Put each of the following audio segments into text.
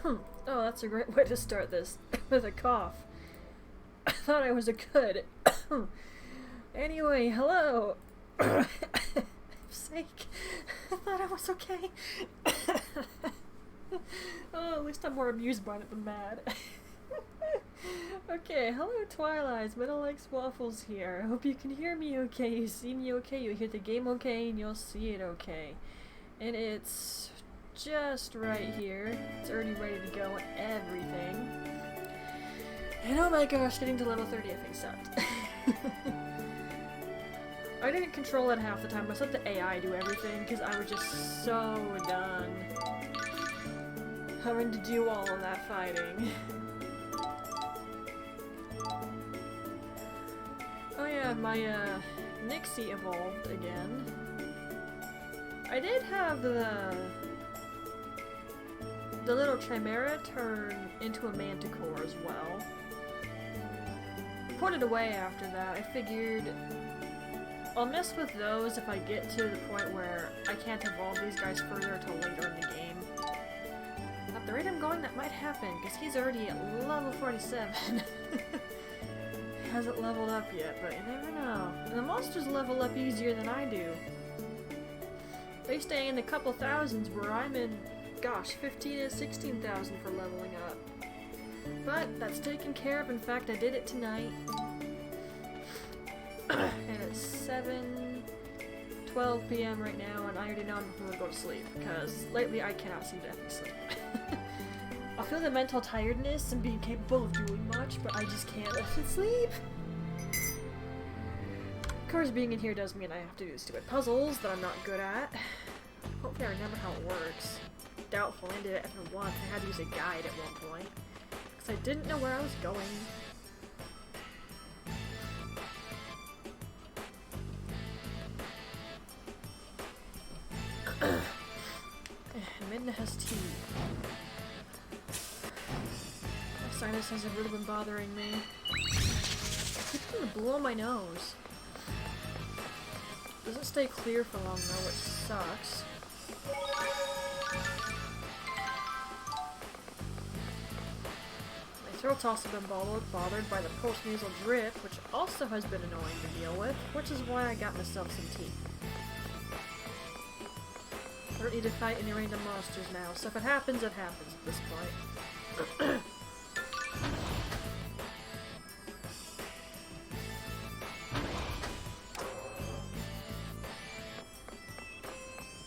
Oh, that's a great way to start this. With a cough. I thought I was a good. Anyway, hello. For sake. I thought I was okay. Oh, at least I'm more amused by it than mad. Okay, hello Twilights, Metal Likes Waffles here. I hope you can hear me okay, you see me okay, you hear the game okay, and you'll see it okay. And it's just right here. It's already ready to go and everything. And oh my gosh, getting to level 30 I think sucked. I didn't control it half the time, I just let the AI do everything because I was just so done having to do all of that fighting. Oh yeah, my Nixie evolved again. I did have the little Chimera turn into a Manticore as well. Put it away after that. I figured I'll mess with those if I get to the point where I can't evolve these guys further until later in the game. At the rate I'm going, that might happen, because he's already at level 47. Hasn't leveled up yet, but you never know. And the monsters level up easier than I do. They stay in the couple thousands where I'm in, gosh, 15 and 16,000 for leveling up. But that's taken care of. In fact, I did it tonight. And it's 7:12 p.m. right now, and I already know I'm going to go to sleep, because lately I cannot seem to ever sleep. I feel the mental tiredness and being capable of doing much, but I just can't sleep. Of course, being in here does mean I have to do stupid puzzles that I'm not good at. Hopefully I remember how it works. Doubtful, I did it after once. I had to use a guide at one point, because I didn't know where I was going. Midna has tea. My sinuses have really been bothering me. It's gonna blow my nose. Doesn't stay clear for long though, which sucks. My throat's also been bothered by the post-nasal drip, which also has been annoying to deal with, which is why I got myself some tea. I don't need to fight any random monsters now, so if it happens, it happens at this point.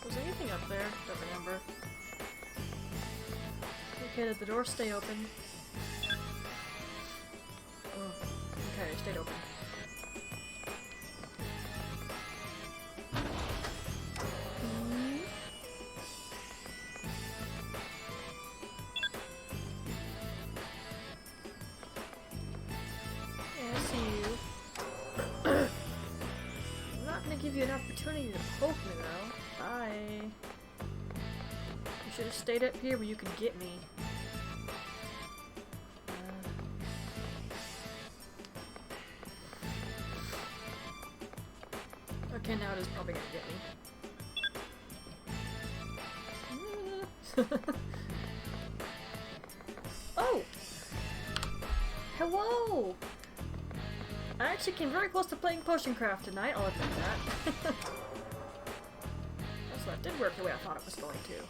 Was there anything up there? Don't remember. Okay, did the door stay open? Oh, okay, it stayed open. Give you an opportunity to poke me though. Bye. You should have stayed up here where you could get me. Okay, now it is probably gonna get me. Oh! Hello! I actually came very close to playing Potion Craft tonight, I'll admit that. So that did work the way I thought it was going to.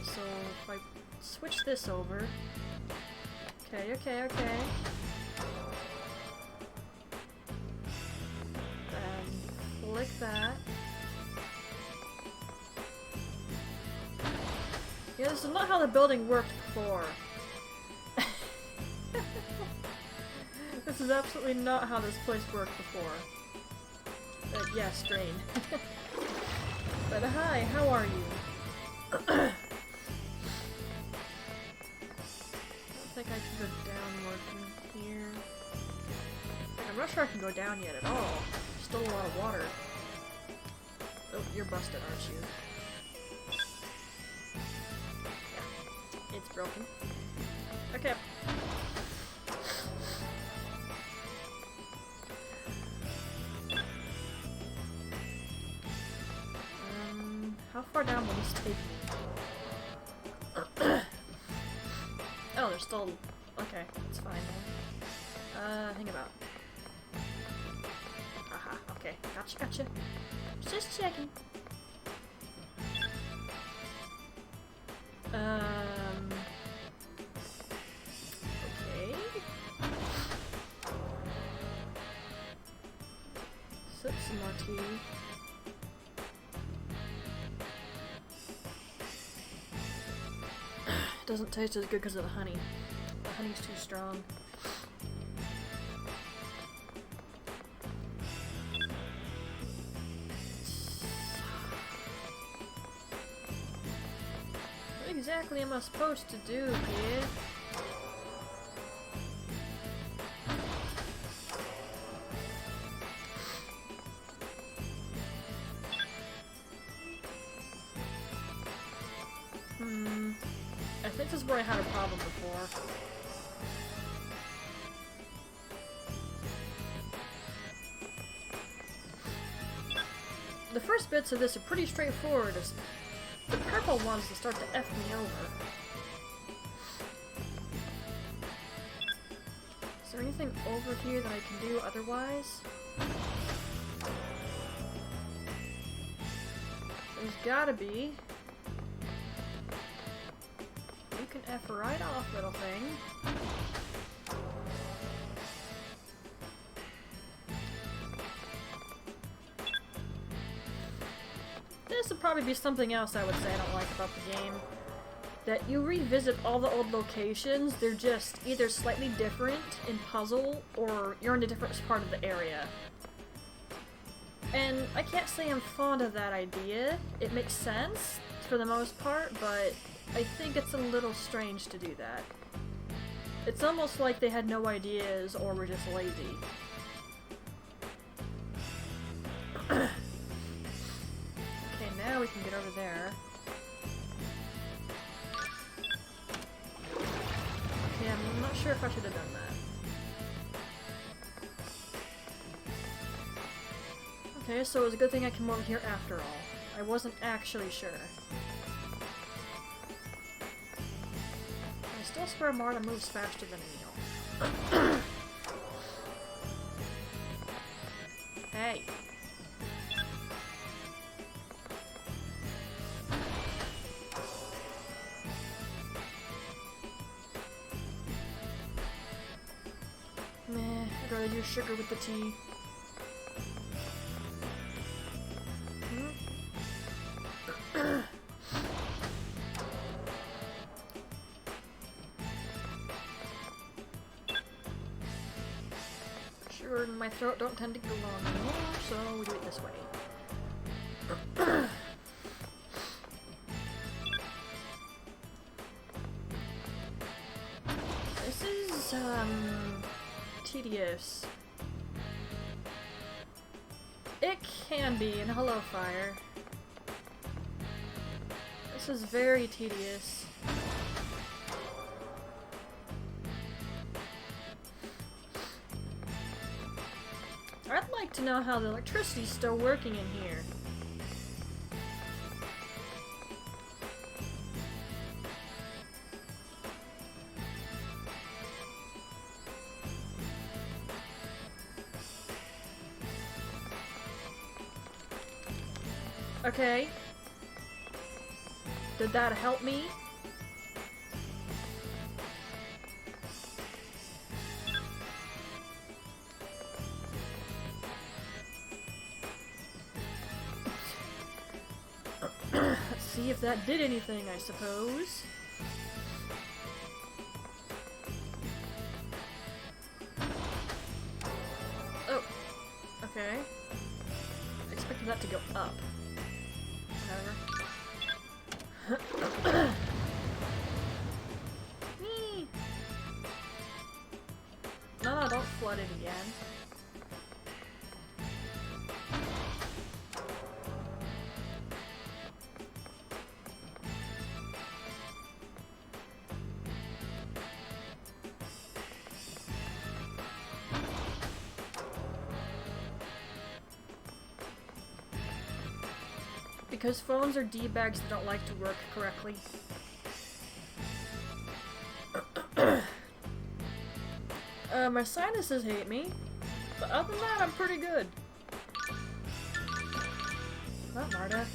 So if I switch this over... Okay. Then flick that. Yeah, this is not how the building worked before. This is absolutely not how this place worked before. Yeah, strain. But hi, how are you? I don't think I can go downward from here. I'm not sure I can go down yet at all. Still a lot of water. Oh, you're busted, aren't you? Yeah, it's broken. Okay. How far down will this take me? Oh, they're still... Okay, that's fine then. Hang about. Aha, okay. Gotcha. Just checking. Okay. Sip some more tea. Doesn't taste as good because of the honey. The honey's too strong. What exactly am I supposed to do here? I think this is where I had a problem before. The first bits of this are pretty straightforward. It's the purple ones that start to F me over. Is there anything over here that I can do otherwise? There's gotta be. You can F right off, little thing. This would probably be something else I would say I don't like about the game. That you revisit all the old locations, they're just either slightly different in puzzle, or you're in a different part of the area. And I can't say I'm fond of that idea. It makes sense, for the most part, but I think it's a little strange to do that. It's almost like they had no ideas or were just lazy. Okay, now we can get over there. Okay, I'm not sure if I should have done that. Okay, so it was a good thing I came over here after all. I wasn't actually sure. I still swear Marta moves faster than Neil. Hey. Meh, I'd rather use sugar with the tea. Sugar in my throat don't tend to get along anymore, so we do it this way. This is, tedious. It can be in Hello Fire. This is very tedious. I'd like to know how the electricity's still working in here. Okay. Did that help me? Let's see if that did anything, I suppose. Oh. Okay. I expected that to go up. Whatever. No, don't flood it again. Because phones are D-bags that don't like to work correctly. My sinuses hate me, but other than that, I'm pretty good. Not Marta.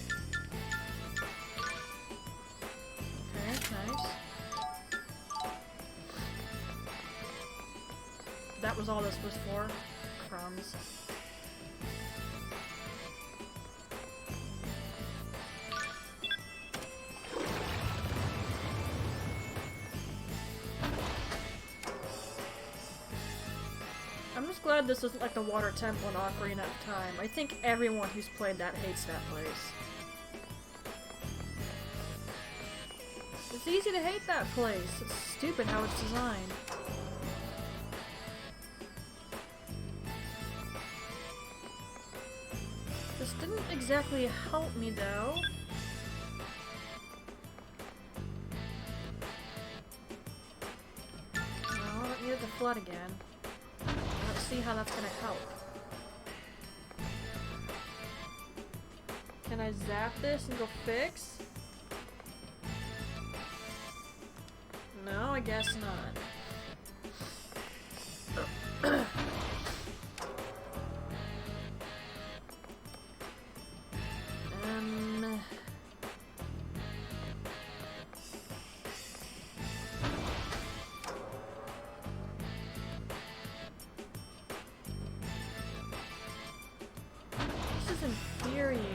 Okay, nice. That was all this was for? Crumbs. I'm just glad this isn't like the Water Temple in Ocarina of Time. I think everyone who's played that hates that place. It's easy to hate that place. It's stupid how it's designed. This didn't exactly help me though. No, it needed to flood again. I don't see how that's gonna help. Can I zap this and go fix? No, I guess not. This is infuriating.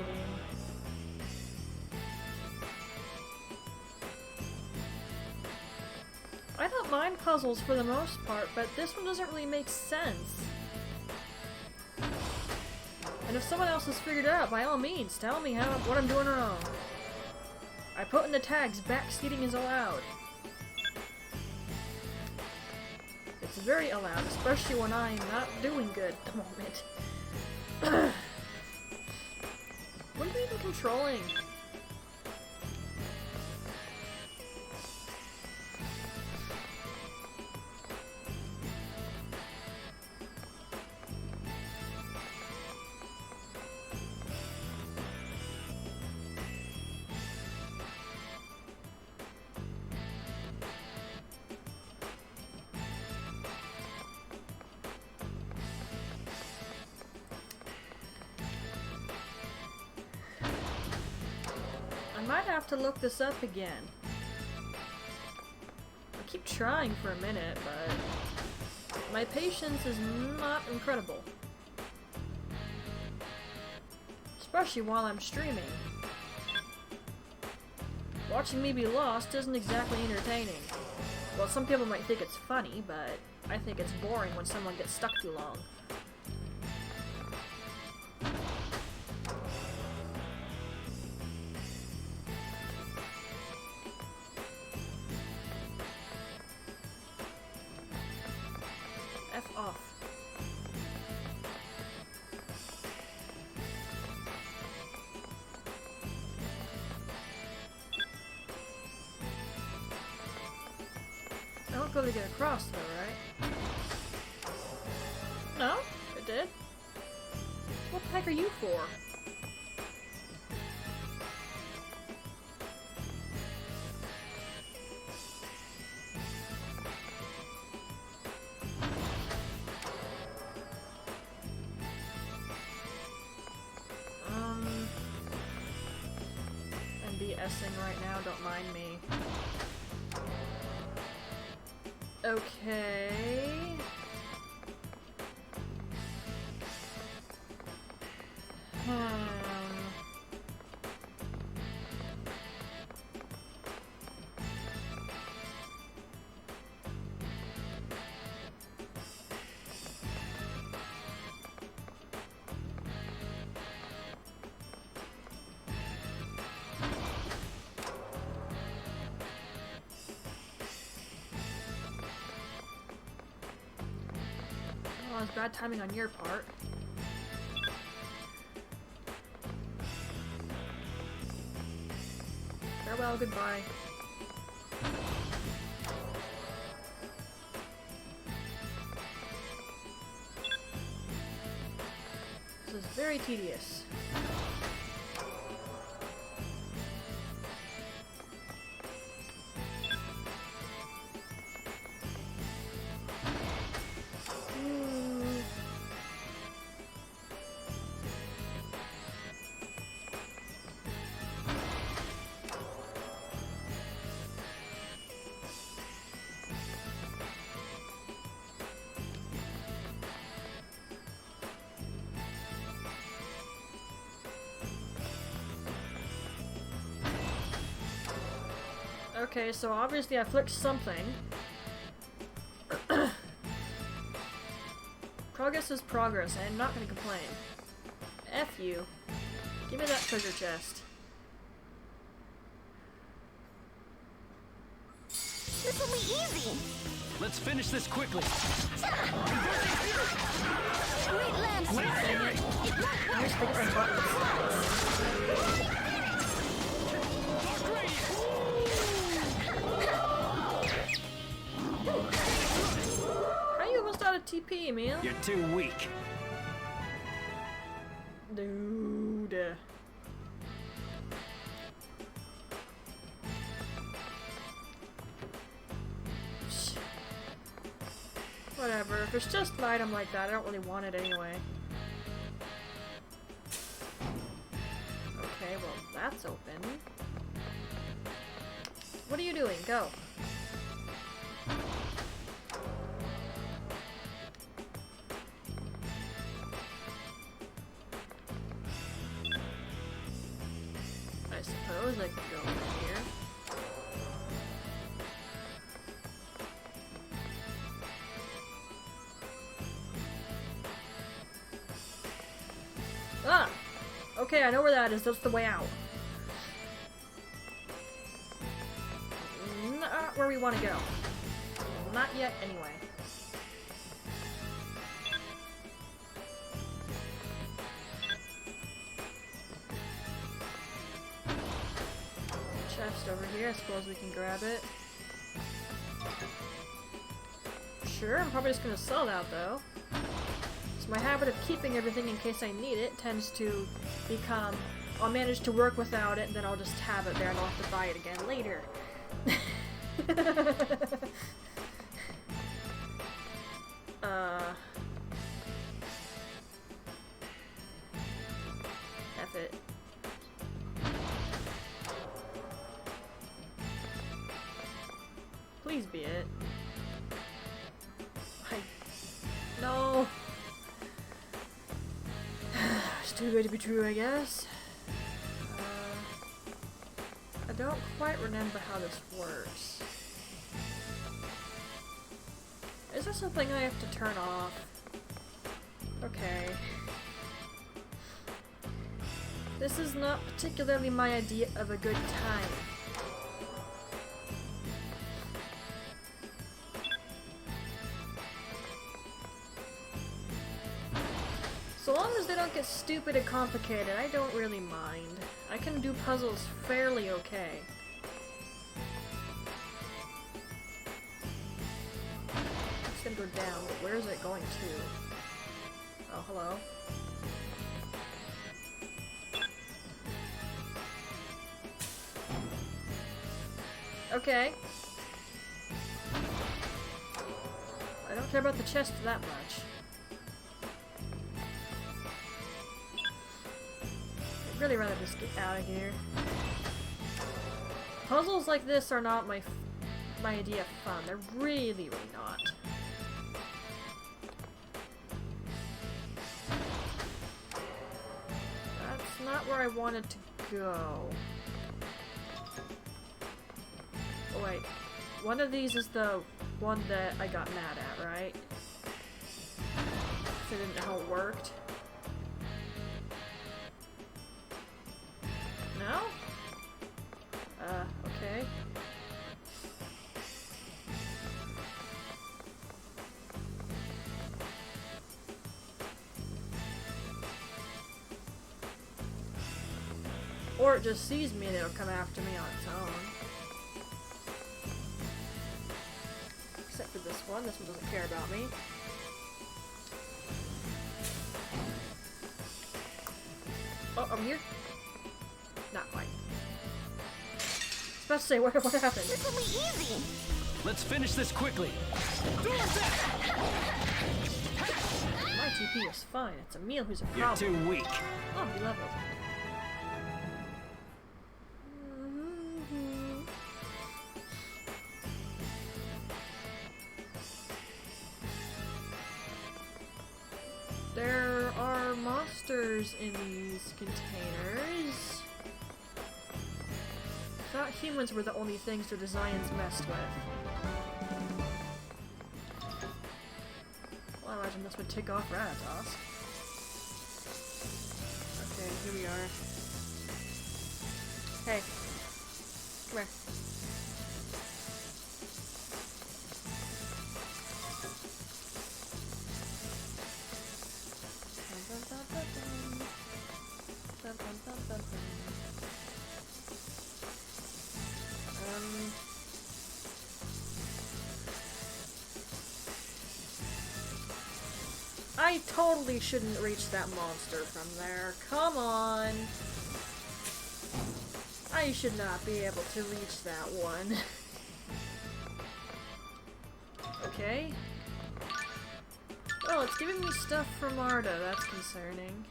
I don't mind puzzles for the most part, but this one doesn't really make sense. And if someone else has figured it out, by all means, tell me what I'm doing wrong. I put in the tags, backseating is allowed. It's very allowed, especially when I'm not doing good at the moment. What are you even controlling? I might have to look this up again. I keep trying for a minute, but my patience is not incredible. Especially while I'm streaming. Watching me be lost isn't exactly entertaining. Well, some people might think it's funny, but I think it's boring when someone gets stuck too long. F off. I don't go to get across though, right? No? It did? What the heck are you for? I'm BSing right now, don't mind me. Okay. Well, it's bad timing on your part. Farewell, goodbye. This is very tedious. Okay, so obviously I flicked something. Progress is progress. I am not gonna complain. F you. Give me that treasure chest. This will be easy. Let's finish this quickly. Great lamps. I just think my buttons. How are you almost out of TP, man? You're too weak. Dude. Whatever, if it's just an item like that, I don't really want it anyway. Okay, well, that's open. What are you doing? Go. I suppose I could go over here. Ah! Okay, I know where that is. That's the way out. Not where we want to go. Not yet, anyway. Chest over here. I suppose we can grab it. Sure, I'm probably just gonna sell that, though. My habit of keeping everything in case I need it tends to become, I'll manage to work without it and then I'll just have it there and I'll have to buy it again later. F it. Please be it. No! It's too good to be true, I guess. I don't quite remember how this works. Is there something I have to turn off? Okay. This is not particularly my idea of a good time. So long as they don't get stupid and complicated, I don't really mind. I can do puzzles fairly okay. It's gonna go down, but where is it going to? Oh, hello. Okay. I don't care about the chest that much. I'd really rather just get out of here. Puzzles like this are not my idea of fun. They're really, really not. That's not where I wanted to go. Oh wait, one of these is the one that I got mad at, right? 'Cause I didn't know how it worked. No? Okay. Or it just sees me and it'll come after me on its own. Except for this one doesn't care about me. Oh, I'm here? Not quite. I was about to say, what happened? This will be easy. Let's finish this quickly. My TP is fine. It's Emil who's a You're problem. too weak. Oh, he leveled. There are monsters in these containers. thought humans were the only things their designs messed with. Well, I imagine this would tick off Rattatas. Okay, here we are. Hey. Come here. I totally shouldn't reach that monster from there. Come on. I should not be able to reach that one. Okay. Oh, it's giving me stuff from Arda. That's concerning.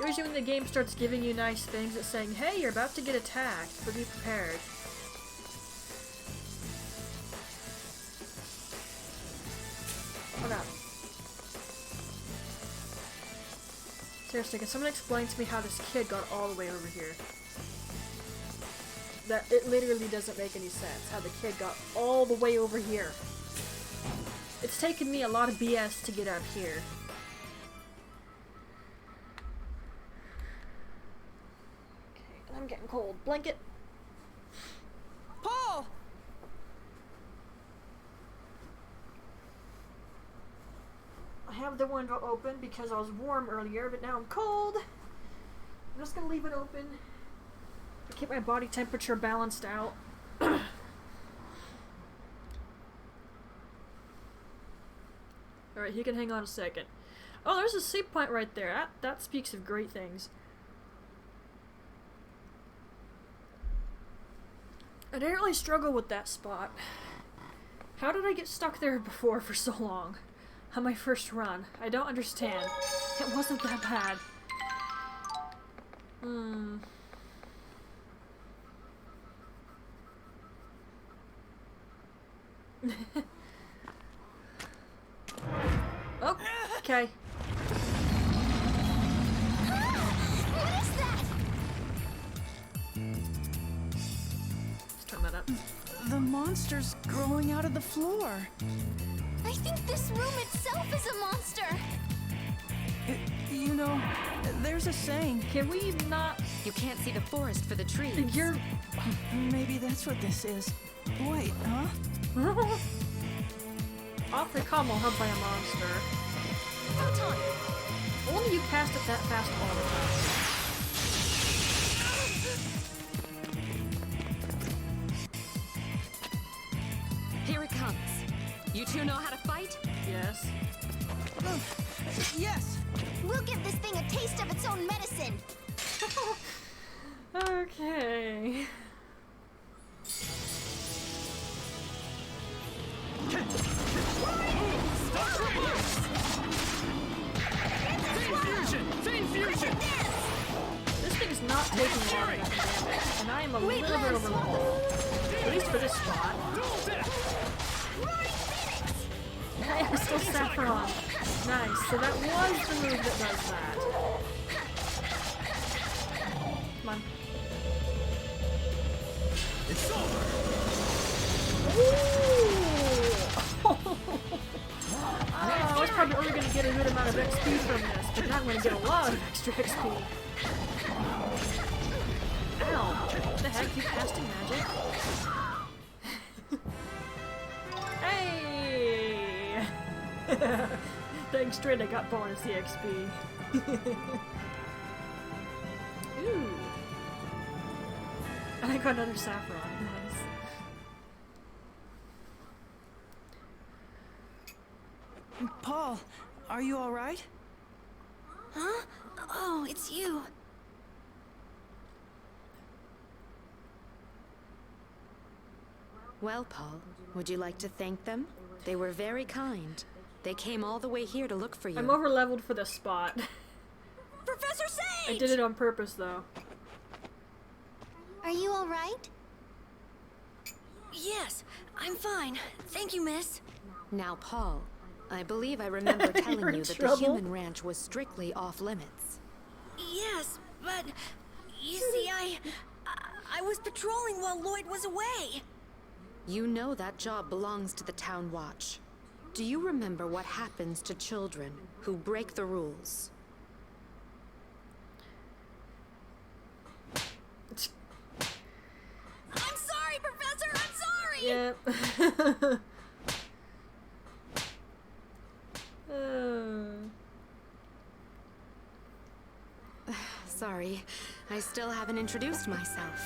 Usually when the game starts giving you nice things, it's saying, hey, you're about to get attacked, so be prepared. Oh god. Seriously, can someone explain to me how this kid got all the way over here? That it literally doesn't make any sense, how the kid got all the way over here. It's taken me a lot of BS to get up here. Okay, I'm getting cold. Blanket. Paul! I have the window open because I was warm earlier, but now I'm cold. I'm just gonna leave it open to keep my body temperature balanced out. Alright, he can hang on a second. Oh, there's a save point right there. That speaks of great things. I didn't really struggle with that spot. How did I get stuck there before for so long? On my first run. I don't understand. It wasn't that bad. Oh, okay. What is that? Let's turn that up. The monster's growing out of the floor. I think this room itself is a monster. You know, there's a saying. Can we not? You can't see the forest for the trees. You're. Maybe that's what this is. Wait, huh? Awfully calm while held by a monster. Photon. Only you cast it that fast all the time. Here it comes. You two know how to fight? Yes. Yes! We'll give this thing a taste of its own medicine. Okay. Feign fusion! Feign fusion! This thing's not taking a lot of damage, and I am a little bit overleveled. At least for this spot. Hey, I'm still Saffron. Nice, so that was the move that does that. Come on. It's over! I was probably only going to get a good amount of XP from this, but now I'm going to get a lot of extra XP. Ow! What the heck? You casting magic? Hey! Thanks, straight I got bonus EXP. Ooh. And I got another Saffron. Nice. Paul, are you alright? Huh? Oh, it's you. Well, Paul, would you like to thank them? They were very kind. They came all the way here to look for you. I'm overleveled for this spot. Professor Sage! I did it on purpose, though. Are you alright? Yes, I'm fine. Thank you, miss. Now, Paul, I believe I remember You're telling in you that trouble. the human ranch was strictly off limits. Yes, but you see, I was patrolling while Lloyd was away. You know that job belongs to the Town Watch. Do you remember what happens to children who break the rules? I'm sorry, Professor, I'm sorry! Yep. Sorry, I still haven't introduced myself.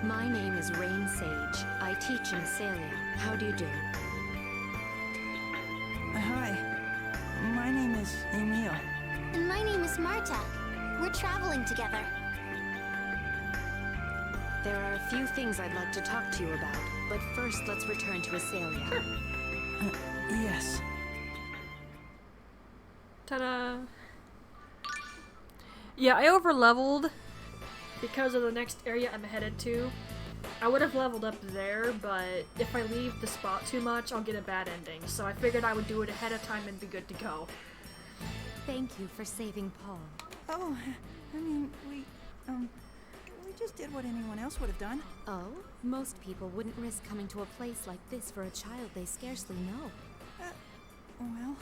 My name is Rain Sage. I teach in Asalia. How do you do? Hi. My name is Emil. And my name is Marta. We're traveling together. There are a few things I'd like to talk to you about, but first let's return to Asalia. Yes. Ta-da! Yeah, I over-leveled because of the next area I'm headed to. I would have leveled up there, but if I leave the spot too much, I'll get a bad ending. So I figured I would do it ahead of time and be good to go. Thank you for saving Paul. Oh, I mean, we just did what anyone else would have done. Oh? Most people wouldn't risk coming to a place like this for a child they scarcely know. Well,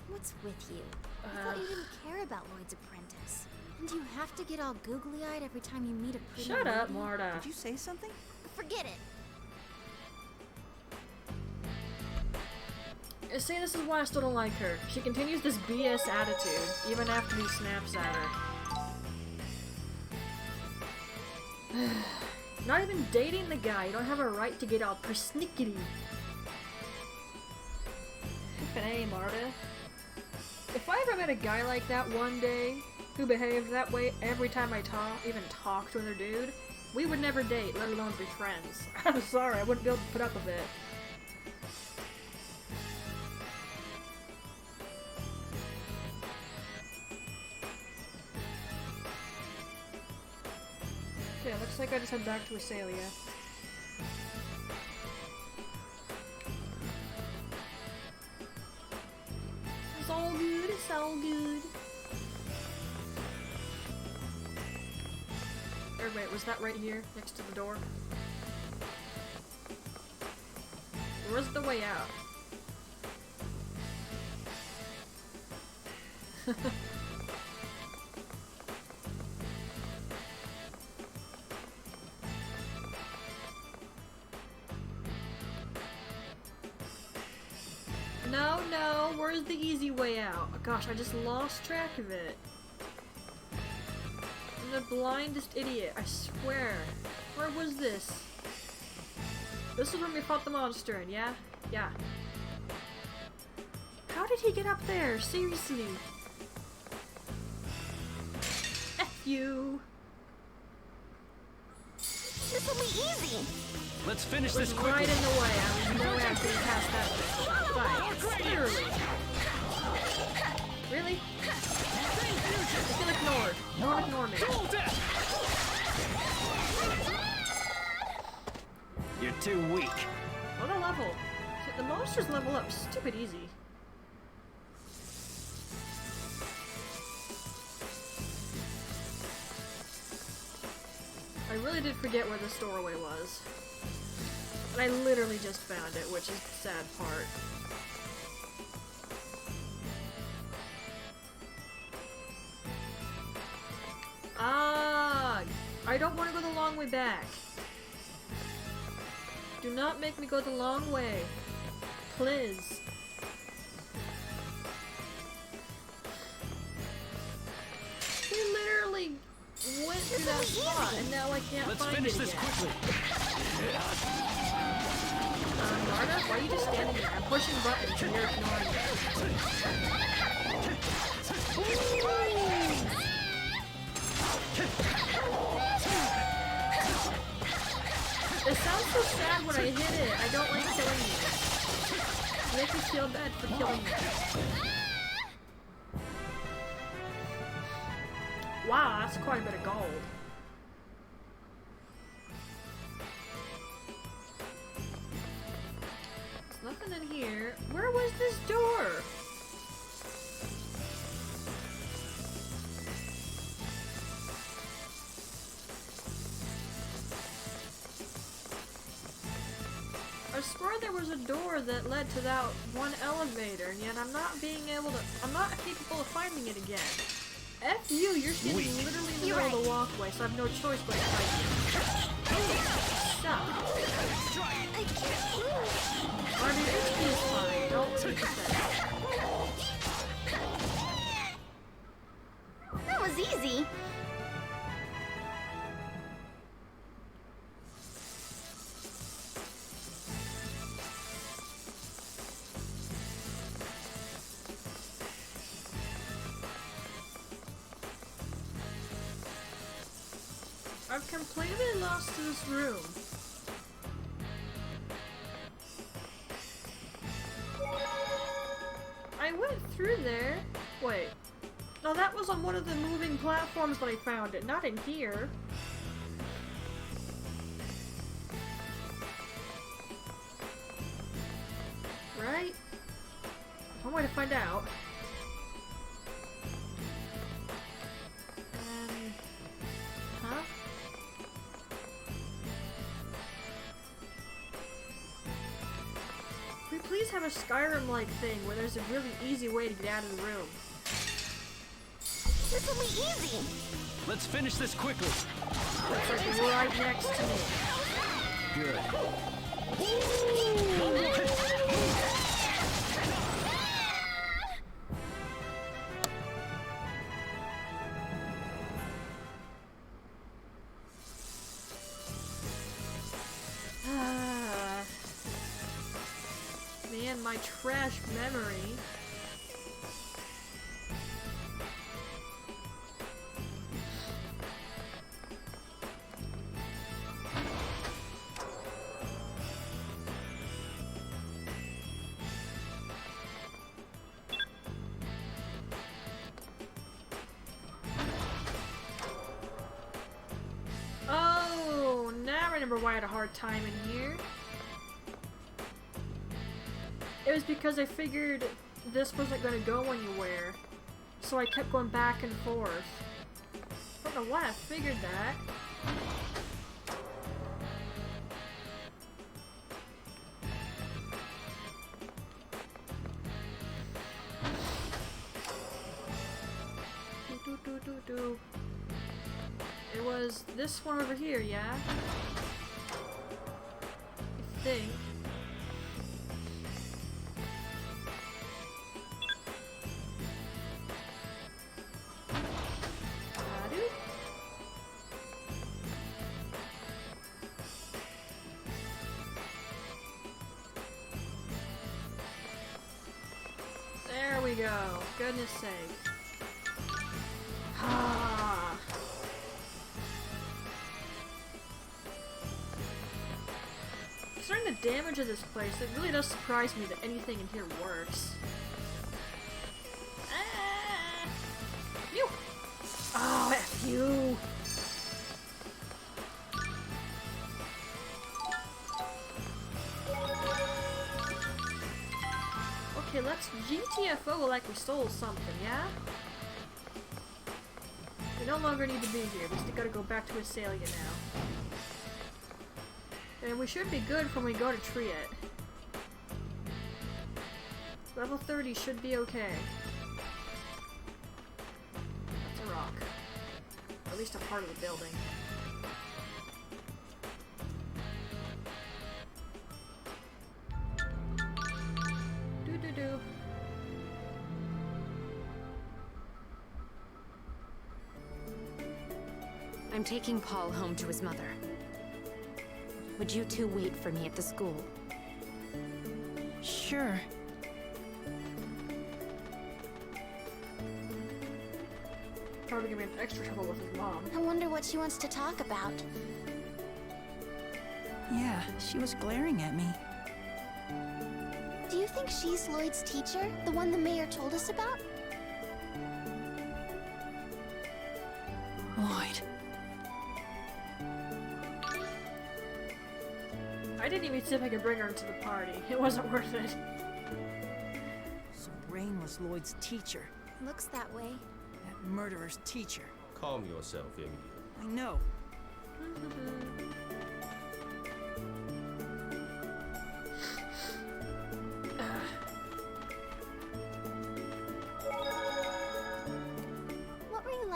What's with you? I thought you didn't care about Lloyd's apprentice. And you have to get all googly-eyed every time you meet a pretty Shut up, lady? Marta. did you say something? Forget it. See, this is why I still don't like her. She continues this BS attitude, even after he snaps at her. Not even dating the guy, you don't have a right to get all persnickety. Hey, Marta. If I ever met a guy like that one day, who behaved that way every time I even talked to another dude, we would never date, let alone be friends. I'm sorry, I wouldn't be able to put up with it. Yeah, looks like I just head back to Asalia. It's all good, it's all good. Or wait, was that right here, next to the door? Where's the way out? No, where's the easy way out? Oh, gosh, I just lost track of it. I'm the blindest idiot, I swear. Where was this? This is when we fought the monster, and yeah? Yeah. How did he get up there? Seriously. F you. This will be easy. Let's finish It was this right quickly. in the way. I was no way I could pass that bitch. Right. Literally. Really? I feel ignored. Don't ignore me. Cool death. You're too weak. What a level. The monsters level up stupid easy. I really did forget where this doorway was. And I literally just found it, which is the sad part. Ah! I don't want to go the long way back. Do not make me go the long way. Please. We literally went through that spot, and now I can't Let's find finish it this again. quickly. Marta, why are you just standing there? I'm pushing buttons and you're ignoring me. It sounds so sad when I hit it. I don't like killing you. You make me feel bad for killing you. Wow, that's quite a bit of gold. There's nothing in here. Where was this door? swear there was a door that led to that one elevator, and yet I'm not capable of finding it again. F you, you're standing literally in the middle of the walkway, so I have no choice but to fight you. Stop. I can't move. Marty, HP is fine. Don't take offense. That was easy. I've completely lost this room. I went through there. Wait. No, that was on one of the moving platforms when I found it, not in here. Right? One way to find out. Huh? Can we please have a Skyrim-like thing where there's a really easy way to get out of the room? This will be easy. Let's finish this quickly. It's like right next to me. Good. Man, my trash memory. Oh, now I remember why I had a hard time in here. It was because I figured this wasn't going to go anywhere, so I kept going back and forth. I don't know why I figured that. Do. It was this one over here, yeah? I think. There we go. Goodness sake. Ah. Considering the damage of this place, it really does surprise me that anything in here works. Ah. You. Oh, F you. Okay, let's GTFO like we stole something, yeah? We no longer need to be here. We just gotta go back to Azalea now. And we should be good when we go to Triet. Level 30 should be okay. That's a rock. Or at least a part of the building. Do-do-do. I'm taking Paul home to his mother. Would you two wait for me at the school? Sure. Probably gonna be in extra trouble with his mom. I wonder what she wants to talk about. Yeah, she was glaring at me. Do you think she's Lloyd's teacher? The one the mayor told us about? Lloyd. I didn't even see if I could bring her into the party. It wasn't worth it. So Rain was Lloyd's teacher. Looks that way. That murderer's teacher. Calm yourself, Emily. I know.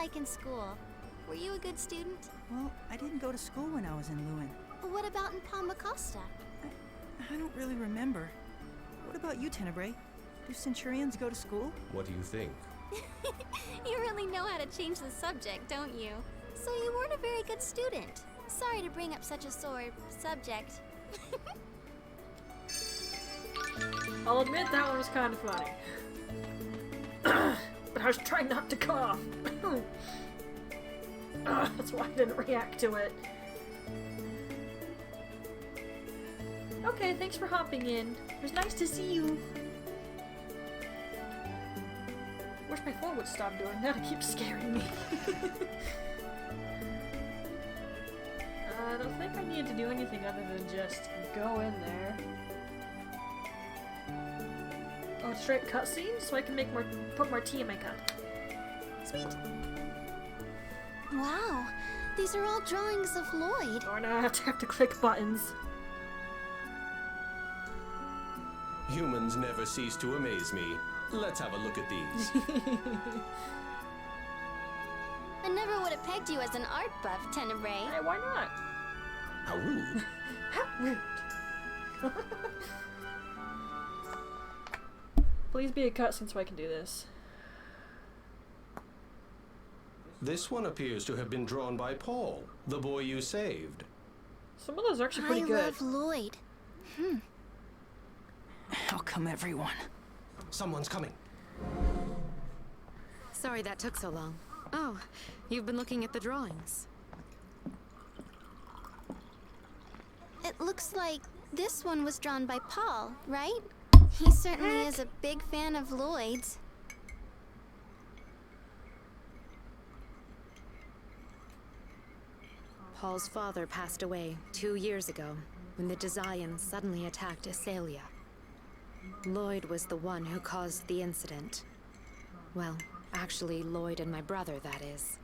like in school? Were you a good student? Well, I didn't go to school when I was in Lewin. What about in Palmacosta? I don't really remember. What about you, Tenebrae? Do Centurions go to school? What do you think? You really know how to change the subject, don't you? So you weren't a very good student. Sorry to bring up such a sore subject. I'll admit that one was kind of funny. But I was trying not to cough. That's why I didn't react to it. Okay, thanks for hopping in. It was nice to see you. Wish my phone would stop doing that. It keeps scaring me. I don't think I need to do anything other than just go in there. Oh, straight cutscene, so I can make put more tea in my cup. Sweet. Wow, these are all drawings of Lloyd. Oh, now I have to click buttons. Humans never cease to amaze me. Let's have a look at these. I never would have pegged you as an art buff, Tenebrae. Hey, why not? How rude. How rude. Please be a cutscene so I can do this. This one appears to have been drawn by Paul, the boy you saved. Some of those are actually pretty I good. love Lloyd. How come everyone? Someone's coming. Sorry that took so long. Oh, you've been looking at the drawings. It looks like this one was drawn by Paul, right? He certainly is a big fan of Lloyd's. Paul's father passed away 2 years ago when the Desians suddenly attacked Asalia. Lloyd was the one who caused the incident. Well, actually, Lloyd and my brother, that is.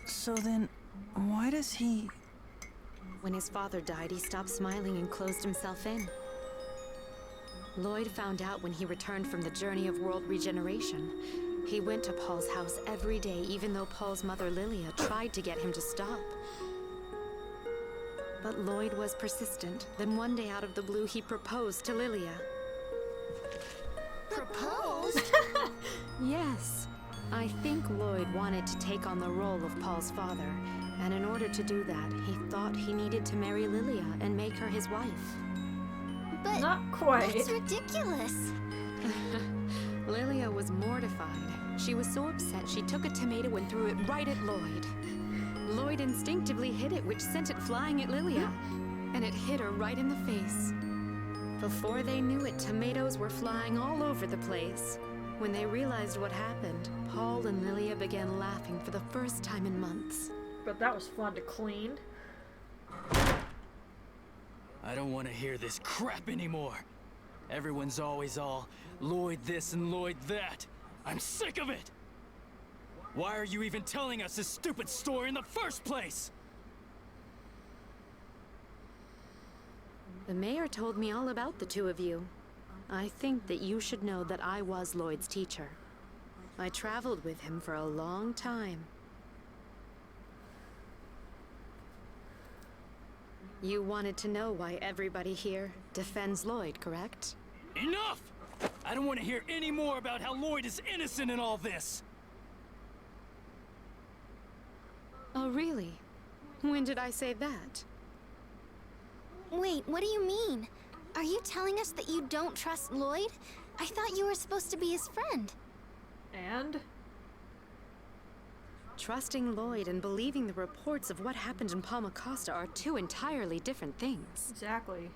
So then, why does he... When his father died, he stopped smiling and closed himself in. Lloyd found out when he returned from the journey of world regeneration. He went to Paul's house every day, even though Paul's mother Lilia tried to get him to stop. But Lloyd was persistent. Then one day out of the blue, he proposed to Lilia. Proposed? Yes. I think Lloyd wanted to take on the role of Paul's father, and in order to do that, he thought he needed to marry Lilia and make her his wife. But Not quite. that's ridiculous. Lilia was mortified. She was so upset she took a tomato and threw it right at Lloyd. Lloyd instinctively hit it, which sent it flying at Lilia, and it hit her right in the face. Before they knew it, tomatoes were flying all over the place. When they realized what happened, Paul and Lilia began laughing for the first time in months. But that was fun to clean. I don't want to hear this crap anymore. Everyone's always all Lloyd this and Lloyd that. I'm sick of it! Why are you even telling us this stupid story in the first place? The mayor told me all about the two of you. I think that you should know that I was Lloyd's teacher. I traveled with him for a long time. You wanted to know why everybody here defends Lloyd, correct? Enough! I don't want to hear any more about how Lloyd is innocent in all this! Oh, really? When did I say that? Wait, what do you mean? Are you telling us that you don't trust Lloyd? I thought you were supposed to be his friend. And? Trusting Lloyd and believing the reports of what happened in Palmacosta are two entirely different things. Exactly.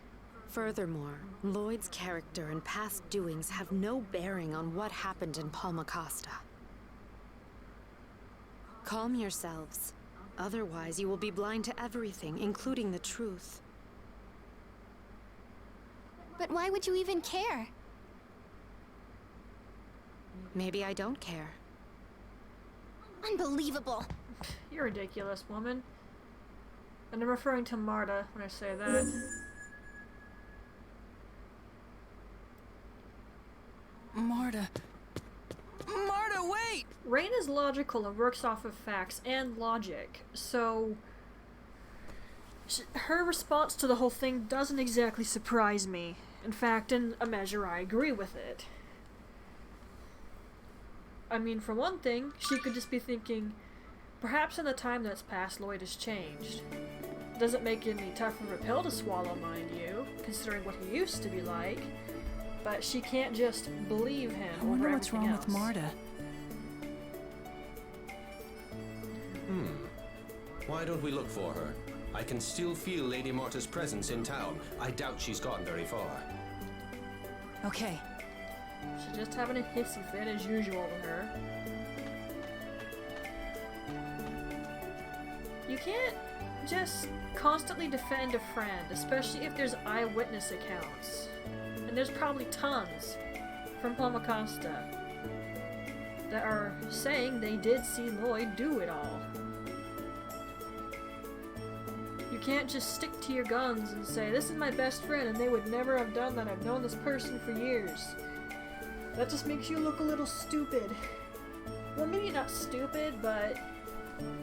Furthermore, Lloyd's character and past doings have no bearing on what happened in Palmacosta. Calm yourselves. Otherwise, you will be blind to everything, including the truth. But why would you even care? Maybe I don't care. Unbelievable. You're ridiculous, woman. And I'm referring to Marta when I say that. Marta... Rain is logical and works off of facts and logic, so her response to the whole thing doesn't exactly surprise me. In fact, in a measure, I agree with it. I mean, for one thing, she could just be thinking, perhaps in the time that's passed, Lloyd has changed. Doesn't make it any tougher of a pill to swallow, mind you, considering what he used to be like. But she can't just believe him I wonder over what's everything wrong else. with Marta. Why don't we look for her? I can still feel Lady Marta's presence in town. I doubt she's gone very far. Okay. She's just having a hissy fit as usual with her. You can't just constantly defend a friend, especially if there's eyewitness accounts. And there's probably tons from Palmacosta that are saying they did see Lloyd do it all. You can't just stick to your guns and say, this is my best friend and they would never have done that. I've known this person for years. That just makes you look a little stupid. Well, maybe not stupid, but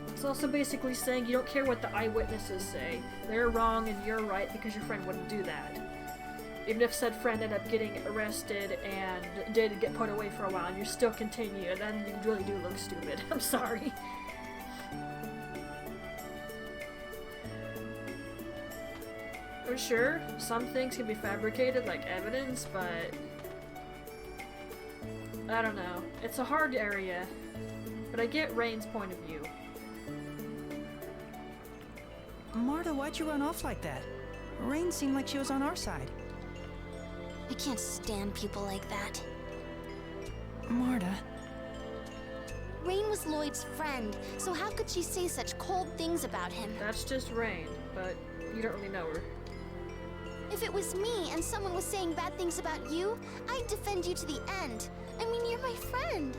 it's also basically saying you don't care what the eyewitnesses say. They're wrong and you're right because your friend wouldn't do that. Even if said friend ended up getting arrested and did get put away for a while and you still continue, then you really do look stupid. I'm sorry. I'm sure some things can be fabricated like evidence, but I don't know. It's a hard area, but I get Rain's point of view. Marta, why'd you run off like that? Rain seemed like she was on our side. I can't stand people like that. Marta. Rain was Lloyd's friend, so how could she say such cold things about him? That's just Rain, but you don't really know her. If it was me and someone was saying bad things about you, I'd defend you to the end. I mean, you're my friend.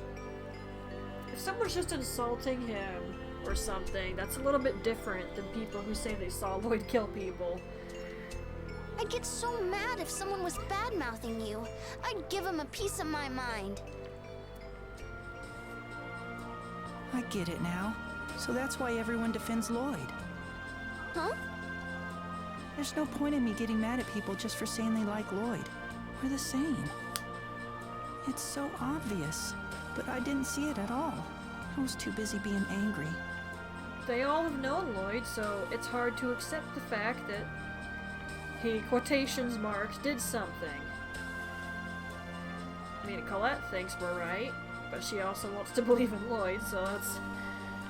If someone's just insulting him or something, that's a little bit different than people who say they saw Lloyd kill people. I'd get so mad if someone was bad-mouthing you. I'd give him a piece of my mind. I get it now. So that's why everyone defends Lloyd. Huh? There's no point in me getting mad at people just for saying they like Lloyd. We're the same. It's so obvious, but I didn't see it at all. I was too busy being angry. They all have known Lloyd, so it's hard to accept the fact that he, quotations marks, did something. I mean, Colette thinks we're right, but she also wants to believe in Lloyd, so it's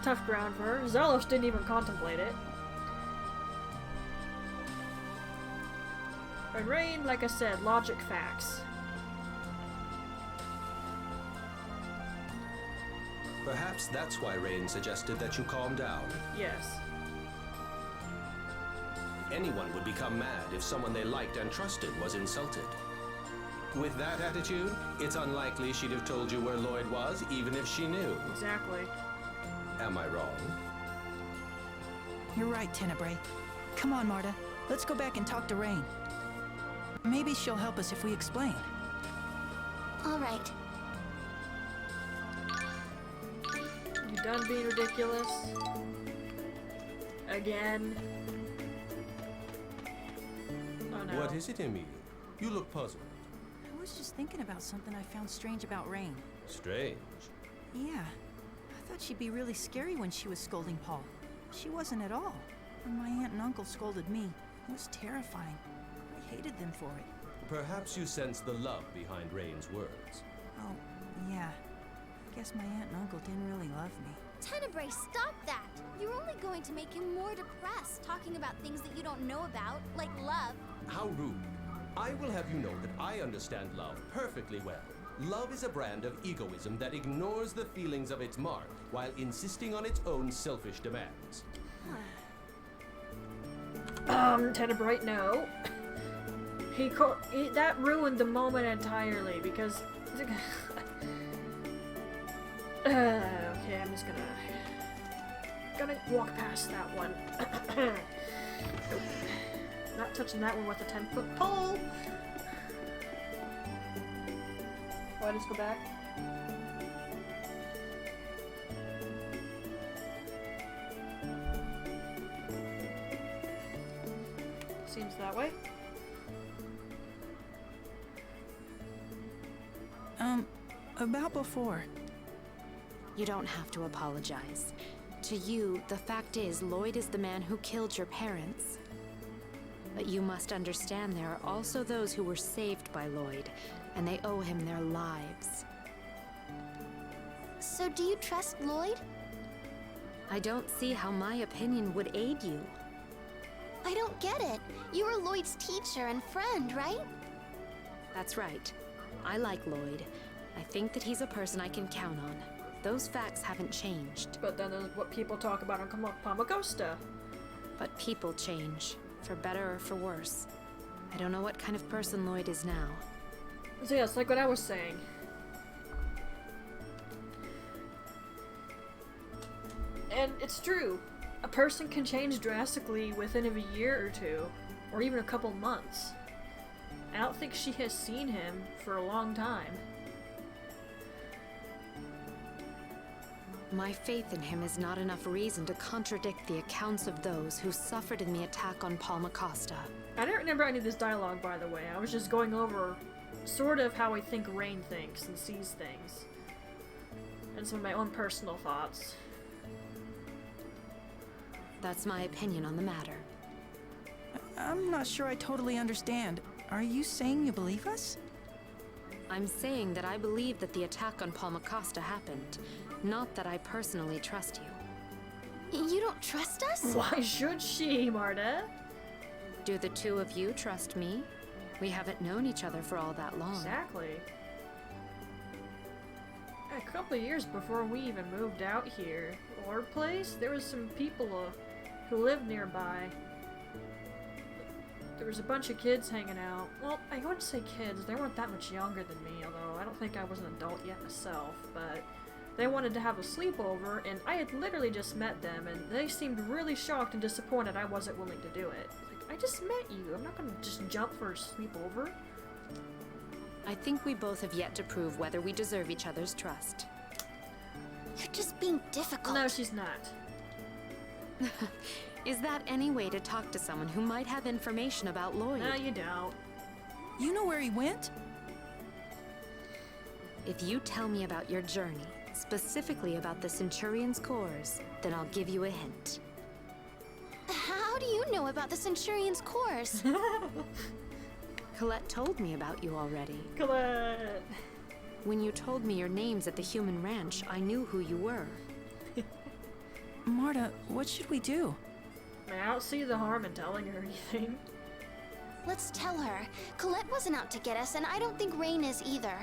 tough ground for her. Zelos didn't even contemplate it. And Rain, like I said, logic facts. Perhaps that's why Rain suggested that you calm down. Yes. Anyone would become mad if someone they liked and trusted was insulted. With that attitude, it's unlikely she'd have told you where Lloyd was, even if she knew. Exactly. Am I wrong? You're right, Tenebrae. Come on, Marta. Let's go back and talk to Rain. Maybe she'll help us if we explain. All right. You done being ridiculous? Again? Oh no. What is it, Emile? You look puzzled. I was just thinking about something I found strange about Rain. Strange. Yeah. I thought she'd be really scary when she was scolding Paul. She wasn't at all. When my aunt and uncle scolded me, it was terrifying. I hated them for it. Perhaps you sense the love behind Rain's words. Oh, yeah. I guess my aunt and uncle didn't really love me. Tenebrae, stop that! You're only going to make him more depressed, talking about things that you don't know about, like love. How rude. I will have you know that I understand love perfectly well. Love is a brand of egoism that ignores the feelings of its mark while insisting on its own selfish demands. Tenebrae, no. That ruined the moment entirely because. Okay, I'm just gonna walk past that one. Nope. Not touching that one with a 10-foot pole. Oh, I just go back. Seems that way. About before. You don't have to apologize. To you, the fact is, Lloyd is the man who killed your parents. But you must understand there are also those who were saved by Lloyd, and they owe him their lives. So do you trust Lloyd? I don't see how my opinion would aid you. I don't get it. You were Lloyd's teacher and friend, right? That's right. I like Lloyd. I think that he's a person I can count on. Those facts haven't changed. But then there's what people talk about on Palmacosta. But people change, for better or for worse. I don't know what kind of person Lloyd is now. So yes, like what I was saying. And it's true. A person can change drastically within a year or two, or even a couple months. I don't think she has seen him for a long time. My faith in him is not enough reason to contradict the accounts of those who suffered in the attack on Palmacosta. I don't remember any of this dialogue, by the way. I was just going over sort of how I think Rain thinks and sees things. And some of my own personal thoughts. That's my opinion on the matter. I'm not sure I totally understand. Are you saying you believe us? I'm saying that I believe that the attack on Palmacosta happened, not that I personally trust you. You don't trust us? Why should she, Marta? Do the two of you trust me? We haven't known each other for all that long. Exactly. A couple of years before we even moved out here, our place, there was some people who lived nearby. There was a bunch of kids hanging out. Well, I wouldn't say kids, they weren't that much younger than me, although I don't think I was an adult yet myself, but they wanted to have a sleepover, and I had literally just met them, and they seemed really shocked and disappointed I wasn't willing to do it. Like, I just met you, I'm not gonna just jump for a sleepover. I think we both have yet to prove whether we deserve each other's trust. You're just being difficult. No, she's not. Is that any way to talk to someone who might have information about Lloyd? No, you don't. You know where he went? If you tell me about your journey, specifically about the Centurion's cores, then I'll give you a hint. How do you know about the Centurion's course? Colette told me about you already. Colette! When you told me your names at the human ranch, I knew who you were. Marta, what should we do? I don't see the harm in telling her anything. Let's tell her. Colette wasn't out to get us, and I don't think Rain is either.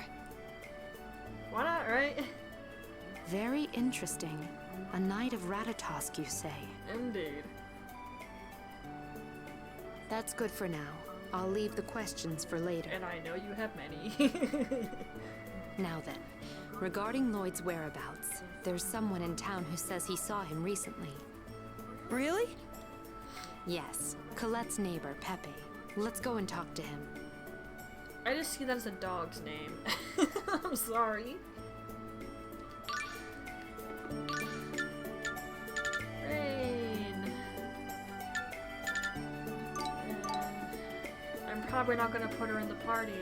Why not, right? Very interesting. A knight of Ratatosk, you say? Indeed. That's good for now. I'll leave the questions for later. And I know you have many. Now then, regarding Lloyd's whereabouts, there's someone in town who says he saw him recently. Really? Yes, Colette's neighbor, Pepe. Let's go and talk to him. I just see that as a dog's name. I'm sorry. Rain. I'm probably not gonna put her in the party.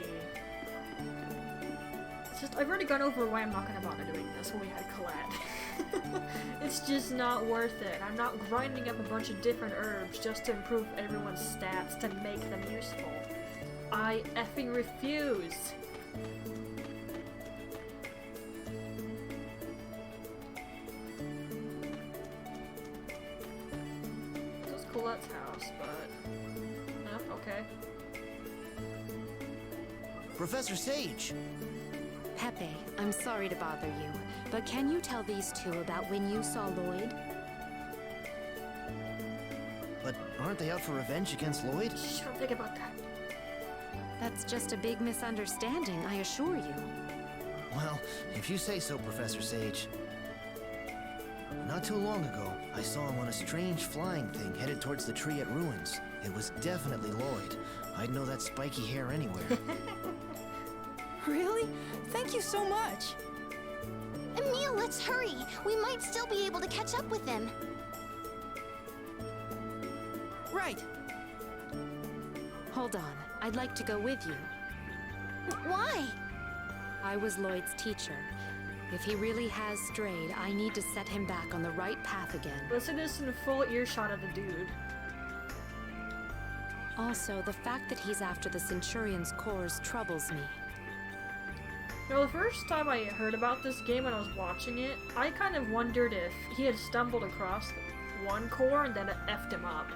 It's just, I've already gone over why I'm not gonna bother doing this when we had Colette. It's just not worth it. I'm not grinding up a bunch of different herbs just to improve everyone's stats to make them useful. I effing refuse. This is Colette's house, but... oh, okay. Professor Sage! Pepe, I'm sorry to bother you, but can you tell these two about when you saw Lloyd? But aren't they out for revenge against Lloyd? Shh, don't think about that. That's just a big misunderstanding, I assure you. Well, if you say so, Professor Sage. Not too long ago, I saw him on a strange flying thing headed towards the tree at Ruins. It was definitely Lloyd. I'd know that spiky hair anywhere. Really? Thank you so much. Emil, let's hurry. We might still be able to catch up with him. Right. Hold on. I'd like to go with you. Why? I was Lloyd's teacher. If he really has strayed, I need to set him back on the right path again. Listen to this in full earshot of the dude. Also, the fact that he's after the Centurion's cores troubles me. You know, the first time I heard about this game when I was watching it, I kind of wondered if he had stumbled across one core and then it effed him up.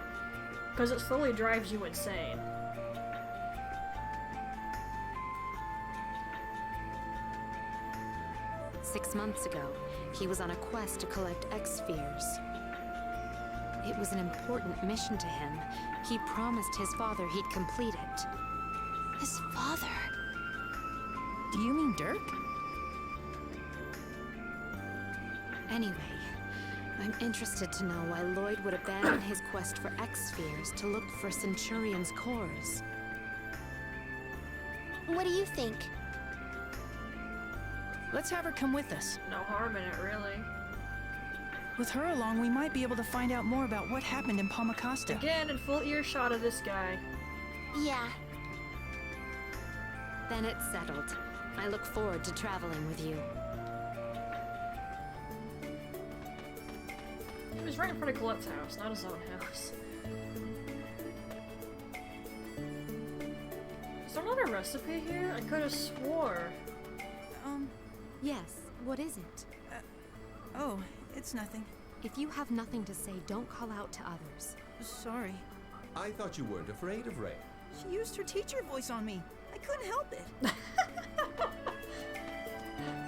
Because it slowly drives you insane. Six months ago, he was on a quest to collect X-Spheres. It was an important mission to him. He promised his father he'd complete it. His father? Do you mean Dirk? Anyway, I'm interested to know why Lloyd would abandon his quest for X-Spheres to look for Centurion's cores. What do you think? Let's have her come with us. No harm in it, really. With her along, we might be able to find out more about what happened in Palmacosta. Again, in full earshot of this guy. Yeah. Then it's settled. I look forward to traveling with you. He was right in front of Colette's house, not his own house. Is there not a recipe here? I could have swore. Yes, what is it? Oh, it's nothing. If you have nothing to say, don't call out to others. Sorry. I thought you weren't afraid of rain. She used her teacher voice on me. I couldn't help it.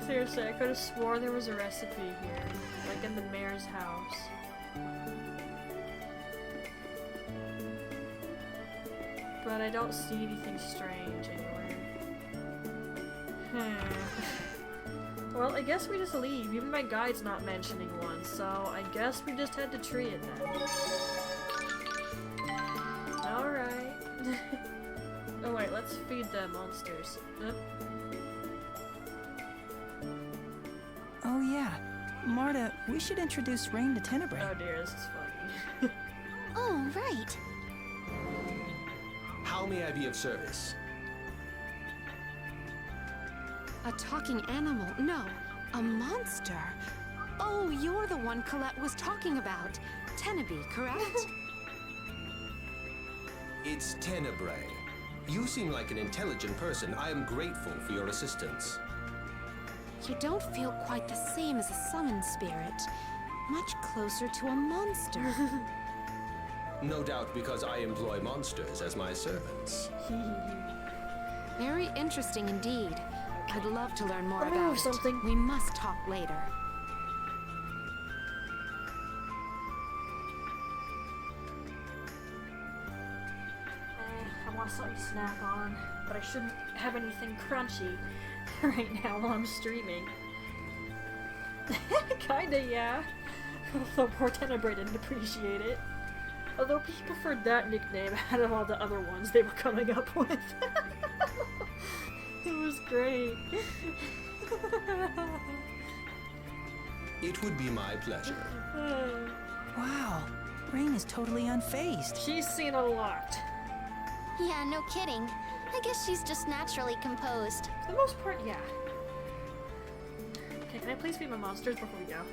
Seriously, I could have swore there was a recipe here. Like in the mayor's house. But I don't see anything strange anywhere. Well, I guess we just leave. Even my guide's not mentioning one, so I guess we just had to tree it then. Alright. Oh wait, let's feed the monsters. Oh yeah. Marta, we should introduce Rain to Tenebrae. Oh dear, this is funny. Oh, right. How may I be of service? A talking animal? No, a monster. Oh, you're the one Colette was talking about. Tenebrae, correct? It's Tenebrae. You seem like an intelligent person. I am grateful for your assistance. You don't feel quite the same as a summoned spirit. Much closer to a monster. No doubt because I employ monsters as my servants. Very interesting indeed. I'd love to learn more Remove about something. it. We must talk later. I want something to snack on, but I shouldn't have anything crunchy right now while I'm streaming. Kinda, yeah. Although poor Tenebrae didn't appreciate it. Although people preferred that nickname out of all the other ones they were coming up with. It was great. It would be my pleasure. Wow. Rain is totally unfazed. She's seen a lot. Yeah, no kidding. I guess she's just naturally composed. For the most part, yeah. Okay, can I please feed my monsters before we go?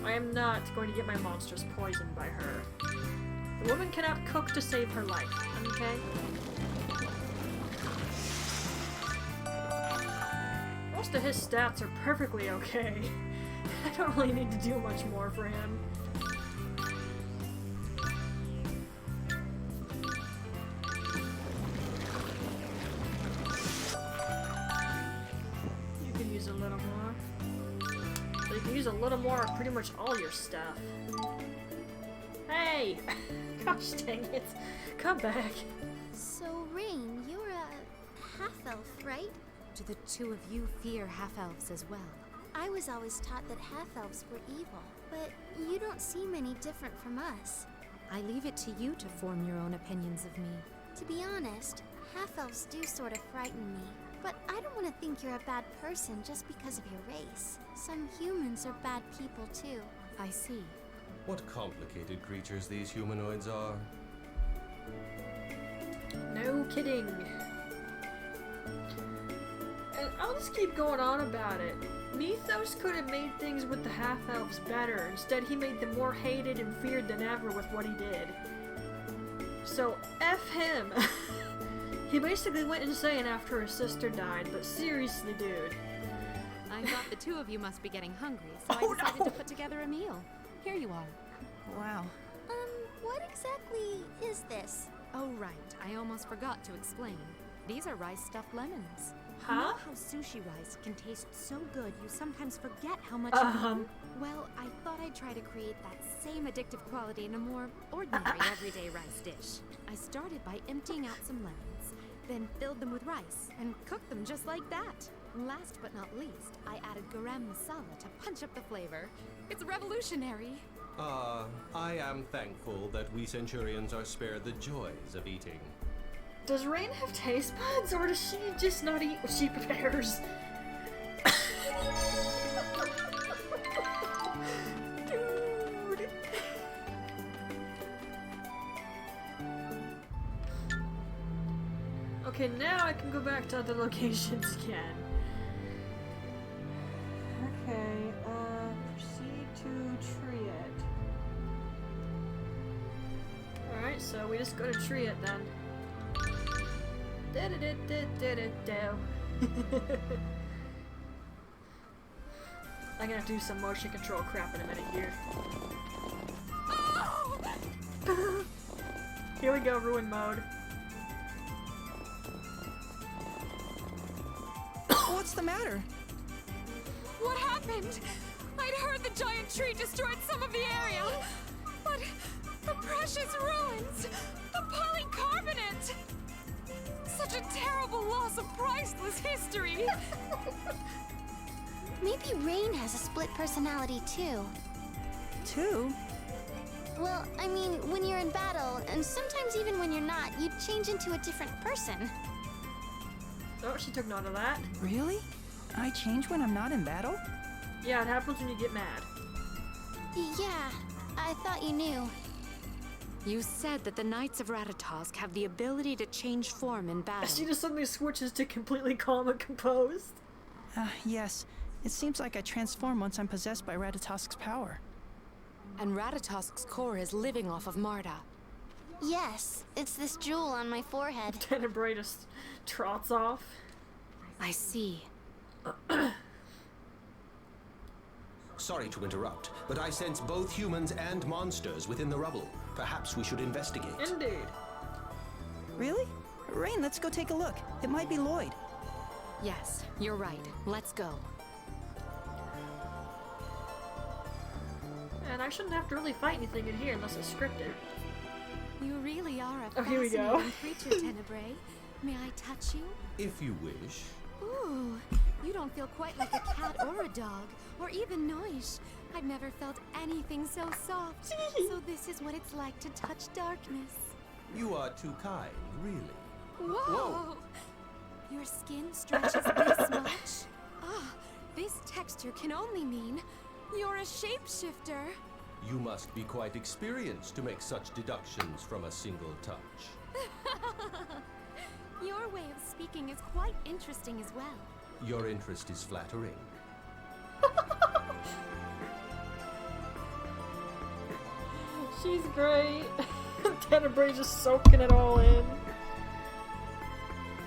I am not going to get my monsters poisoned by her. The woman cannot cook to save her life, okay? Most of his stats are perfectly okay. I don't really need to do much more for him. You can use a little more. So you can use a little more of pretty much all your stuff. Hey! Gosh dang it. Come back. So, Rain, you're a half-elf, right? Do the two of you fear half-elves as well? I was always taught that half-elves were evil, but you don't seem any different from us. I leave it to you to form your own opinions of me. To be honest, half-elves do sort of frighten me. But I don't want to think you're a bad person just because of your race. Some humans are bad people too. I see. What complicated creatures these humanoids are. No kidding. And I'll just keep going on about it. Mythos could have made things with the half-elves better. Instead, he made them more hated and feared than ever with what he did. So, F him! He basically went insane after his sister died, but seriously, dude. I thought the two of you must be getting hungry, so I decided to put together a meal. Here you are. Wow. What exactly is this? Oh, right. I almost forgot to explain. These are rice-stuffed lemons. Huh? You know how sushi rice can taste so good you sometimes forget how much you eat? Well, I thought I'd try to create that same addictive quality in a more ordinary everyday rice dish. I started by emptying out some lemons, then filled them with rice and cooked them just like that. Last but not least, I added garam masala to punch up the flavor. It's revolutionary. I am thankful that we Centurions are spared the joys of eating. Does Rain have taste buds, or does she just not eat what she prepares? Dude! Okay, now I can go back to other locations again. Okay, proceed to Triet. Alright, so we just go to Triet then. I'm gonna do some motion control crap in a minute here. Here we go, ruin mode. What's the matter? What happened? I'd heard the giant tree destroyed some of the area. But the precious ruins! The polycarbonate! Such a terrible loss of priceless history! Maybe Rain has a split personality too. Two? Well, I mean, when you're in battle, and sometimes even when you're not, you change into a different person. Oh, she took note of that. Really? I change when I'm not in battle? Yeah, it happens when you get mad. Yeah, I thought you knew. You said that the Knights of Ratatosk have the ability to change form in battle. She just suddenly switches to completely calm and composed. Yes. It seems like I transform once I'm possessed by Ratatosk's power. And Ratatosk's core is living off of Marta. Yes, it's this jewel on my forehead. Tenebrae just trots off. I see. Sorry to interrupt, but I sense both humans and monsters within the rubble. Perhaps we should investigate. Indeed. Really? Rain, let's go take a look. It might be Lloyd. Yes, you're right. Let's go. And I shouldn't have to really fight anything in here unless it's scripted. You really are a Oh, here we go. fascinating creature, Tenebrae. May I touch you? If you wish. Ooh, you don't feel quite like a cat or a dog, or even Noish. I've never felt anything so soft. So this is what it's like to touch darkness. You are too kind, really. Whoa! Your skin stretches this much? Ah, this texture can only mean you're a shapeshifter. You must be quite experienced to make such deductions from a single touch. Your way of speaking is quite interesting as well. Your interest is flattering. She's great. Tenebrae just soaking it all in.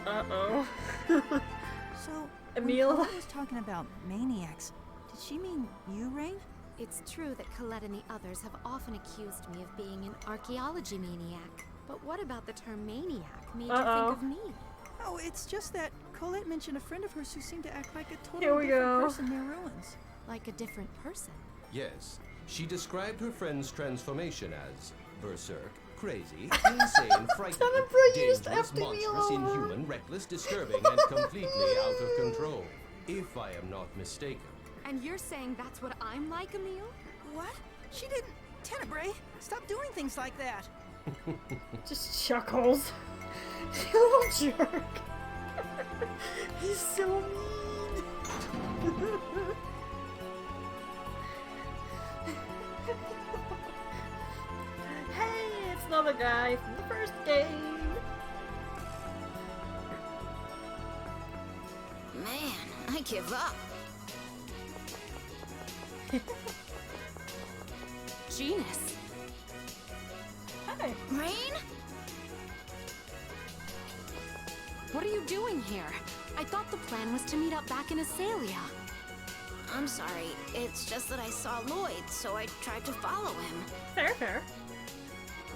Uh-oh. So, Emil? when Colette was talking about maniacs, did she mean you, Rain? It's true that Colette and the others have often accused me of being an archaeology maniac. But what about the term maniac made you think of me? Oh, it's just that Colette mentioned a friend of hers who seemed to act like a Here totally we different go. person near ruins. Like a different person. Yes, she described her friend's transformation as berserk, crazy, insane, frightening, Tenebrae, you just dangerous, effed me monstrous, over. inhuman, reckless, disturbing, and completely out of control. If I am not mistaken. And you're saying that's what I'm like, Emil? What? She didn't. Tenebrae, stop doing things like that. Just chuckles. You little jerk. He's so mean. the guy from the first game. Man, I give up. Genus. Hi. Rain? What are you doing here? I thought the plan was to meet up back in Azalea. I'm sorry. It's just that I saw Lloyd, so I tried to follow him. Fair, fair.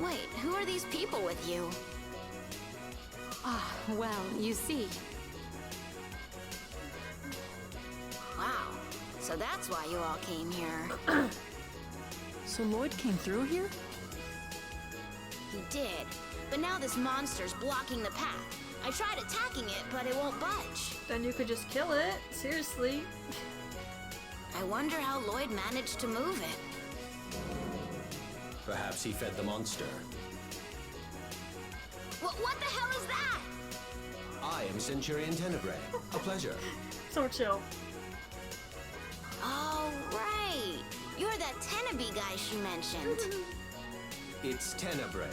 Wait, who are these people with you? Ah, well, you see. Wow. So that's why you all came here. So Lloyd came through here? He did. But now this monster's blocking the path. I tried attacking it, but it won't budge. Then you could just kill it. Seriously. I wonder how Lloyd managed to move it. Perhaps he fed the monster. What the hell is that? I am Centurion Tenebrae. A pleasure. So chill. Oh, right. You're that Tenebrae guy she mentioned. It's Tenebrae.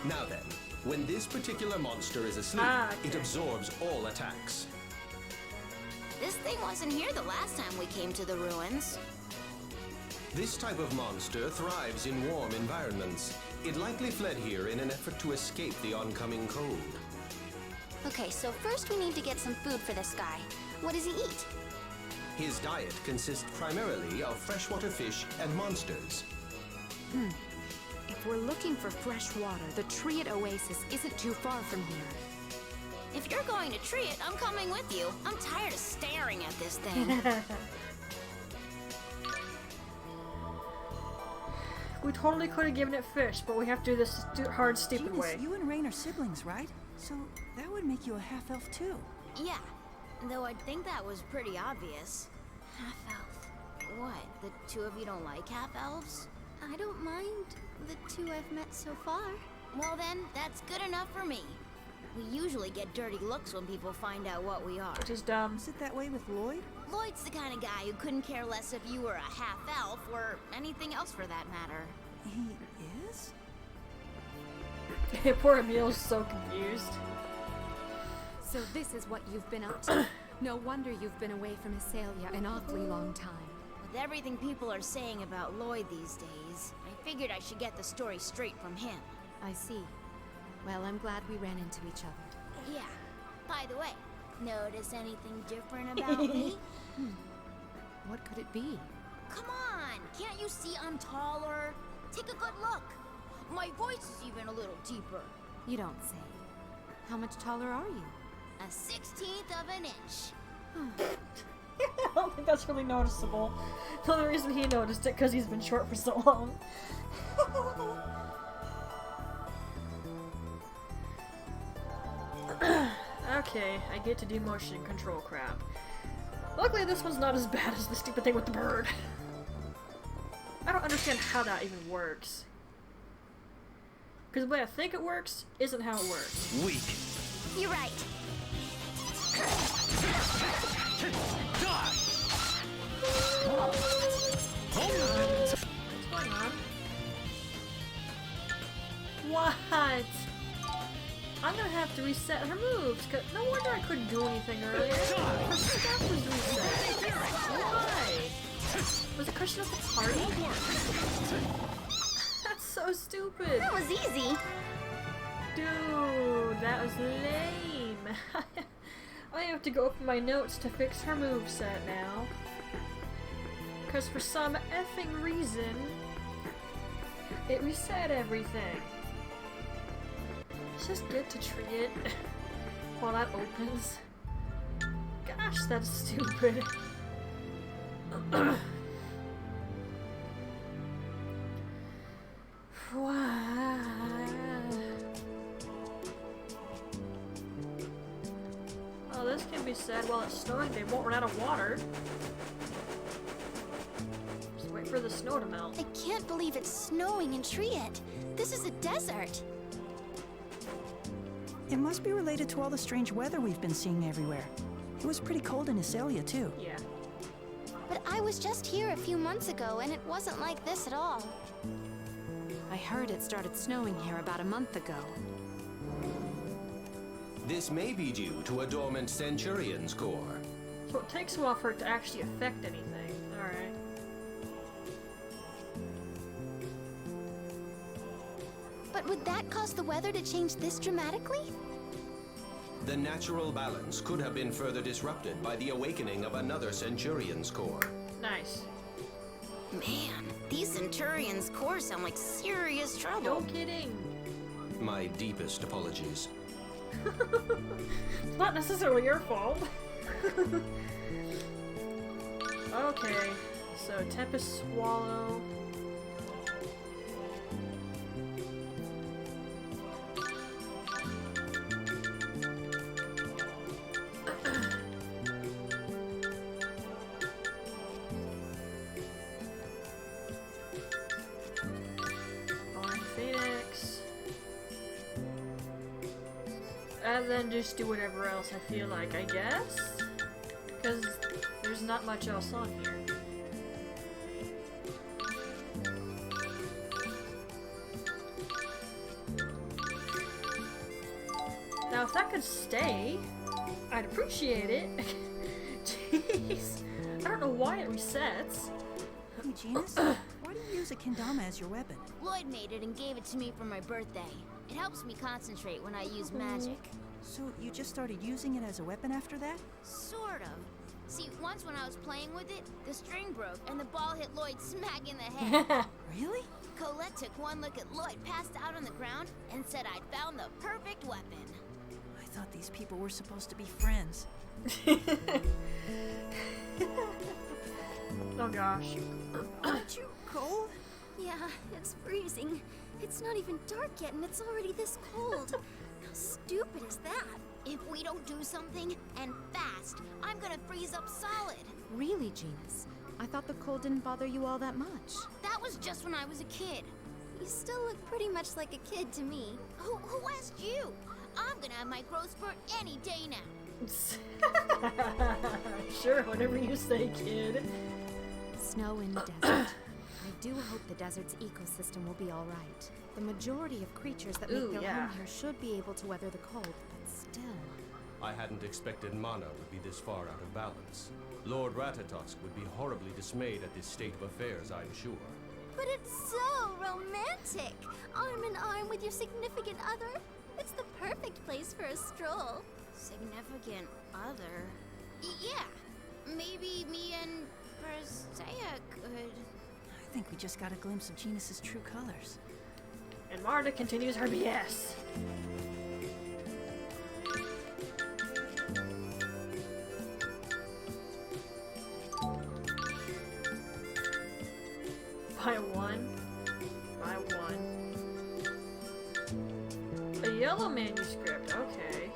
Now then, when this particular monster is asleep, Okay. it absorbs all attacks. This thing wasn't here the last time we came to the ruins. This type of monster thrives in warm environments. It likely fled here in an effort to escape the oncoming cold. Okay, so first we need to get some food for this guy. What does he eat? His diet consists primarily of freshwater fish and monsters. If we're looking for fresh water, the Triad Oasis isn't too far from here. If you're going to tree it, I'm coming with you. I'm tired of staring at this thing. We totally could have given it fish, but we have to do this hard, stupid Genus, way. you and Rain are siblings, right? So that would make you a half-elf too. Yeah, though I'd think that was pretty obvious. Half-elf. What, the two of you don't like half-elves? I don't mind the two I've met so far. Well then, that's good enough for me. We usually get dirty looks when people find out what we are. Which is dumb. Is it that way with Lloyd? Lloyd's the kind of guy who couldn't care less if you were a half-elf or anything else for that matter. He is? Poor Emil's so confused. So this is what you've been up to. No wonder you've been away from Azalea an awfully long time. With everything people are saying about Lloyd these days, I figured I should get the story straight from him. I see. Well, I'm glad we ran into each other. Yeah. By the way, notice anything different about me? What could it be? Come on! Can't you see I'm taller? Take a good look. My voice is even a little deeper. You don't say. How much taller are you? A 1/16 of an inch. I don't think that's really noticeable. The only reason he noticed it because he's been short for so long. Okay, I get to do motion control crap. Luckily this one's not as bad as the stupid thing with the bird. I don't understand how that even works. Because the way I think it works isn't how it works. Weak. You're right. What's going on? What? I'm gonna have to reset her moves. No wonder I couldn't do anything earlier. Her stuff was reset. Why? Was it Christian at the party? That's so stupid. That was easy. Dude, that was lame. I have to go open my notes to fix her moveset now. Because for some effing reason, it reset everything. Let's just get to tree it while that opens. Gosh, that's stupid. Why? Oh, this can be said while it's snowing. They won't run out of water. Just wait for the snow to melt. I can't believe it's snowing in Triad. This is a desert. It must be related to all the strange weather we've been seeing everywhere. It was pretty cold in Azalea, too. Yeah. But I was just here a few months ago and it wasn't like this at all. I heard it started snowing here about a month ago. This may be due to a dormant Centurion's core. So it takes a while for it to actually affect anything. Alright. But would that cause the weather to change this dramatically? The natural balance could have been further disrupted by the awakening of another Centurion's core. Nice. Man, these Centurions' cores sound like serious trouble. No kidding. My deepest apologies. It's not necessarily your fault. Okay, so Tempest Swallow. And then just do whatever else I feel like, I guess? Because there's not much else on here. Now if that could stay, I'd appreciate it. Jeez. I don't know why it resets. Hey, Genus, why do you use a kendama as your weapon? Lloyd made it and gave it to me for my birthday. It helps me concentrate when I use magic. So you just started using it as a weapon after that? Sort of. See, once when I was playing with it, the string broke and the ball hit Lloyd smack in the head. Really? Colette took one look at Lloyd, passed out on the ground, and said I'd found the perfect weapon. I thought these people were supposed to be friends. Oh gosh. Aren't you cold? Yeah, it's freezing. It's not even dark yet and it's already this cold. How stupid is that? If we don't do something, and fast, I'm gonna freeze up solid. Really, Genus? I thought the cold didn't bother you all that much. That was just when I was a kid. You still look pretty much like a kid to me. Who asked you? I'm gonna have my growth spurt any day now. Sure, whatever you say, kid. Snow in the desert. I do hope the desert's ecosystem will be all right. The majority of creatures that make their home here should be able to weather the cold, but still. I hadn't expected Mana would be this far out of balance. Lord Ratatosk would be horribly dismayed at this state of affairs, I'm sure. But it's so romantic. Arm in arm with your significant other. It's the perfect place for a stroll. Significant other? Yeah. Maybe me and Persea could... I think we just got a glimpse of Genus's true colors. And Marta continues her BS. By one. By one. A yellow manuscript, okay.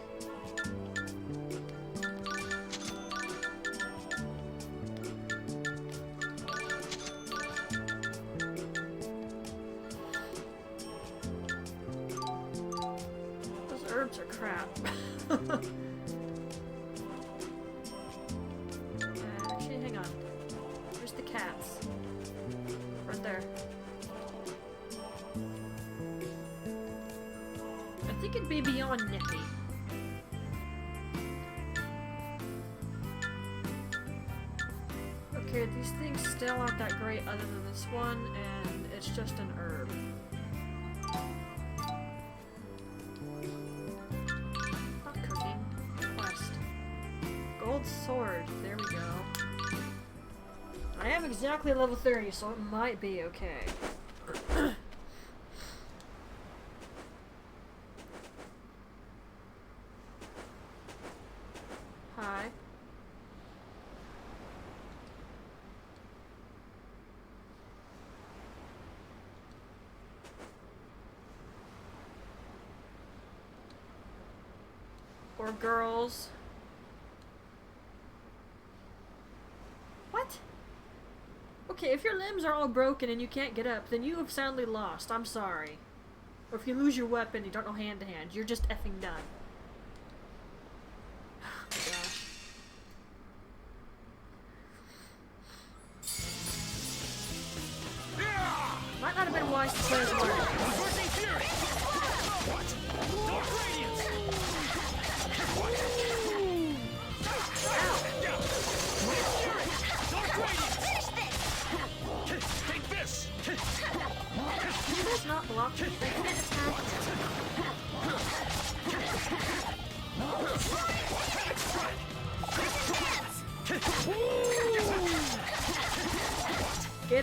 Those herbs are crap. Actually, hang on. Where's the cats? Right there. I think it'd be beyond nippy. Okay, these things still aren't that great other than this one, and it's just an herb. Not cooking. Quest. Gold sword. There we go. I am exactly level 30, so it might be okay. Hi. Or girls. What? Okay, if your limbs are all broken and you can't get up, then you have soundly lost. I'm sorry. Or if you lose your weapon, you don't know hand to hand, you're just effing done. Oh my gosh. Might not have been wise to play as Martin. Reversing fury! What? Dark radiance! Dark radiance! Take this! He does not block. I can't attack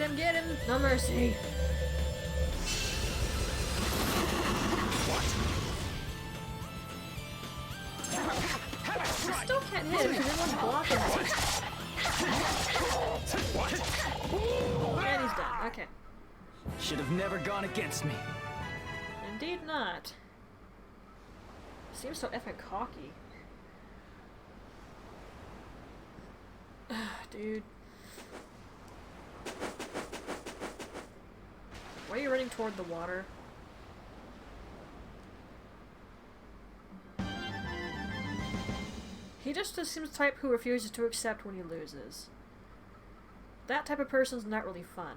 him. Get him! No mercy. I still can't hit him because everyone's blocking him. And he's done. Okay. Should have never gone against me. Indeed not. Seems so effing cocky. Dude. Why are you running toward the water? He just seems the type who refuses to accept when he loses. That type of person's not really fun.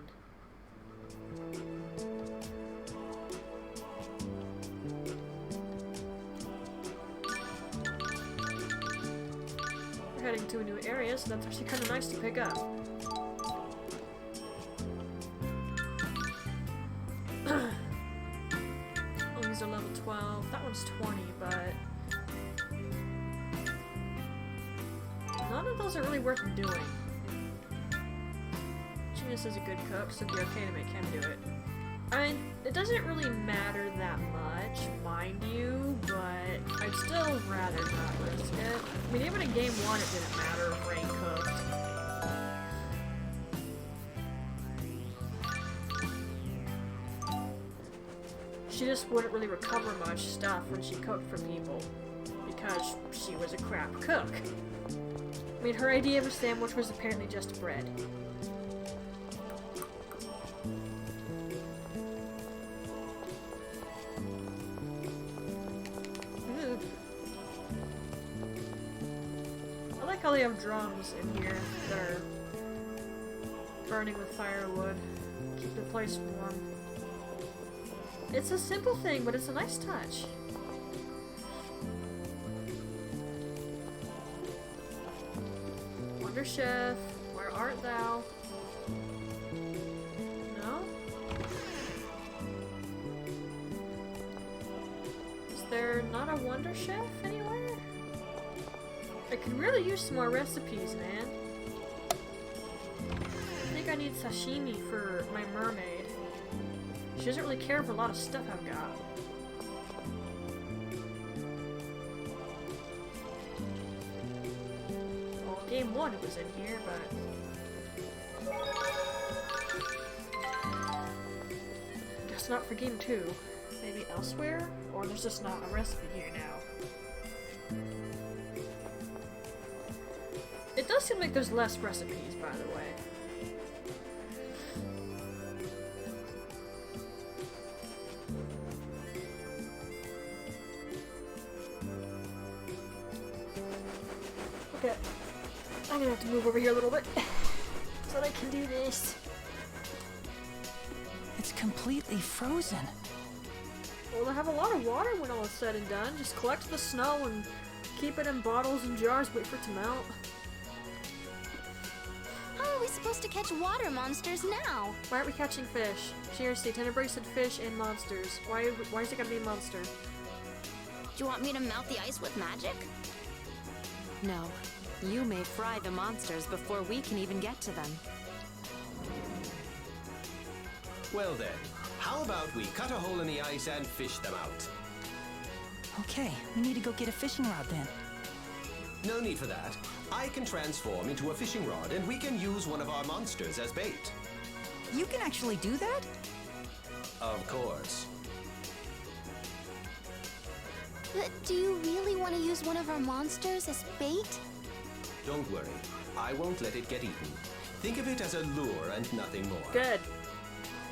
We're heading to a new area, so that's actually kind of nice to pick up. Oh, these are level 12. That one's 20, but none of those are really worth doing. Genius is a good cook, so it'd be okay to make him do it. I mean, it doesn't really matter that much, mind you, but I'd still rather not risk it. I mean, even in game 1 it didn't matter if Rain cooked. She just wouldn't really recover much stuff when she cooked for people, because she was a crap cook. I mean, her idea of a sandwich was apparently just bread. I like how they have drums in here that are burning with firewood. Keep the place warm. It's a simple thing, but it's a nice touch. Wonder Chef, where art thou? No? Is there not a Wonder Chef anywhere? I could really use some more recipes, man. I think I need sashimi for my mermaid. She doesn't really care for a lot of stuff I've got. Well, game 1 it was in here, but guess not for game 2. Maybe elsewhere? Or there's just not a recipe here now. It does seem like there's less recipes, by the way. Okay, I'm gonna have to move over here a little bit so that I can do this. It's completely frozen. Well, I have a lot of water when all is said and done. Just collect the snow and keep it in bottles and jars, wait for it to melt. How are we supposed to catch water monsters now? Why aren't we catching fish? Seriously, Tenebrae said fish and monsters. Why is it gotta be a monster? Do you want me to melt the ice with magic? No. You may fry the monsters before we can even get to them. Well then, how about we cut a hole in the ice and fish them out? Okay, we need to go get a fishing rod then. No need for that. I can transform into a fishing rod and we can use one of our monsters as bait. You can actually do that? Of course. But do you really want to use one of our monsters as bait? Don't worry. I won't let it get eaten. Think of it as a lure and nothing more. Good.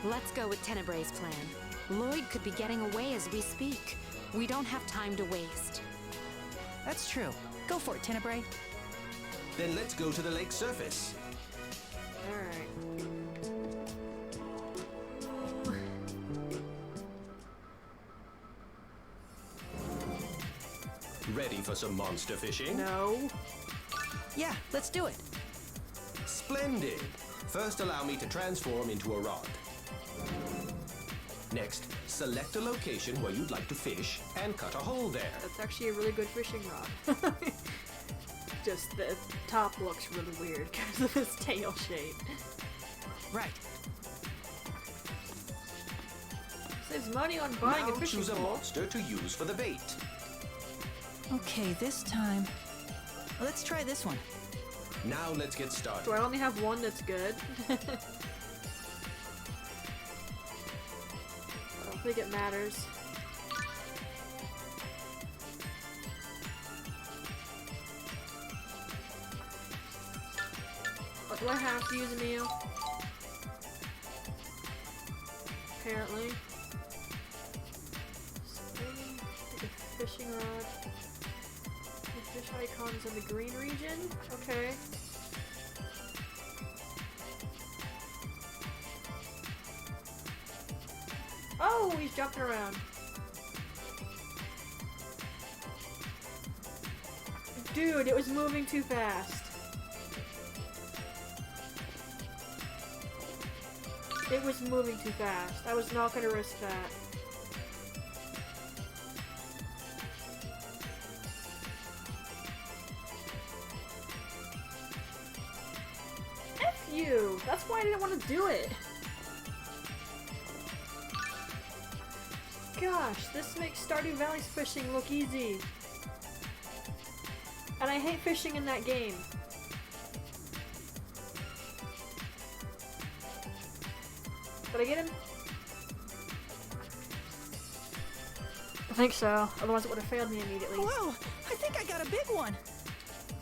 Let's go with Tenebrae's plan. Lloyd could be getting away as we speak. We don't have time to waste. That's true. Go for it, Tenebrae. Then let's go to the lake surface. Alright. Ready for some monster fishing? No. Yeah, let's do it. Splendid! First, allow me to transform into a rod. Next, select a location where you'd like to fish and cut a hole there. That's actually a really good fishing rod. Just the top looks really weird because of its tail shape. Right. Saves money on buying Now a fishing choose a pole. monster to use for the bait. Okay, this time. Let's try this one. Now let's get started. Do I only have one that's good? I don't think it matters. What do I have to use, Emil? Apparently. Spring, take a fishing rod. The fish icons in the green region? Okay. Oh, he's jumping around. Dude, it was moving too fast. It was moving too fast. I was not gonna risk that. F you! That's why I didn't want to do it. Gosh, this makes Stardew Valley's fishing look easy. And I hate fishing in that game. Did I get him? I think so. Otherwise it would have failed me immediately. Whoa! I think I got a big one.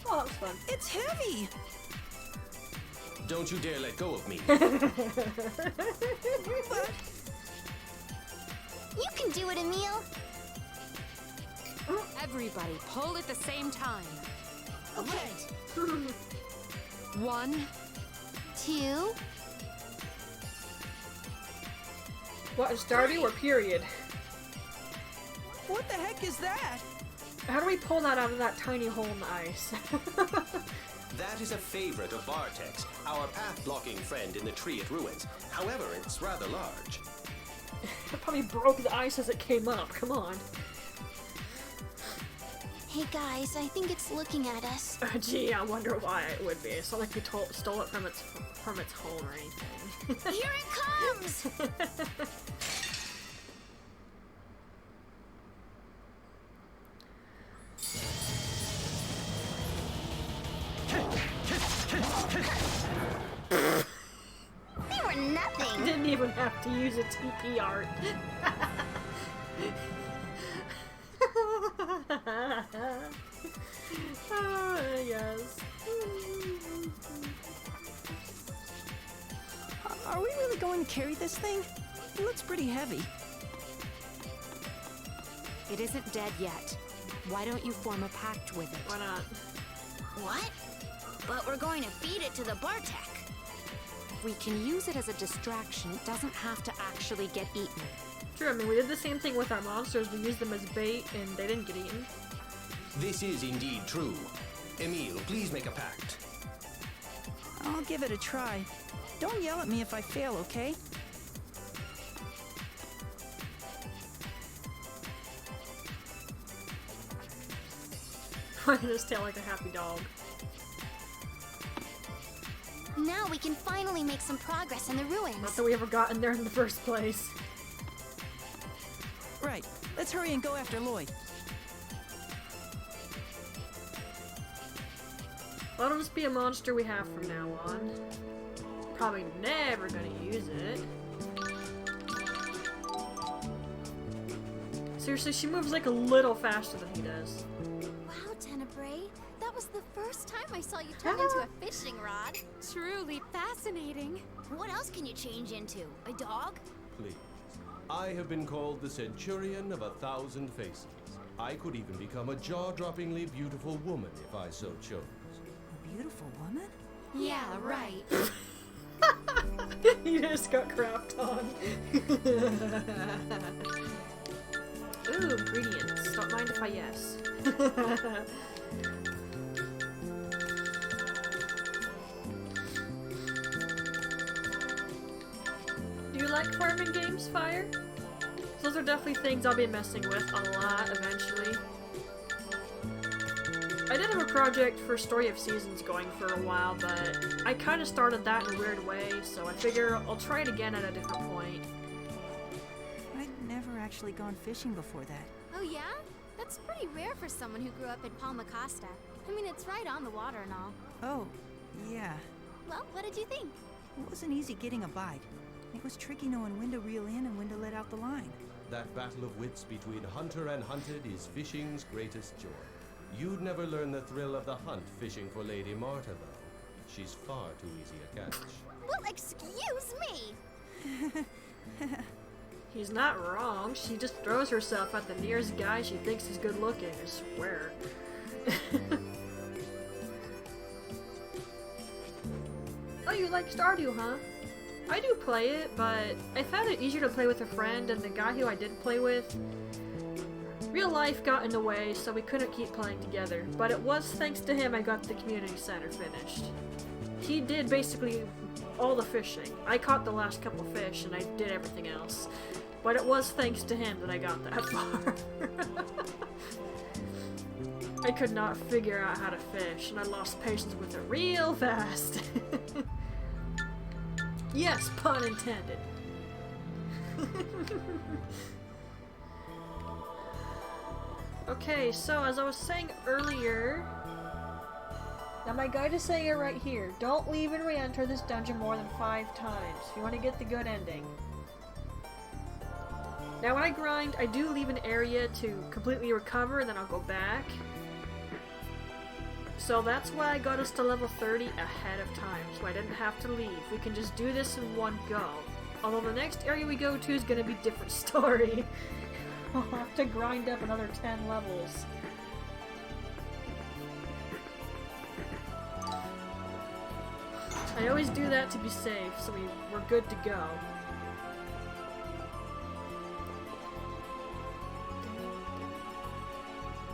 Oh, that was fun. It's heavy. Don't you dare let go of me. But You can do it, Emil. Everybody, pull at the same time. okay. 1, 2. What, in Stardew or period? What the heck is that? How do we pull that out of that tiny hole in the ice? That is a favorite of Bartek's, our path-blocking friend in the tree at Ruins. However, it's rather large. It probably broke the ice as it came up. Come on. Hey guys, I think it's looking at us. Gee, I wonder why it would be. It's not like we stole it from its home or anything. Here it comes! They were nothing. Didn't even have to use a TP art. Yes. Are we really going to carry this thing? It looks pretty heavy. it isn't dead yet. Why don't you form a pact with it? Why not? What? But we're going to feed it to the Bartek. We can use it as a distraction. It doesn't have to actually get eaten. True, I mean, we did the same thing with our monsters. We used them as bait and they didn't get eaten. This is indeed true. Emil, please make a pact. I'll give it a try. Don't yell at me if I fail, okay? Wagging his tail like a happy dog. Now we can finally make some progress in the Not ruins. that we ever got in there in the first place. Right. Let's hurry and go after Lloyd. Well, it'll just be a monster we have from now on. Probably never gonna use it. Seriously, she moves like a little faster than he does. Wow, Tenebrae, that was the first time I saw you turn into a fishing rod. Truly fascinating. What else can you change into? A dog? Please. I have been called the Centurion of 1,000 Faces. I could even become a jaw-droppingly beautiful woman if I so chose. A beautiful woman? Yeah, right. He just got crapped on. Ooh, ingredients. Don't mind if Why, yes. Do you like farming games, Fire? Those are definitely things I'll be messing with a lot eventually. I did have a project for Story of Seasons going for a while, but I kind of started that in a weird way, so I figure I'll try it again at a different point. I'd never actually gone fishing before that. Oh yeah? That's pretty rare for someone who grew up in Palma Costa. I mean, it's right on the water and all. Oh, yeah. Well, what did you think? It wasn't easy getting a bite. It was tricky knowing when to reel in and when to let out the line. That battle of wits between hunter and hunted is fishing's greatest joy. You'd never learn the thrill of the hunt fishing for Lady Marta, though. She's far too easy a catch. Well, excuse me! He's not wrong. She just throws herself at the nearest guy she thinks is good looking, I swear. Oh, you like Stardew, huh? I do play it, but I found it easier to play with a friend, and the guy who I did play with, real life got in the way, so we couldn't keep playing together. But it was thanks to him I got the community center finished. He did basically all the fishing. I caught the last couple fish, and I did everything else. But it was thanks to him that I got that far. I could not figure out how to fish, and I lost patience with it real fast. Yes, pun intended. Okay, so as I was saying earlier, now my guide is saying it right here. Don't leave and re-enter this dungeon more than 5 times if you want to get the good ending. Now when I grind, I do leave an area to completely recover, and then I'll go back. So that's why I got us to level 30 ahead of time, so I didn't have to leave. We can just do this in one go. Although the next area we go to is going to be a different story. I'll have to grind up another 10 levels. I always do that to be safe, so we're good to go.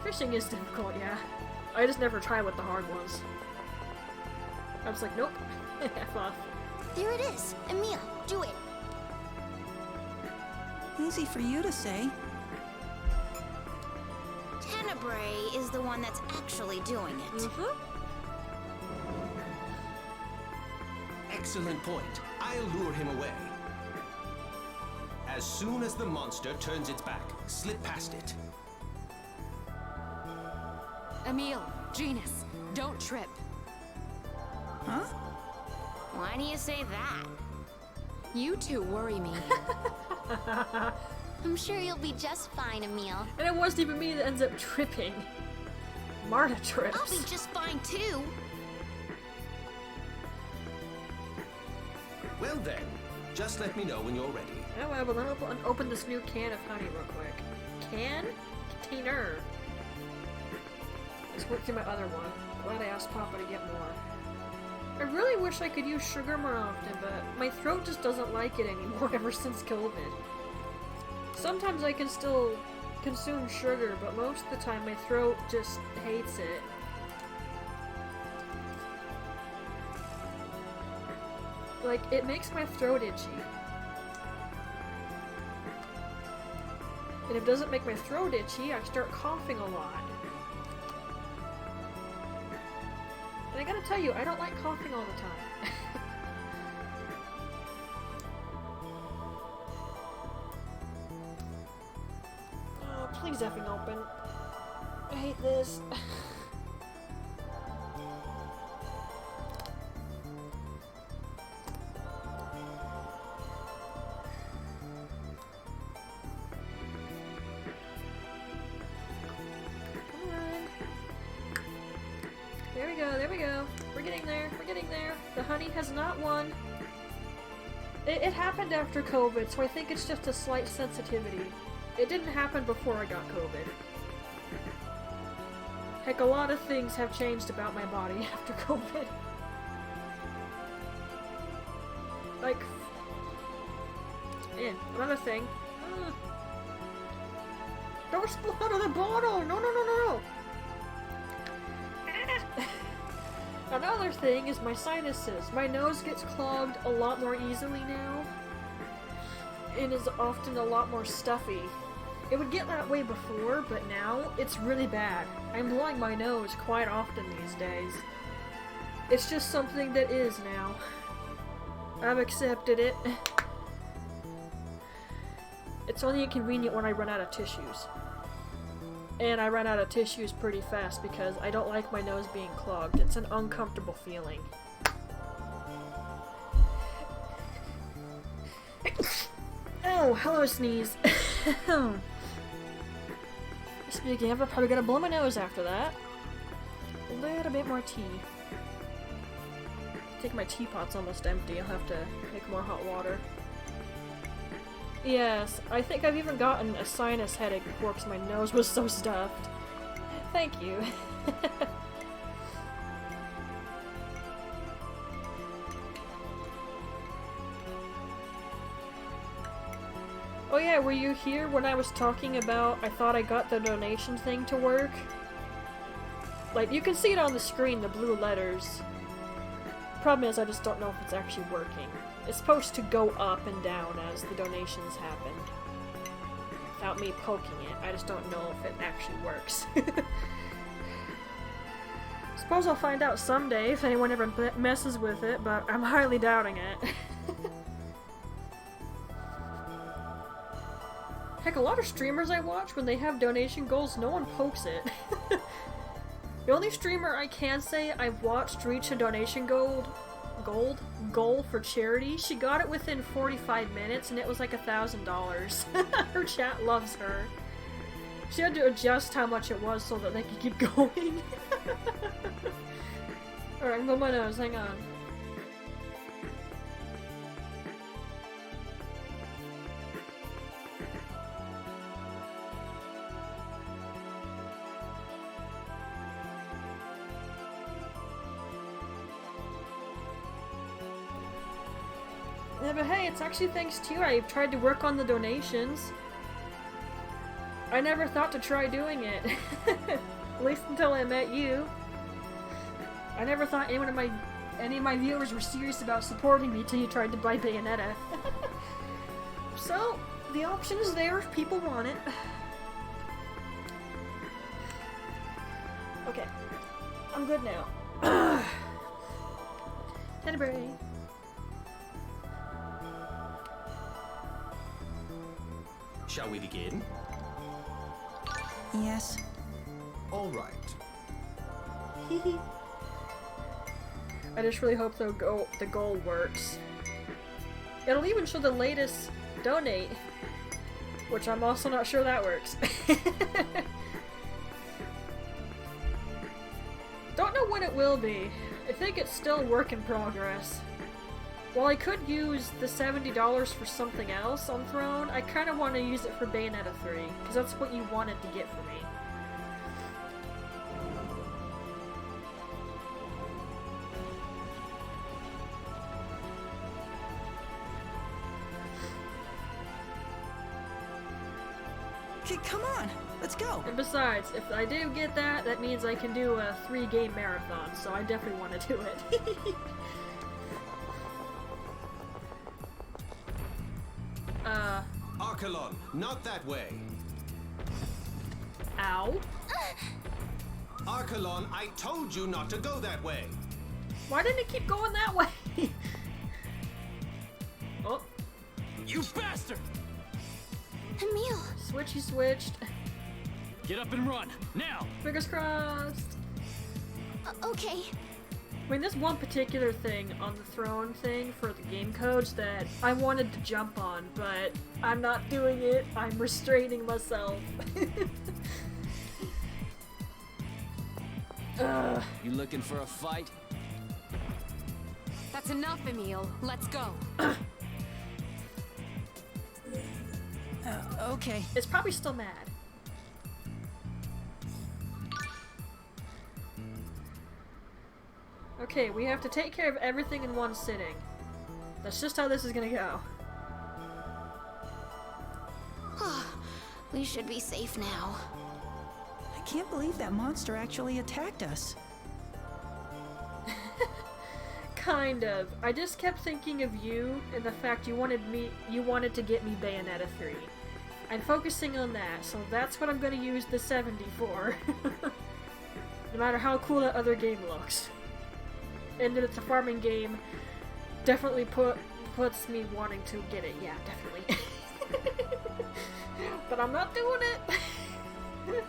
Fishing is difficult, yeah. I just never try with the hard ones. I was like, nope. F off. There it is. Emil, do it. Easy for you to say. Tenebrae is the one that's actually doing it. Mm-hmm. Excellent point. I'll lure him away. As soon as the monster turns its back, slip past it. Emil, Genus, don't trip. Huh? Why do you say that? You two worry me. I'm sure you'll be just fine, Emil. And it wasn't even me that ends up tripping. Marta I'll trips. be just fine too. Well then, just let me know when you're ready. Oh well, but let me open this new can of honey real quick. Can? Container. Let's work through my other one. Glad I asked Papa to get more. I really wish I could use sugar more often, but my throat just doesn't like it anymore ever since COVID. Sometimes I can still consume sugar, but most of the time my throat just hates it. Like, it makes my throat itchy. And if it doesn't make my throat itchy, I start coughing a lot. And I gotta tell you, I don't like coughing all the time. Oh, please effing open. I hate this. There we go. We're getting there. We're getting there. The honey has not won. It happened after COVID, so I think it's just a slight sensitivity. It didn't happen before I got COVID. Heck, a lot of things have changed about my body after COVID. Like, another thing. Don't spill out of the bottle! No, no, no, no, no! Another thing is my sinuses. My nose gets clogged a lot more easily now. It is often a lot more stuffy. It would get that way before, but now it's really bad. I'm blowing my nose quite often these days. It's just something that is now. I've accepted it. It's only inconvenient when I run out of tissues. And I run out of tissues pretty fast because I don't like my nose being clogged. It's an uncomfortable feeling. Oh, hello sneeze. Speaking of, I'm probably gonna blow my nose after that. A little bit more tea. I think my teapot's almost empty. I'll have to make more hot water. Yes, I think I've even gotten a sinus headache before because my nose was so stuffed. Thank you. Oh yeah, were you here when I was talking about I thought I got the donation thing to work? Like, you can see it on the screen, the blue letters. Problem is, I just don't know if it's actually working. It's supposed to go up and down as the donations happen. Without me poking it, I just don't know if it actually works. Suppose I'll find out someday if anyone ever messes with it, but I'm highly doubting it. Heck, a lot of streamers I watch, when they have donation goals, no one pokes it. The only streamer I can say I've watched reach a donation goal for charity, she got it within 45 minutes and it was like $1,000. Her chat loves her. She had to adjust how much it was so that they could keep going. Alright, blow my nose, hang on. Yeah, but hey, it's actually thanks to you I tried to work on the donations. I never thought to try doing it. At least until I met you. I never thought any of my viewers were serious about supporting me till you tried to buy Bayonetta. So, the option is there if people want it. Okay. I'm good now. Tenderberry. Shall we begin? Yes. All right. I just really hope the goal works. It'll even show the latest donate, which I'm also not sure that works. Don't know when it will be. I think it's still work in progress. While I could use the $70 for something else on Throne, I kind of want to use it for Bayonetta 3, because that's what you wanted to get for me. Okay, come on, let's go. And besides, if I do get that, that means I can do a 3-game marathon, so I definitely want to do it. Archelon, not that way. Ow. Archelon, I told you not to go that way. Why didn't it keep going that way? Oh. You bastard! Emil! Switchy switched. Get up and run, now! Fingers crossed. Okay. I mean, there's one particular thing on the Throne thing for the game codes that I wanted to jump on, but I'm not doing it. I'm restraining myself. You looking for a fight? That's enough, Emil. Let's go. Okay. It's probably still mad. Okay, we have to take care of everything in one sitting. That's just how this is gonna go. We should be safe now. I can't believe that monster actually attacked us. Kind of. I just kept thinking of you and the fact you wanted to get me Bayonetta 3. I'm focusing on that, so that's what I'm gonna use the 70 for. No matter how cool that other game looks. And that it's a farming game definitely puts me wanting to get it. Yeah, definitely. But I'm not doing it!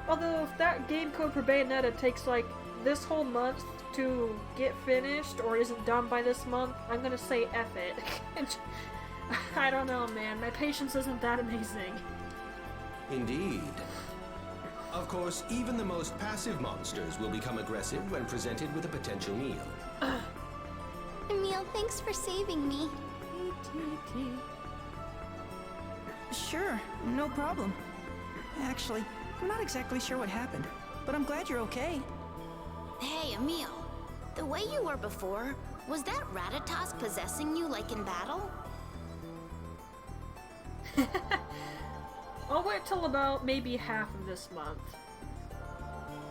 Although if that game code for Bayonetta takes like this whole month to get finished or isn't done by this month, I'm gonna say F it. I don't know, man. My patience isn't that amazing. Indeed. Of course, even the most passive monsters will become aggressive when presented with a potential meal. Emil, thanks for saving me. Sure, no problem. Actually, I'm not exactly sure what happened, but I'm glad you're okay. Hey, Emil. The way you were before, was that Ratatosk possessing you like in battle? I'll wait till about maybe half of this month.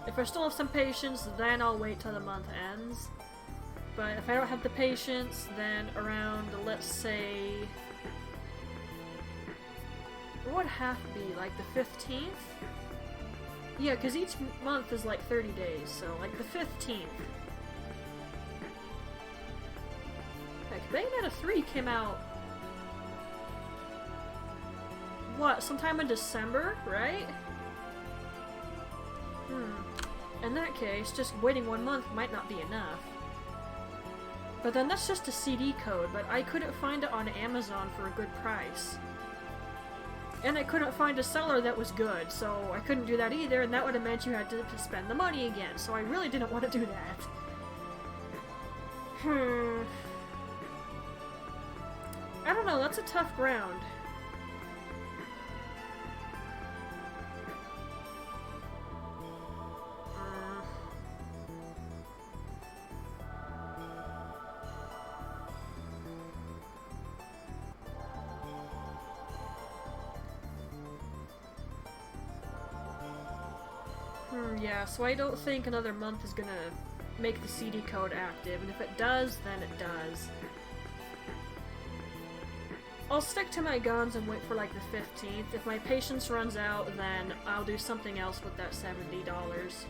If I still have some patience, then I'll wait till the month ends. But if I don't have the patience, then around, let's say... what would half be? Like the 15th? Yeah, because each month is like 30 days, so like the 15th. Like, Bayonetta 3 came out... what, sometime in December, right? In that case, just waiting 1 month might not be enough. But then that's just a CD code, but I couldn't find it on Amazon for a good price. And I couldn't find a seller that was good, so I couldn't do that either, and that would have meant you had to spend the money again, so I really didn't want to do that. I don't know, that's a tough ground. Yeah, so I don't think another month is gonna make the CD code active, and if it does, then it does. I'll stick to my guns and wait for like the 15th. If my patience runs out, then I'll do something else with that $70.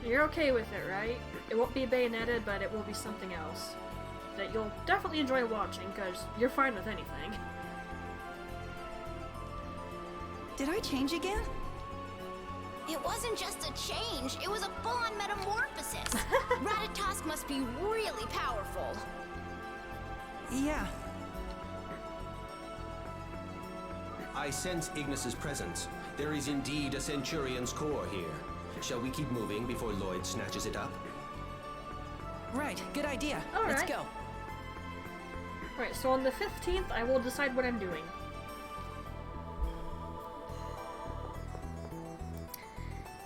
You're okay with it, right? It won't be Bayonetta, but it will be something else that you'll definitely enjoy watching, because you're fine with anything. Did I change again? It wasn't just a change, it was a full-on metamorphosis. Ratatosk must be really powerful. Yeah. I sense Ignis's presence. There is indeed a Centurion's core here. Shall we keep moving before Lloyd snatches it up? Right, good idea. All Let's right. go. Right, so on the 15th, I will decide what I'm doing.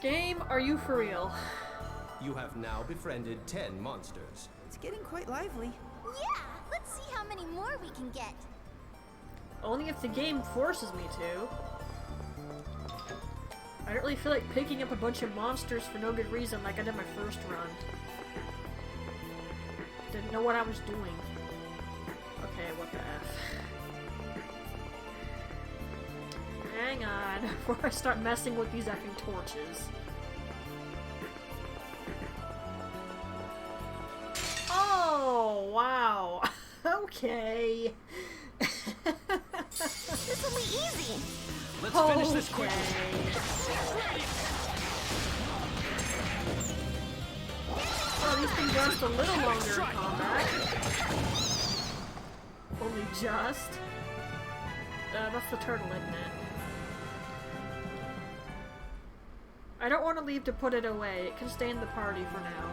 Game, are you for real? You have now befriended 10 monsters. It's getting quite lively. Yeah, let's see how many more we can get. Only if the game forces me to. I don't really feel like picking up a bunch of monsters for no good reason like I did my first run. Didn't know what I was doing. Okay, what the F. Hang on, before I start messing with these effing torches. Oh, wow. Okay. This will be easy. Let's finish this quickly. Well, these things last a little longer in combat. Only just. That's the turtle, isn't it? I don't want to leave to put it away. It can stay in the party for now.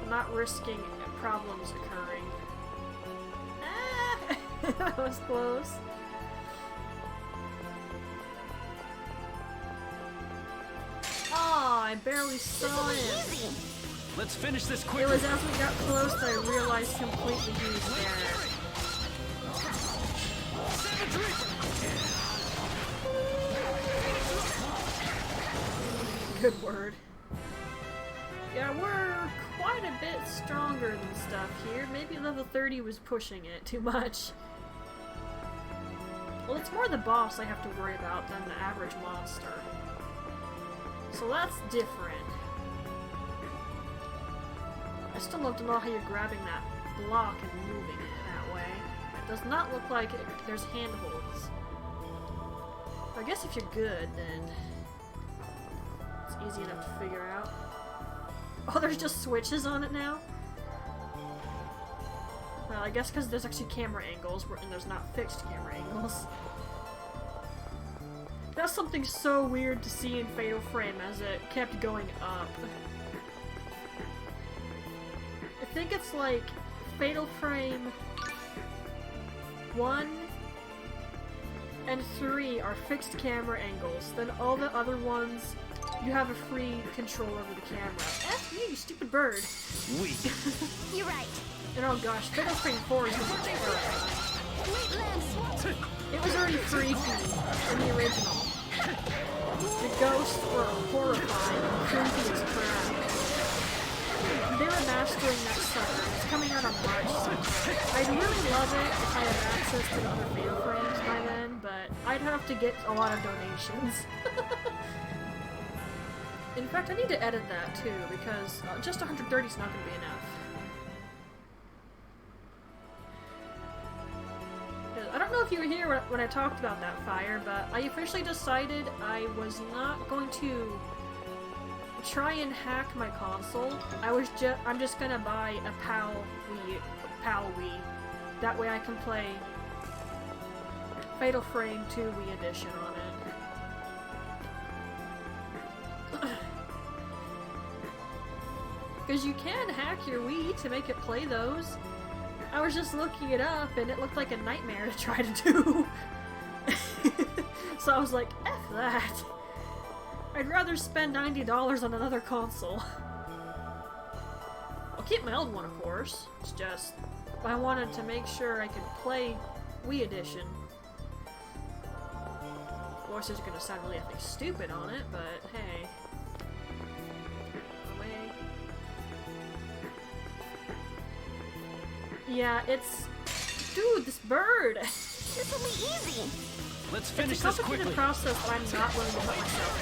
I'm not risking problems occurring. Ah! That was close. Oh, I barely saw it. Let's finish this It quickly. was as we got close that I realized completely he was there. good word. Yeah, we're quite a bit stronger than stuff here. Maybe level 30 was pushing it too much. Well, it's more the boss I have to worry about than the average monster. So that's different. I still love to know how you're grabbing that block and moving it that way. It does not look like there's handholds. I guess if you're good, then it's easy enough to figure out. Oh, there's just switches on it now? Well, I guess because there's actually camera angles, and there's not fixed camera angles. That's something so weird to see in Fatal Frame as it kept going up. I think it's like Fatal Frame 1 and 3 are fixed camera angles. Then all the other ones, you have a free control over the camera. F you, you stupid bird! Weak. You're right. And oh gosh, Fatal Frame 4 is just terrifying. Wait, Lance. It was already creepy in the original. The ghosts were horrifying and creepy as crap. They were mastering that sucker. It's coming out on March sometime. I'd really love it if I had access to the other Fatal Frames by then, but I'd have to get a lot of donations. In fact, I need to edit that too, because just 130 is not going to be enough. I don't know if you were here when I talked about that fire, but I officially decided I was not going to try and hack my console. I'm just gonna buy a PAL Wii. That way I can play Fatal Frame 2 Wii Edition on it. Because you can hack your Wii to make it play those. I was just looking it up and it looked like a nightmare to try to do. So I was like, F that. I'd rather spend $90 on another console. I'll keep my old one, of course. It's just, I wanted to make sure I could play Wii Edition. Of course, it's gonna sound really effing stupid on it, but hey. Away. Yeah, it's... Dude, this bird! This will be easy. Let's finish It's a this complicated quickly. process that I'm not willing to put myself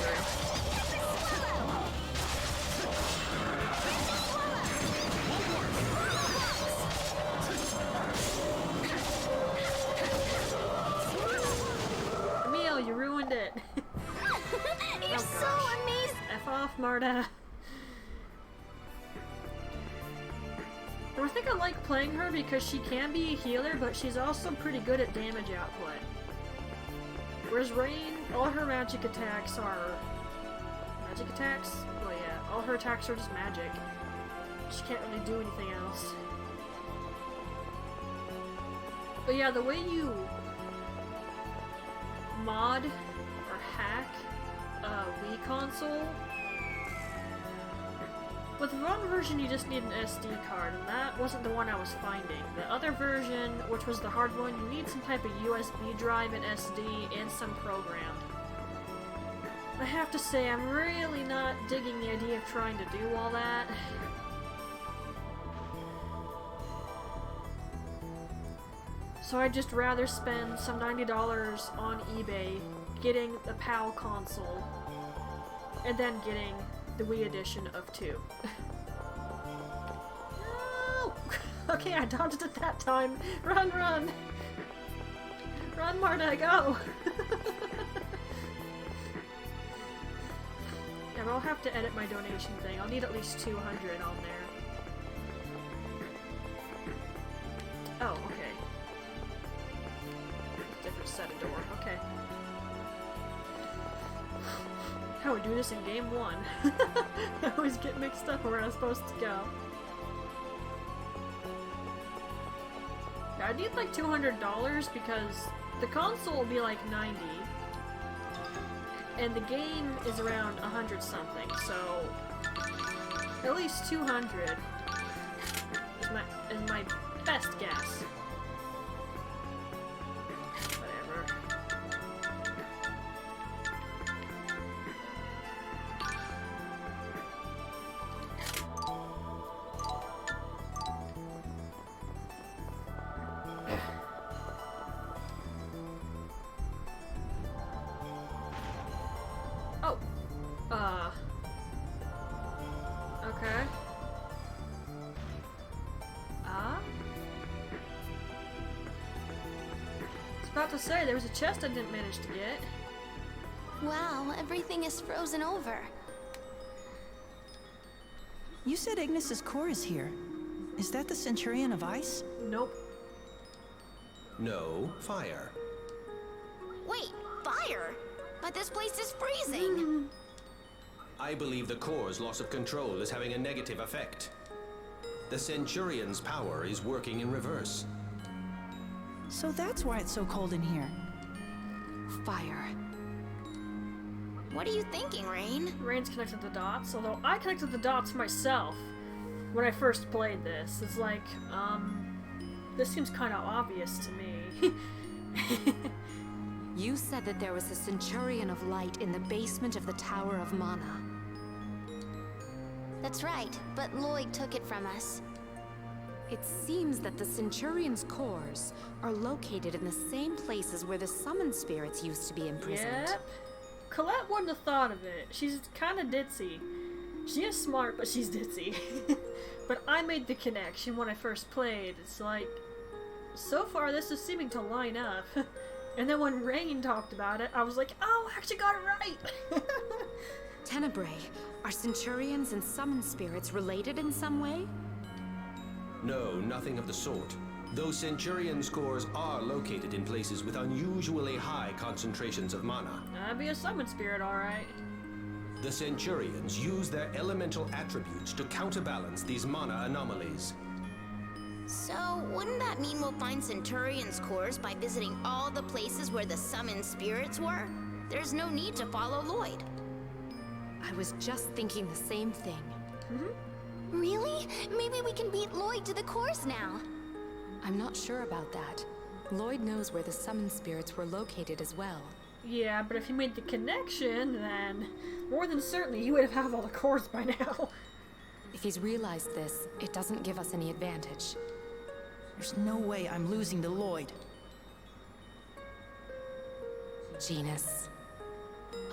through. Emil, you ruined it. You're Oh, so gosh. amazing. F off, Marta. I think I like playing her because she can be a healer, but she's also pretty good at damage output. Whereas Rain, all her magic attacks are... Magic attacks? Well, yeah, all her attacks are just magic. She can't really do anything else. But yeah, the way you mod or hack a Wii console, with one version you just need an SD card, and that wasn't the one I was finding. The other version, which was the hard one, you need some type of USB drive and SD and some program. I have to say, I'm really not digging the idea of trying to do all that. So I'd just rather spend some $90 on eBay getting the PAL console and then getting the Wii edition of 2. No! Okay, I dodged it that time. Run, run! Run, Marta, go! Yeah, but I'll have to edit my donation thing. I'll need at least 200 on there. Oh, okay. Different set of door. Okay. How we do this in game 1. I always get mixed up where I'm supposed to go. Yeah, I need like $200 because the console will be like 90 and the game is around 100 something, so at least 200 is my best guess. about to say, there was a chest I didn't manage to get. Wow, everything is frozen over. You said Ignis's core is here. Is that the Centurion of Ice? Nope. No, fire. Wait, fire? But this place is freezing. I believe the core's loss of control is having a negative effect. The Centurion's power is working in reverse. So that's why it's so cold in here. Fire. What are you thinking, Rain? Rain's connected the dots, although I connected the dots myself when I first played this. It's like, this seems kind of obvious to me. You said that there was a Centurion of Light in the basement of the Tower of Mana. That's right, but Lloyd took it from us. It seems that the Centurion's cores are located in the same places where the summoned spirits used to be imprisoned. Yep. Colette wouldn't have thought of it. She's kind of ditzy. She is smart, but she's ditzy. But I made the connection when I first played. It's like, so far this is seeming to line up. And then when Rain talked about it, I was like, oh, I actually got it right! Tenebrae, are Centurions and summoned spirits related in some way? No, nothing of the sort. Those Centurion's cores are located in places with unusually high concentrations of mana. That'd be a summoned spirit, alright. The Centurions use their elemental attributes to counterbalance these mana anomalies. So, wouldn't that mean we'll find Centurion's cores by visiting all the places where the summoned spirits were? There's no need to follow Lloyd. I was just thinking the same thing. Really? Maybe we can beat Lloyd to the course now. I'm not sure about that. Lloyd knows where the summoned spirits were located as well. Yeah, but if he made the connection, then more than certainly he would have all the cores by now. If he's realized this, it doesn't give us any advantage. There's no way I'm losing to Lloyd. Genus.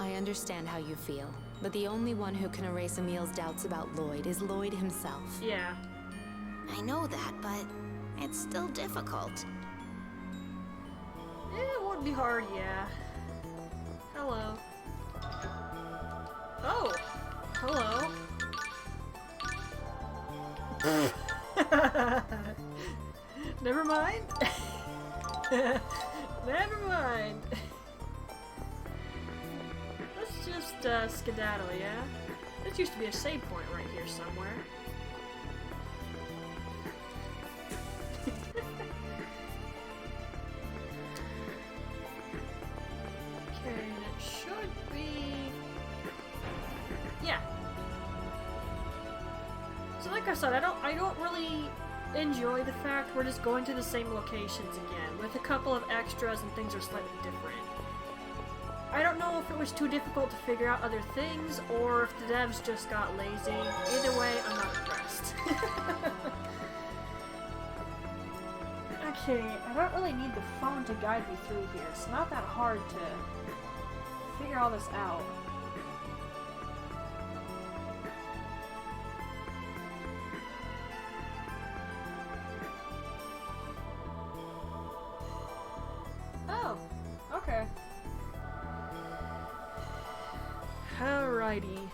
I understand how you feel, but the only one who can erase Emil's doubts about Lloyd is Lloyd himself. Yeah. I know that, but it's still difficult. It would be hard, yeah. Hello. Oh! Hello. Never mind. Never mind. Let's just skedaddle, yeah? This used to be a save point right here somewhere. Okay, and it should be... Yeah. So like I said, I don't really enjoy the fact we're just going to the same locations again, with a couple of extras and things are slightly different. I don't know if it was too difficult to figure out other things, or if the devs just got lazy. Either way, I'm not impressed. Okay, I don't really need the phone to guide me through here. It's not that hard to figure all this out. Oh, okay. Alrighty.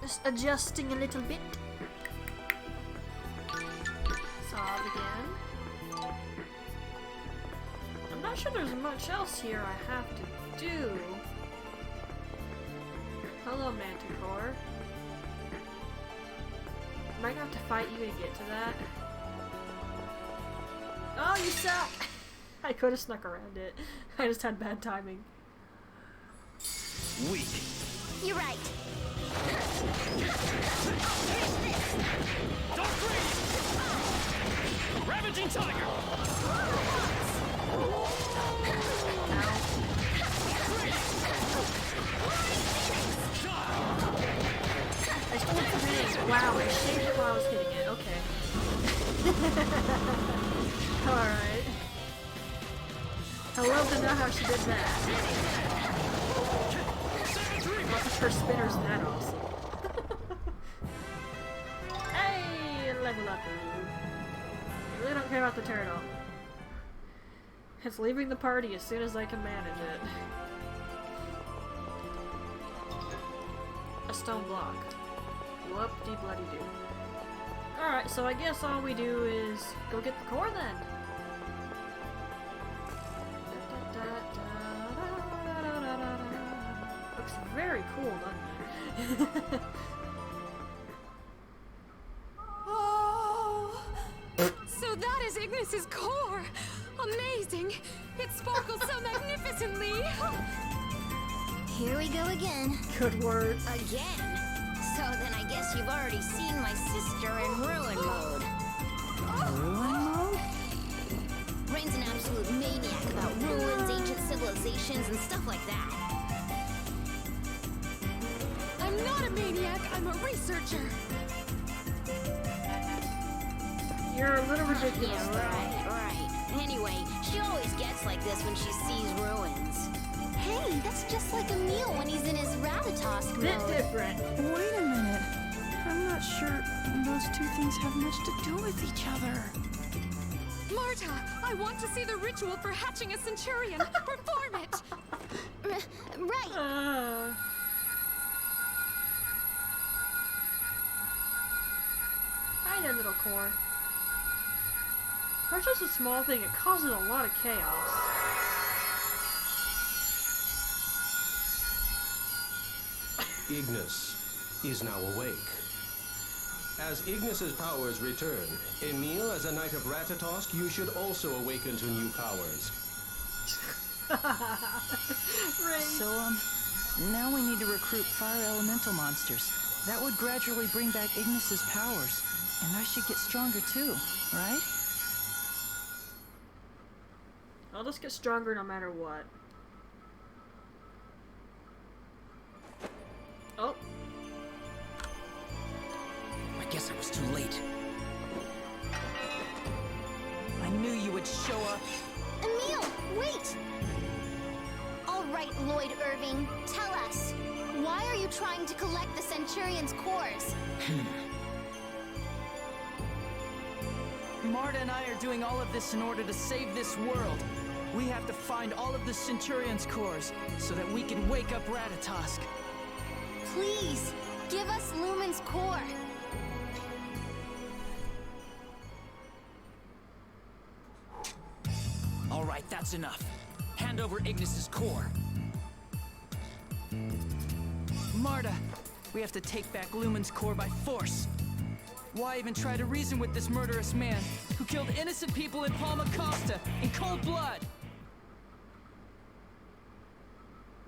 Just adjusting a little bit. Solve again. I'm not sure there's much else here I have to do. Hello, Manticore. Am I gonna have to fight you to get to that? Oh, you suck! I could have snuck around it. I just had bad timing. Weak. You're right. Don't freeze! Ravaging Tiger! I stole the thing. Wow, I shaved it while I was hitting it. Okay. Alright. I love to know how she did that. Not that her spinner's that awesome. luck. I really don't care about the turtle. It's leaving the party as soon as I can manage it. A stone block. Whoop-de-bloody-doo. Alright, so I guess all we do is go get the core then. Looks very cool, doesn't it? So that is Ignis's core! Amazing! It sparkles so magnificently! Here we go again. Good words. Again? So then I guess you've already seen my sister in ruin mode. Ruin mode? Rain's an absolute maniac about ruins, ancient civilizations, and stuff like that. I'm not a maniac, I'm a researcher! You're a little ridiculous. Yeah, right. Anyway, she always gets like this when she sees ruins. Hey, that's just like Emil when he's in his Ratatosk mode. Bit different. Wait a minute. I'm not sure those two things have much to do with each other. Marta, I want to see the ritual for hatching a centurion. Perform it! Right. Hi there, little core. For such a small thing, it causes a lot of chaos. Ignis is now awake. As Ignis's powers return, Emil, as a knight of Ratatosk, you should also awaken to new powers. So, now we need to recruit fire elemental monsters. That would gradually bring back Ignis's powers. And I should get stronger too, right? I'll just get stronger no matter what. Oh. I guess I was too late. I knew you would show up. Emil, wait! All right, Lloyd Irving, tell us. Why are you trying to collect the Centurion's cores? Marta and I are doing all of this in order to save this world. We have to find all of the Centurion's cores so that we can wake up Ratatosk. Please, give us Lumen's core. All right, that's enough. Hand over Ignis's core. Marta, we have to take back Lumen's core by force. Why even try to reason with this murderous man who killed innocent people in Palma Costa in cold blood?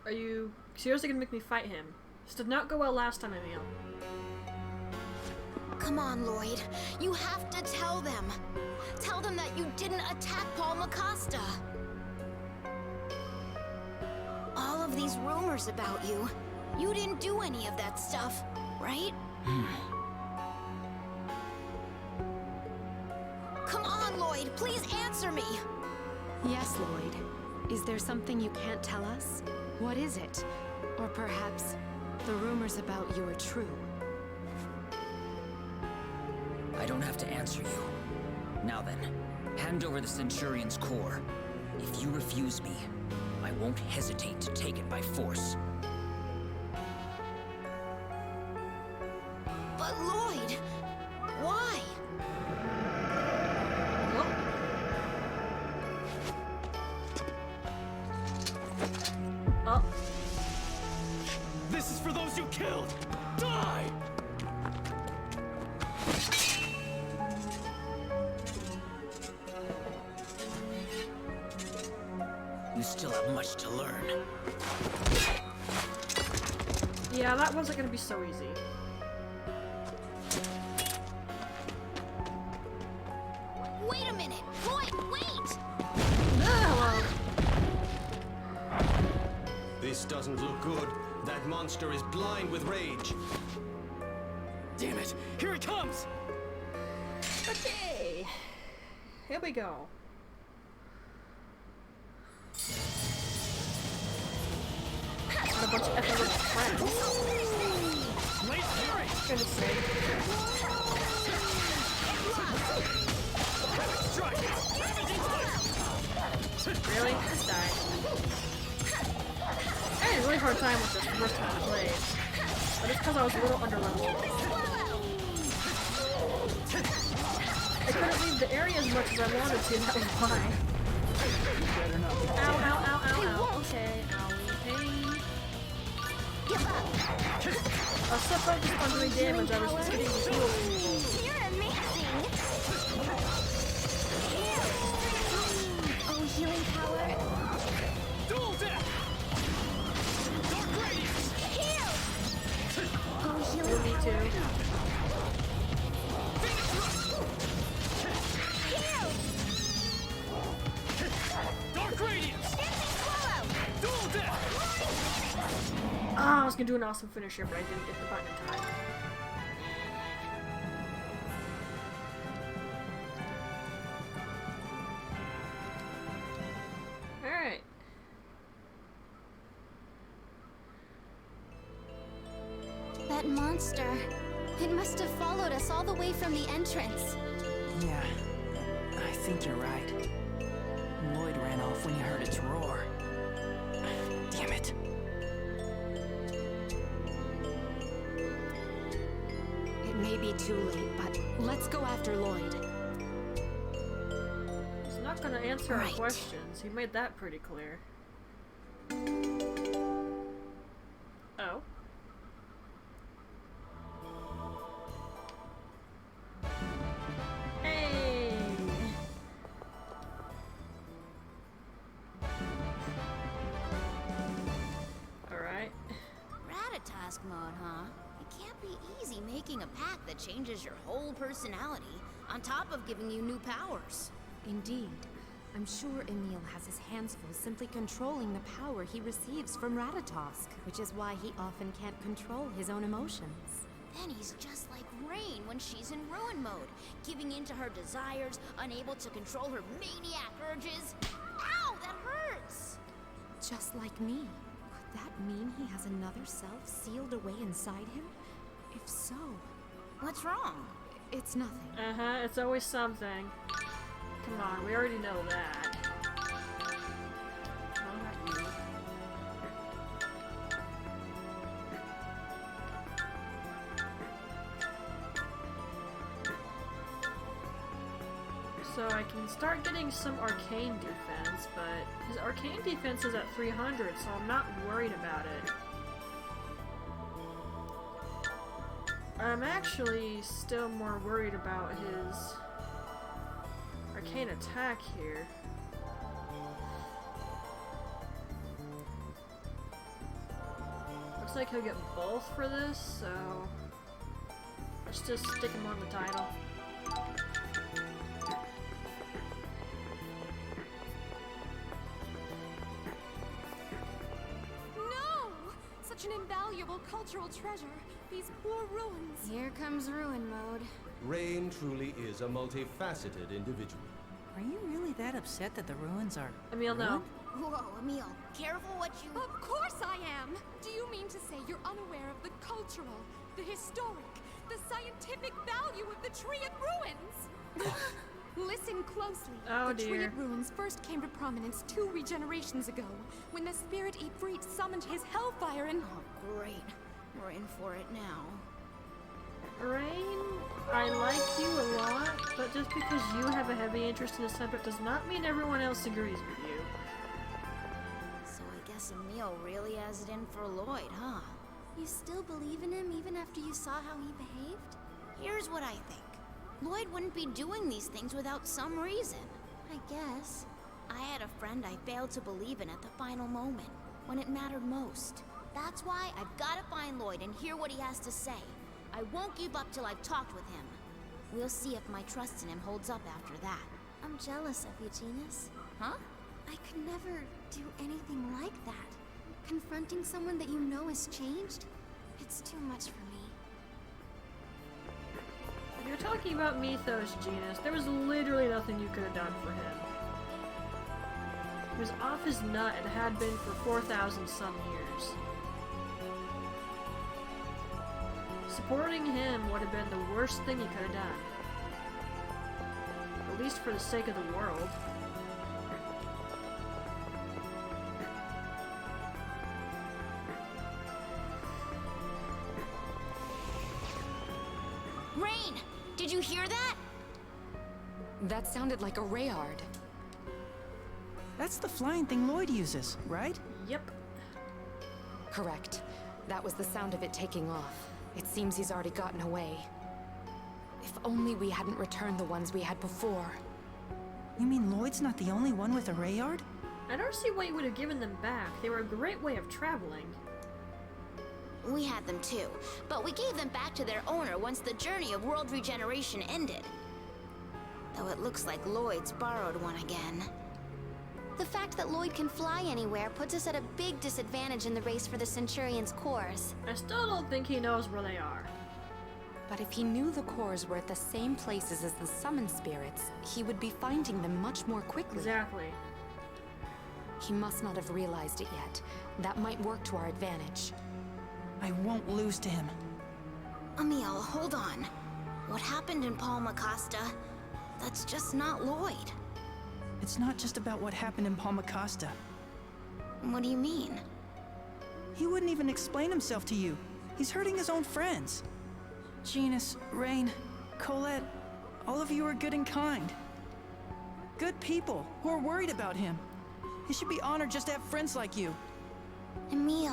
Are you seriously gonna make me fight him? This did not go well last time, Emil. Come on, Lloyd. You have to tell them. Tell them that you didn't attack Palma Costa. All of these rumors about you. You didn't do any of that stuff, right? Come on, Lloyd. Please answer me. Yes, Lloyd. Is there something you can't tell us? What is it? Or perhaps the rumors about you are true? I don't have to answer you. Now then, hand over the Centurion's core. If you refuse me, I won't hesitate to take it by force. But Lloyd, why? Oh. This is for those you killed! Die! You still have much to learn. Yeah, that wasn't gonna be so easy. Wait a minute. Lloyd, wait! Hello. This doesn't look good. That monster is blind with rage. Damn it! Here it comes! Okay. Here we go. Got a bunch of effortless friends. Wait, hurry! Goodness sake. just because I was a little underleveled. I couldn't leave the area as much as I wanted to, that was why. Ow, ow, ow, ow, ow. Okay, owie, pain. I was so focused on doing damage, I was just getting these heals. You're amazing! Oh, healing power. Dual death! Dark radiance! Heal! Oh, Oh, healing me power. too. Heal! Dark radiance! Dancing swallow! Dual death! Ah, I was gonna do an awesome finisher, but I didn't get the button in time. Alright. That monster. It must have followed us all the way from the entrance. Yeah, I think you're right. Lloyd ran off when he heard its roar. Damn it. It may be too late, but let's go after Lloyd. He's not gonna answer our Right. questions. He made that pretty clear. Oh. Hey! Alright. Ratatask mode, huh? It can't be easy making a pack that changes your whole personality, on top of giving you new powers. Indeed. I'm sure Emil has his hands full simply controlling the power he receives from Ratatosk, which is why he often can't control his own emotions. Then he's just like Rain when she's in ruin mode, giving in to her desires, unable to control her maniac urges. Ow, that hurts! Just like me. Could that mean he has another self sealed away inside him? If so, What's wrong? it's nothing. Uh-huh, it's always something. Come on, we already know that. No, not you. So I can start getting some arcane defense, but his arcane defense is at 300, so I'm not worried about it. I'm actually still more worried about his arcane attack here. Looks like he'll get both for this, so let's just stick him on the title. No! Such an invaluable cultural treasure. These poor ruins. Here comes ruin mode. Rain truly is a multifaceted individual. Are you really that upset that the ruins are Emil, no. ruined? Whoa, Emil, careful what you... Of course I am! Do you mean to say you're unaware of the cultural, the historic, the scientific value of the Triad ruins? Listen closely. Oh, the dear. Triad ruins first came to prominence 2 regenerations ago, when the spirit Ifrit summoned his hellfire and... Oh, great. We're in for it now. Rain, I like you a lot, but just because you have a heavy interest in the subject does not mean everyone else agrees with you. So I guess Emil really has it in for Lloyd, huh? You still believe in him even after you saw how he behaved? Here's what I think. Lloyd wouldn't be doing these things without some reason. I guess. I had a friend I failed to believe in at the final moment, when it mattered most. That's why I've got to find Lloyd and hear what he has to say. I won't give up till I've talked with him. We'll see if my trust in him holds up after that. I'm jealous of you, Genus. Huh? I could never do anything like that. Confronting someone that you know has changed? It's too much for me. If you're talking about Mythos, Genus, there was literally nothing you could have done for him. He was off his nut and had been for 4,000 some years. Supporting him would have been the worst thing you could have done. At least for the sake of the world. Did you hear that? That sounded like a Rayard. That's the flying thing Lloyd uses, right? Yep. Correct. That was the sound of it taking off. It seems he's already gotten away. If only we hadn't returned the ones we had before. You mean Lloyd's not the only one with a Rayard? I don't see why you would have given them back. They were a great way of traveling. We had them too, but we gave them back to their owner once the journey of world regeneration ended. Though it looks like Lloyd's borrowed one again. The fact that Lloyd can fly anywhere puts us at a big disadvantage in the race for the Centurion's cores. I still don't think he knows where they are. But if he knew the cores were at the same places as the summoned spirits, he would be finding them much more quickly. Exactly. He must not have realized it yet. That might work to our advantage. I won't lose to him. Emil, hold on. What happened in Palma Costa? That's just not Lloyd. It's not just about what happened in Palma Costa. What do you mean? He wouldn't even explain himself to you. He's hurting his own friends. Genus, Rain, Colette, all of you are good and kind. Good people who are worried about him. He should be honored just to have friends like you. Emil,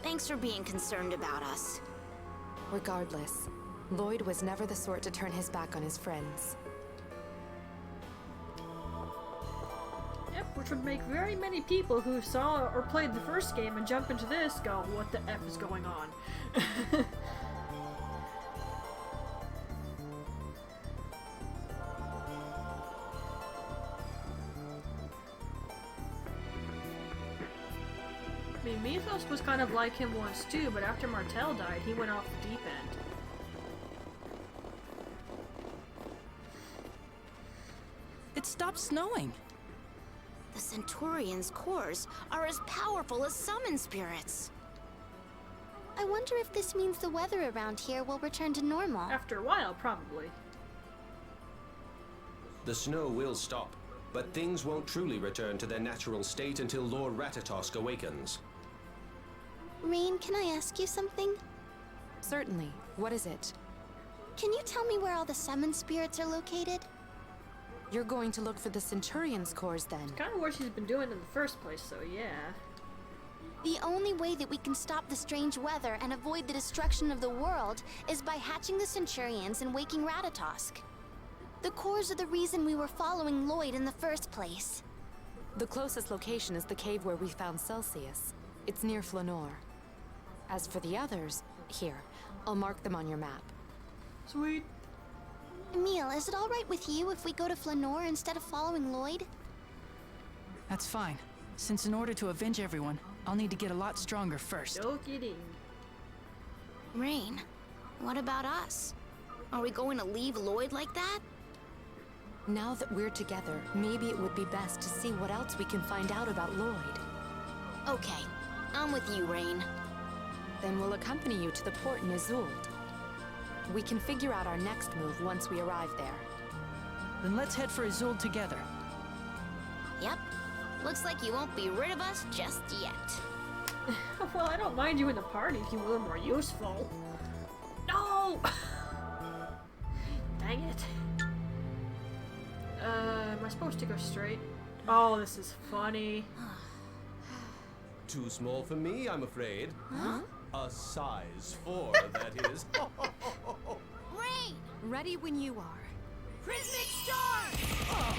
thanks for being concerned about us. Regardless, Lloyd was never the sort to turn his back on his friends. Yep, which would make very many people who saw or played the first game and jump into this go, what the F is going on? I mean, Mythos was kind of like him once too, but after Martel died, he went off the deep end. It stopped snowing. The Centurion's cores are as powerful as summon spirits. I wonder if this means the weather around here will return to normal. After a while, probably. The snow will stop, but things won't truly return to their natural state until Lord Ratatosk awakens. Rain, can I ask you something? Certainly. What is it? Can you tell me where all the summoned spirits are located? You're going to look for the Centurion's cores then? Kind of what she's been doing in the first place, so yeah. The only way that we can stop the strange weather and avoid the destruction of the world is by hatching the Centurions and waking Ratatosk. The cores are the reason we were following Lloyd in the first place. The closest location is the cave where we found Celsius. It's near Flanor. As for the others, here, I'll mark them on your map. Sweet. Emil, is it all right with you if we go to Flanor instead of following Lloyd? That's fine, since in order to avenge everyone, I'll need to get a lot stronger first. No kidding. Rain, what about us? Are we going to leave Lloyd like that? Now that we're together, maybe it would be best to see what else we can find out about Lloyd. Okay, I'm with you, Rain. Then we'll accompany you to the port in Isolde. We can figure out our next move once we arrive there. Then let's head for Isolde together. Yep. Looks like you won't be rid of us just yet. Well, I don't mind you in the party if you were more useful. No! Dang it. Am I supposed to go straight? Oh, this is funny. Too small for me, I'm afraid. Huh? A size 4, that is. Rain! Ready when you are. Prismic Star!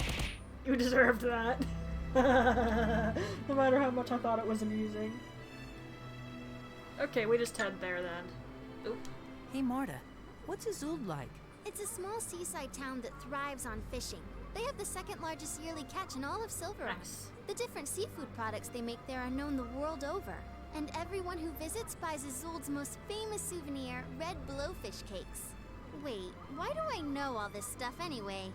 You deserved that. No matter how much I thought it was amusing. Okay, we just head there then. Oop. Hey Marta, what's Isolde like? It's a small seaside town that thrives on fishing. They have the second largest yearly catch in all of Silverock. Nice. The different seafood products they make there are known the world over. And everyone who visits buys Isolde's most famous souvenir, red blowfish cakes. Wait, why do I know all this stuff anyway?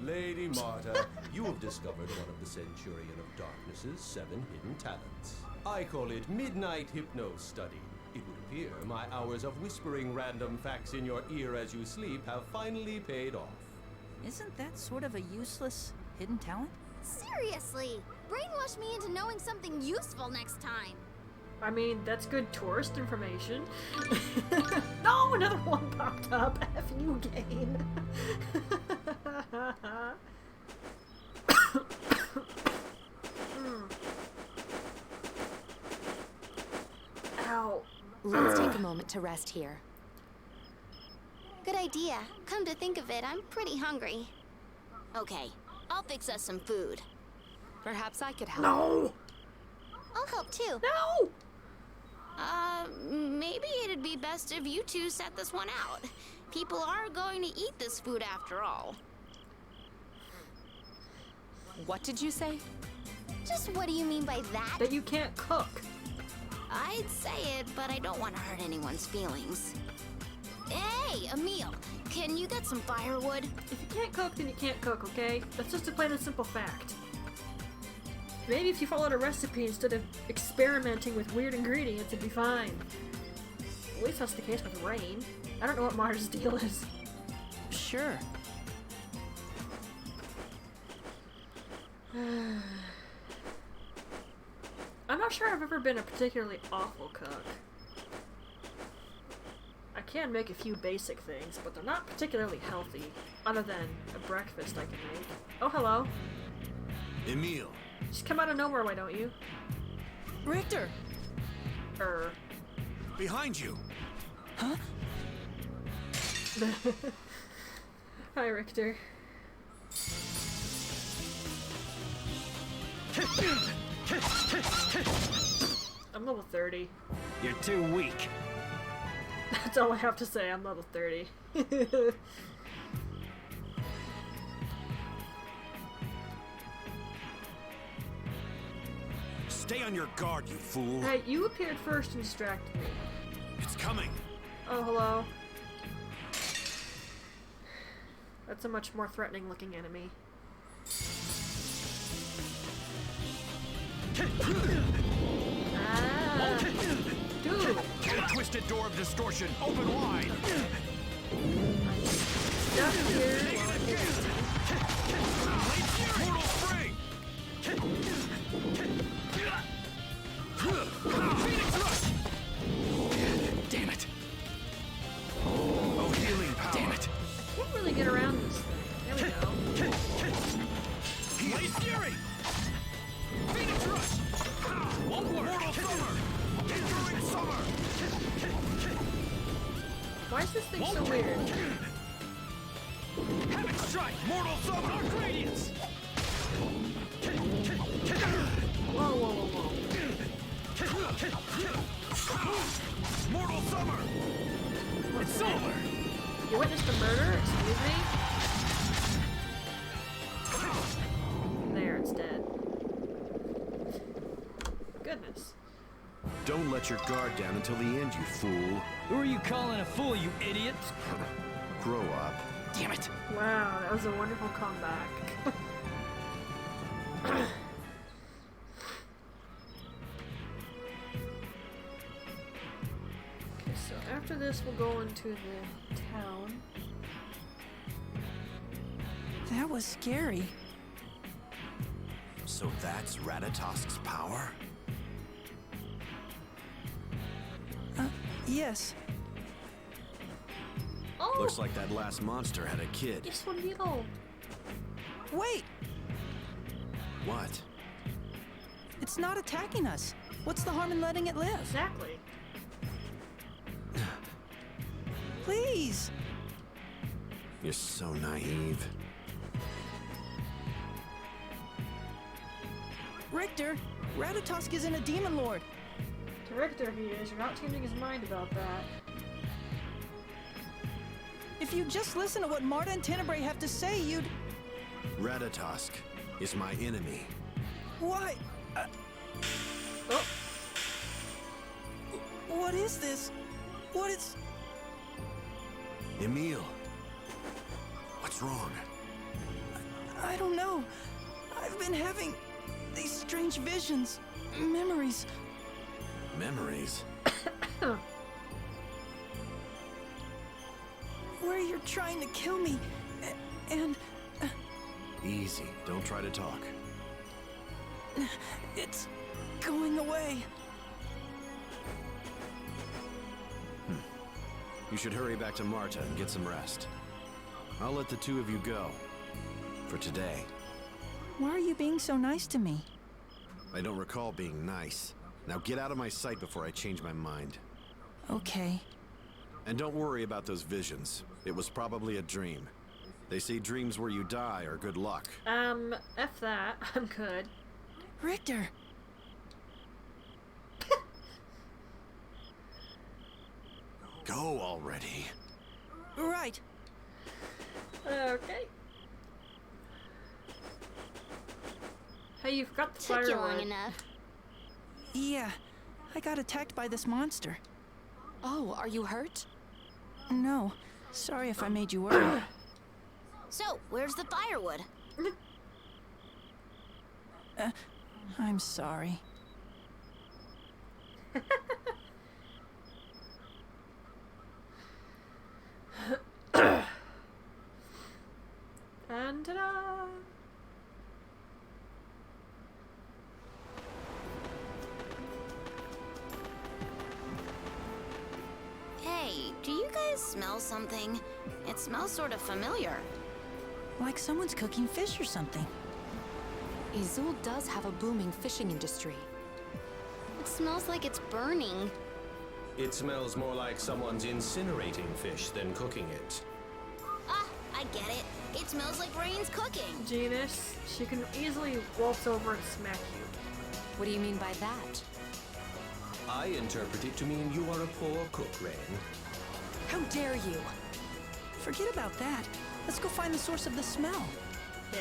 Lady Marta, you have discovered one of the Centurion of Darkness's 7 hidden talents. I call it Midnight Hypno Study. It would appear my hours of whispering random facts in your ear as you sleep have finally paid off. Isn't that sort of a useless hidden talent? Seriously! Brainwash me into knowing something useful next time! I mean, that's good tourist information. No, another one popped up. F you, game. Ow. Let's take a moment to rest here. Good idea. Come to think of it, I'm pretty hungry. Okay, I'll fix us some food. Perhaps I could help. No! I'll help too. No! Maybe it'd be best if you two set this one out. People are going to eat this food after all. What did you say? Just what do you mean by that? That you can't cook. I'd say it, but I don't want to hurt anyone's feelings. Hey, Emil, can you get some firewood? If you can't cook, then you can't cook, okay? That's just a plain and simple fact. Maybe if you followed a recipe instead of experimenting with weird ingredients, it'd be fine. At least that's the case with rain. I don't know what Marta's deal is. Sure. I'm not sure I've ever been a particularly awful cook. I can make a few basic things, but they're not particularly healthy, other than a breakfast I can make. Oh, hello. Emil. Just come out of nowhere, why don't you? Richter! Behind you. Huh? Hi, Richter. I'm level 30. You're too weak. That's all I have to say, I'm level 30. Stay on your guard, you fool. Hey, you appeared first and distracted me. It's coming. Oh, hello. That's a much more threatening looking enemy. Ah! Dude! Twisted door of distortion, open wide. Stuck here. Mortal spring. Phoenix rush. Damn it. Oh, healing power. Damn it. I can't really get around this thing. There we go. Blade Fury. Phoenix rush. Won't work. Mortal summer. Enduring summer. Why is this thing so weird? Havoc strike. Mortal summer. Dark radiance. Whoa, whoa, whoa, whoa. Mortal summer. It's over. You witnessed a murder? Excuse me? There, it's dead. Goodness. Don't let your guard down until the end, you fool. Who are you calling a fool, you idiot? Grow up. Damn it. Wow, that was a wonderful comeback. Okay, so after this we'll go into the town. That was scary. So that's Ratatosk's power? Yes. Oh! Looks like that last monster had a kid. Yes, one beetle. Wait! What? It's not attacking us. What's the harm in letting it live? Exactly. Please! You're so naive. Richter, Ratatosk isn't a demon lord. To Richter he is, you're not changing his mind about that. If you just listen to what Marta and Tenebrae have to say, you'd... Ratatosk is my enemy. Why? Oh! What is this? What is... Emil. What's wrong? I don't know. I've been having these strange visions, memories. Memories? Where you're trying to kill me, and Easy. Don't try to talk. it's going away. You should hurry back to Marta and get some rest. I'll let the two of you go. For today. Why are you being so nice to me? I don't recall being nice. Now get out of my sight before I change my mind. Okay. And don't worry about those visions. It was probably a dream. They say dreams where you die are good luck. F that. I'm good. Richter! Go already. Right. Okay. Hey, you forgot the Took you long firewood. enough. Yeah, I got attacked by this monster. Oh, are you hurt? No, sorry if I made you worry. So, where's the firewood? I'm sorry. And ta-da! Hey, do you guys smell something? It smells sort of familiar. Like someone's cooking fish or something. Izul does have a booming fishing industry. It smells like it's burning. It smells more like someone's incinerating fish than cooking it. Ah, I get it. It smells like Rain's cooking. Genus, she can easily waltz over and smack you. What do you mean by that? I interpret it to mean you are a poor cook, Rain. How dare you? Forget about that. Let's go find the source of the smell. Yeah.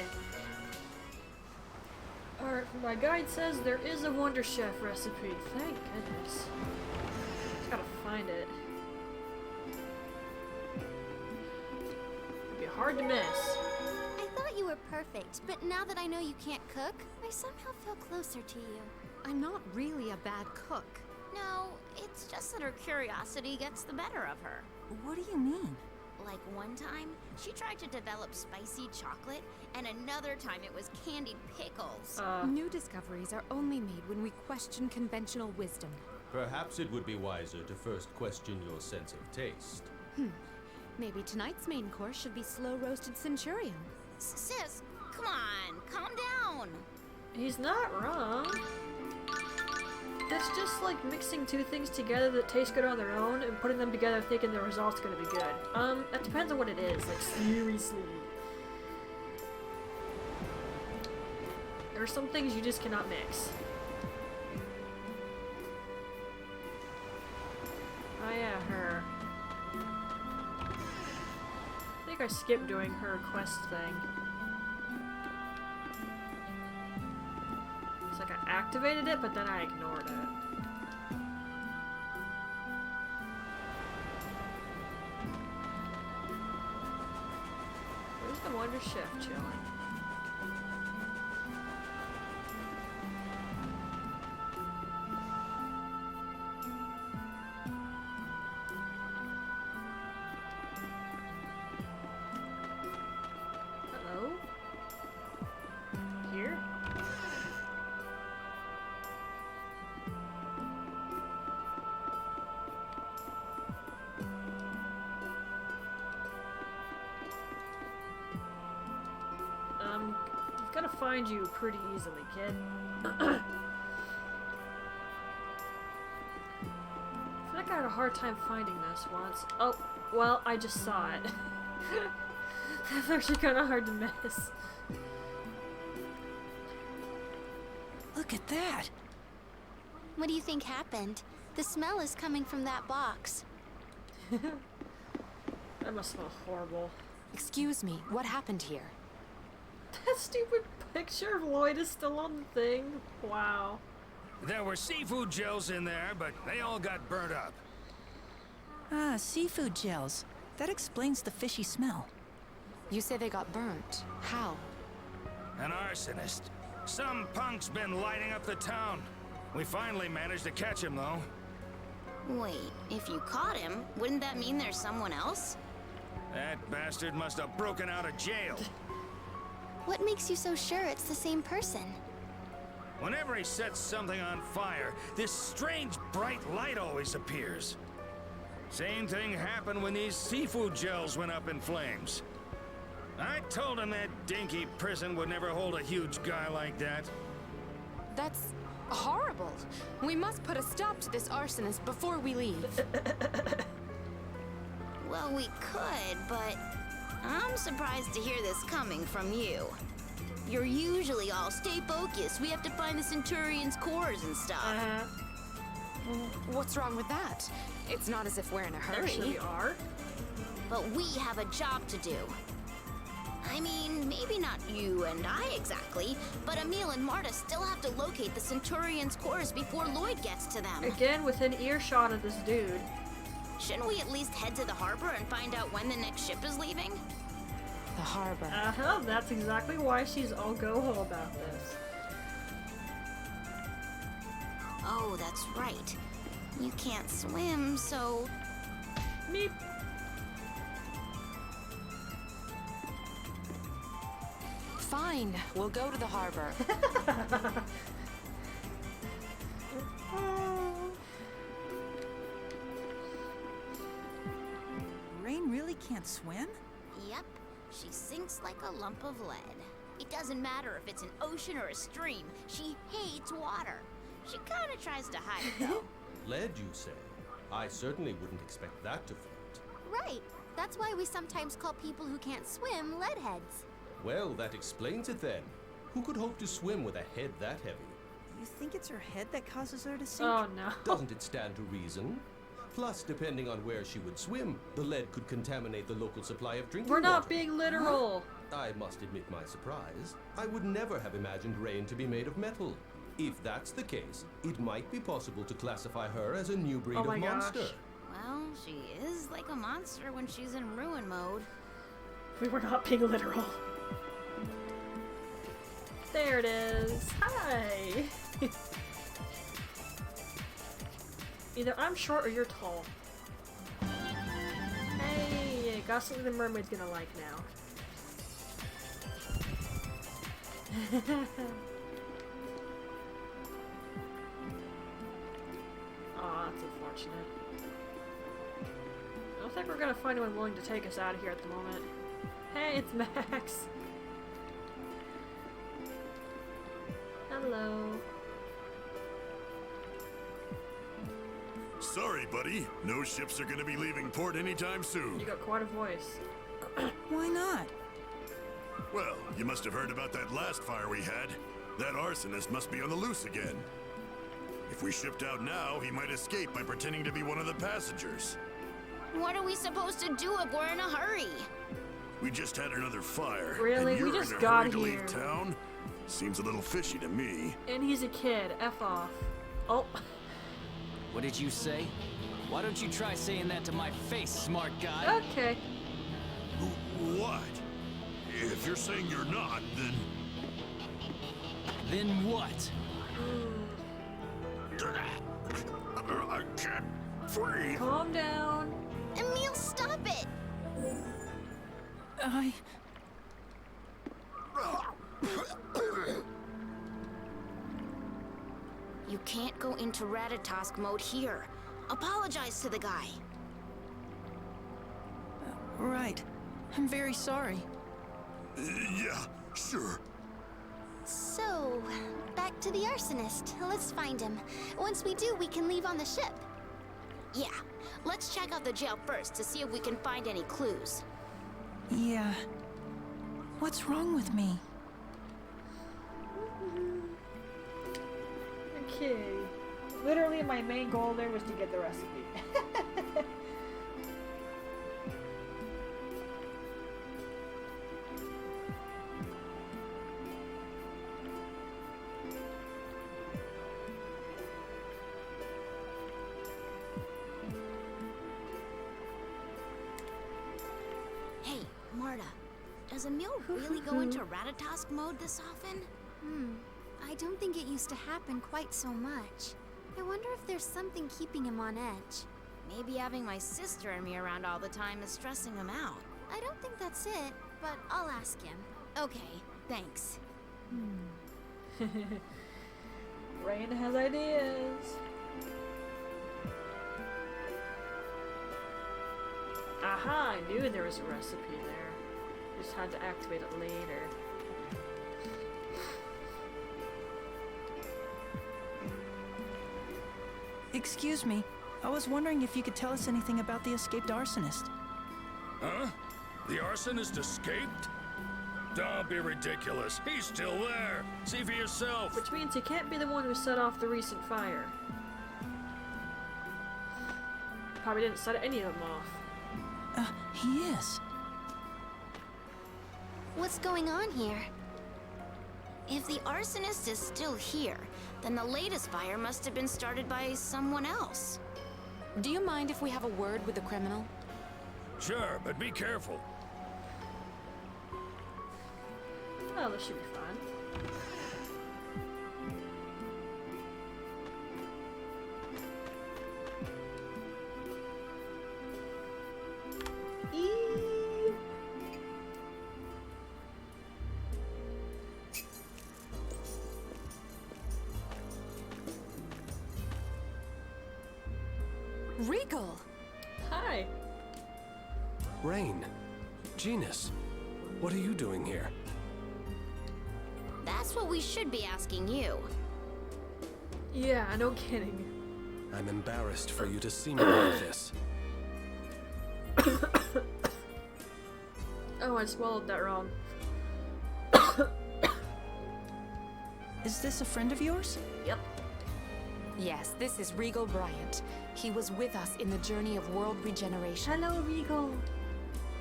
Alright, my guide says there is a Wonder Chef recipe. Thank goodness. Just gotta find it. It'd be hard to miss. I thought you were perfect, but now that I know you can't cook, I somehow feel closer to you. I'm not really a bad cook. No, it's just that her curiosity gets the better of her. What do you mean? Like one time, she tried to develop spicy chocolate, and another time it was candied pickles. New discoveries are only made when we question conventional wisdom. Perhaps it would be wiser to first question your sense of taste. Maybe tonight's main course should be slow-roasted centurion. Sis, come on, calm down. He's not wrong. That's just like mixing two things together that taste good on their own and putting them together thinking the result's gonna be good. That depends on what it is, like seriously. There are some things you just cannot mix. Oh yeah, her. I think I skipped doing her quest thing. It's like I activated it, but then I ignored it. Where's the Wonder Chef chilling? Hello? Here? I've gotta find you pretty easily, kid. I feel like I had a hard time finding this once. Oh, well, I just saw it. That's actually kind of hard to miss. Look at that. What do you think happened? The smell is coming from that box. That must smell horrible. Excuse me, what happened here? That stupid picture of Lloyd is still on the thing. Wow. There were seafood gels in there, but they all got burnt up. Ah, seafood gels. That explains the fishy smell. You say they got burnt. How? An arsonist. Some punk's been lighting up the town. We finally managed to catch him, though. Wait, if you caught him, wouldn't that mean there's someone else? That bastard must have broken out of jail. What makes you so sure it's the same person? Whenever he sets something on fire, this strange bright light always appears. Same thing happened when these seafood gels went up in flames. I told him that dinky prison would never hold a huge guy like that. That's horrible. We must put a stop to this arsonist before we leave. Well, we could, but I'm surprised to hear this coming from you. You're usually all stay focused. We have to find the Centurion's cores and stuff. What's wrong with that? It's not as if we're in a hurry. Actually, we are. But we have a job to do. I mean, maybe not you and I exactly, but Emil and Marta still have to locate the Centurion's cores before Lloyd gets to them. Again, within earshot of this dude. Shouldn't we at least head to the harbor and find out when the next ship is leaving? The harbor. That's exactly why she's all go-ho about this. Oh, that's right. You can't swim, so... Meep. Fine, we'll go to the harbor. Rain really can't swim? Yep, she sinks like a lump of lead. It doesn't matter if it's an ocean or a stream. She hates water. She kind of tries to hide it, though. Lead, you say? I certainly wouldn't expect that to float. Right. That's why we sometimes call people who can't swim leadheads. Well, that explains it then. Who could hope to swim with a head that heavy? You think it's her head that causes her to sink? Oh no. Doesn't it stand to reason? Plus, depending on where she would swim, the lead could contaminate the local supply of drinking We're not water. being literal. I must admit my surprise. I would never have imagined Rain to be made of metal. If that's the case, it might be possible to classify her as a new breed Oh my of monster. gosh. Well, she is like a monster when she's in ruin mode. We were not being literal. There it is. Hi. Either I'm short or you're tall. Hey, got something the mermaid's gonna like now. Aw, that's unfortunate. I don't think we're gonna find anyone willing to take us out of here at the moment. Hey, it's Max. Hello. Sorry, buddy. No ships are gonna be leaving port anytime soon. You got quite a voice. Why not? Well, you must have heard about that last fire we had. That arsonist must be on the loose again. If we shipped out now, he might escape by pretending to be one of the passengers. What are we supposed to do if we're in a hurry? We just had another fire. Really? And We you're just in a got hurry to here. leave town? Seems a little fishy to me. And he's a kid. F off. Oh. What did you say? Why don't you try saying that to my face, smart guy? Okay. What? If you're saying you're not, then... Then what? I can't breathe. Calm down. Emil, stop it! You can't go into Ratatosk mode here. Apologize to the guy. Right. I'm very sorry. Yeah, sure. So, back to the arsonist. Let's find him. Once we do, we can leave on the ship. Yeah, let's check out the jail first to see if we can find any clues. Yeah. What's wrong with me? Okay. Literally, my main goal there was to get the recipe. Hey, Marta, does Emil really go into Ratatosk mode this often? I don't think it used to happen quite so much. I wonder if there's something keeping him on edge. Maybe having my sister and me around all the time is stressing him out. I don't think that's it, but I'll ask him. Okay, thanks. Rain has ideas. Aha! I knew there was a recipe there. Just had to activate it later. Excuse me. I was wondering if you could tell us anything about the escaped arsonist. Huh? The arsonist escaped? Don't be ridiculous. He's still there. See for yourself. Which means he can't be the one who set off the recent fire. Probably didn't set any of them off. He is. What's going on here? If the arsonist is still here, then the latest fire must have been started by someone else. Do you mind if we have a word with the criminal? Sure, but be careful. Oh, this should be fun. Regal! Hi! Rain. Genus. What are you doing here? That's what we should be asking you. Yeah, no kidding. I'm embarrassed for you to see me like this. Oh, I swallowed that wrong. Is this a friend of yours? Yep. Yes, this is Regal Bryant. He was with us in the journey of world regeneration. Hello, Regal.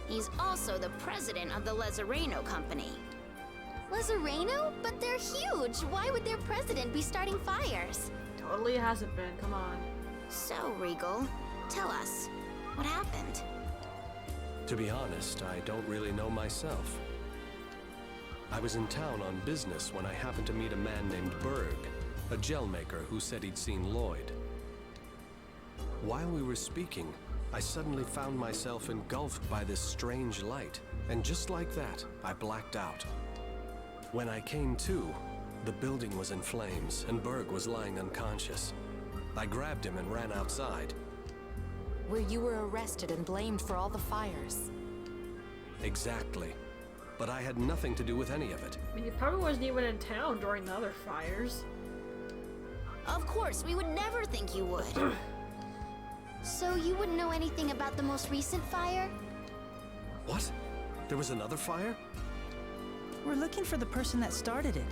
He's also the president of the Lezareno Company. Lezareno? But they're huge! Why would their president be starting fires? Totally hasn't been, come on. So, Regal, tell us, what happened? To be honest, I don't really know myself. I was in town on business when I happened to meet a man named Berg, a gel maker who said he'd seen Lloyd. While we were speaking, I suddenly found myself engulfed by this strange light, and just like that, I blacked out. When I came to, the building was in flames, and Berg was lying unconscious. I grabbed him and ran outside. Where you were arrested and blamed for all the fires. Exactly. But I had nothing to do with any of it. I mean, he probably wasn't even in town during the other fires. Of course, we would never think you would. So you wouldn't know anything about the most recent fire? What? There was another fire? We're looking for the person that started it.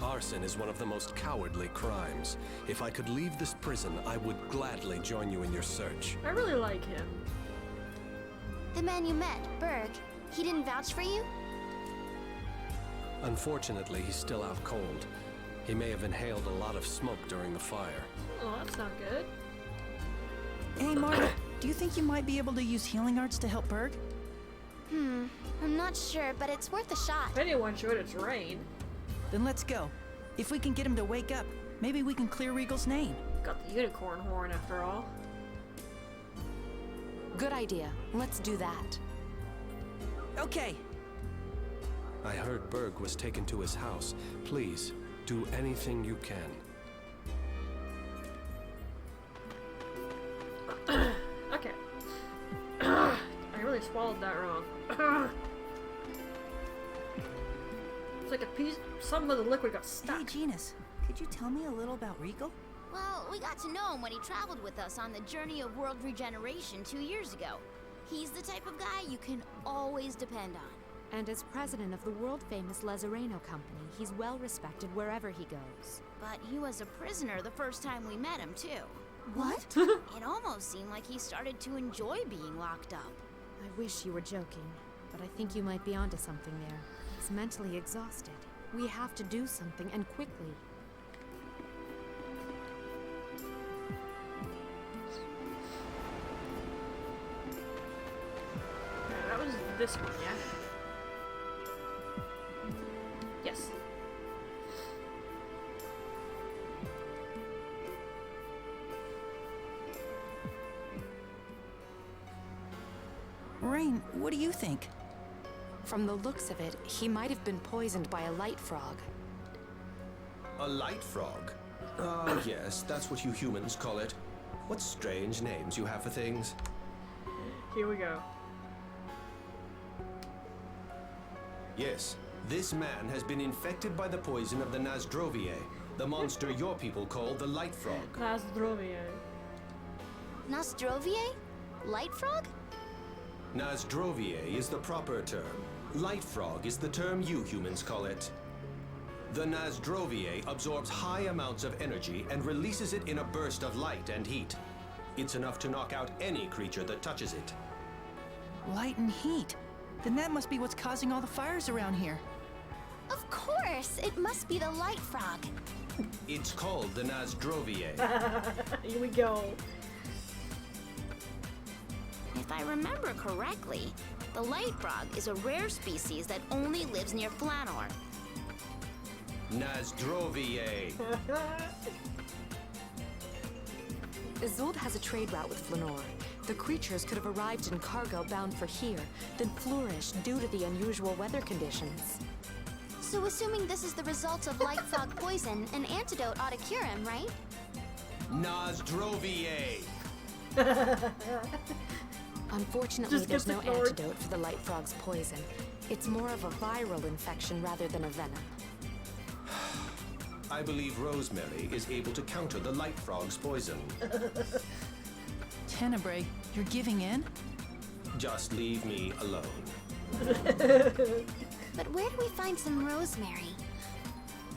Arson is one of the most cowardly crimes. If I could leave this prison, I would gladly join you in your search. I really like him. The man you met, Berg, he didn't vouch for you? Unfortunately, he's still out cold. He may have inhaled a lot of smoke during the fire. Oh, that's not good. Hey, Marta, do you think you might be able to use healing arts to help Berg? I'm not sure, but it's worth a shot. If anyone should, it's Rain. Then let's go. If we can get him to wake up, maybe we can clear Regal's name. Got the unicorn horn after all. Good idea. Let's do that. Okay. I heard Berg was taken to his house. Please, do anything you can. Okay. I really swallowed that wrong. It's like a piece, some of the liquid got stuck. Hey, Genus, could you tell me a little about Regal? Well, we got to know him when he traveled with us on the journey of world regeneration 2 years ago. He's the type of guy you can always depend on. And as president of the world-famous Lezareno Company, he's well-respected wherever he goes. But he was a prisoner the first time we met him, too. What? It almost seemed like he started to enjoy being locked up. I wish you were joking, but I think you might be onto something there. He's mentally exhausted. We have to do something, and quickly. That was this one, yeah? Yes. Rain, what do you think? From the looks of it, he might have been poisoned by a light frog. A light frog? Ah, yes, that's what you humans call it. What strange names you have for things. Here we go. Yes, this man has been infected by the poison of the Nasdrovier, the monster your people call the Light Frog. Nasdrovier. Nostrovier? Light frog? Nasdrovier is the proper term. Light Frog is the term you humans call it. The Nasdrovier absorbs high amounts of energy and releases it in a burst of light and heat. It's enough to knock out any creature that touches it. Light and heat. Then that must be what's causing all the fires around here. Of course! It must be the light frog. It's called the Nasdrovier. Here we go. If I remember correctly, the light frog is a rare species that only lives near Flanor. Nasdrovier. Isolde has a trade route with Flanor. The creatures could have arrived in cargo bound for here, then flourished due to the unusual weather conditions. So assuming this is the result of light frog poison, an antidote ought to cure him, right? Nasdrovier. Unfortunately, Just there's gets no ignored. antidote for the light frog's poison. It's more of a viral infection rather than a venom. I believe Rosemary is able to counter the Light Frog's poison. Tenebrae, you're giving in? Just leave me alone. But where do we find some rosemary?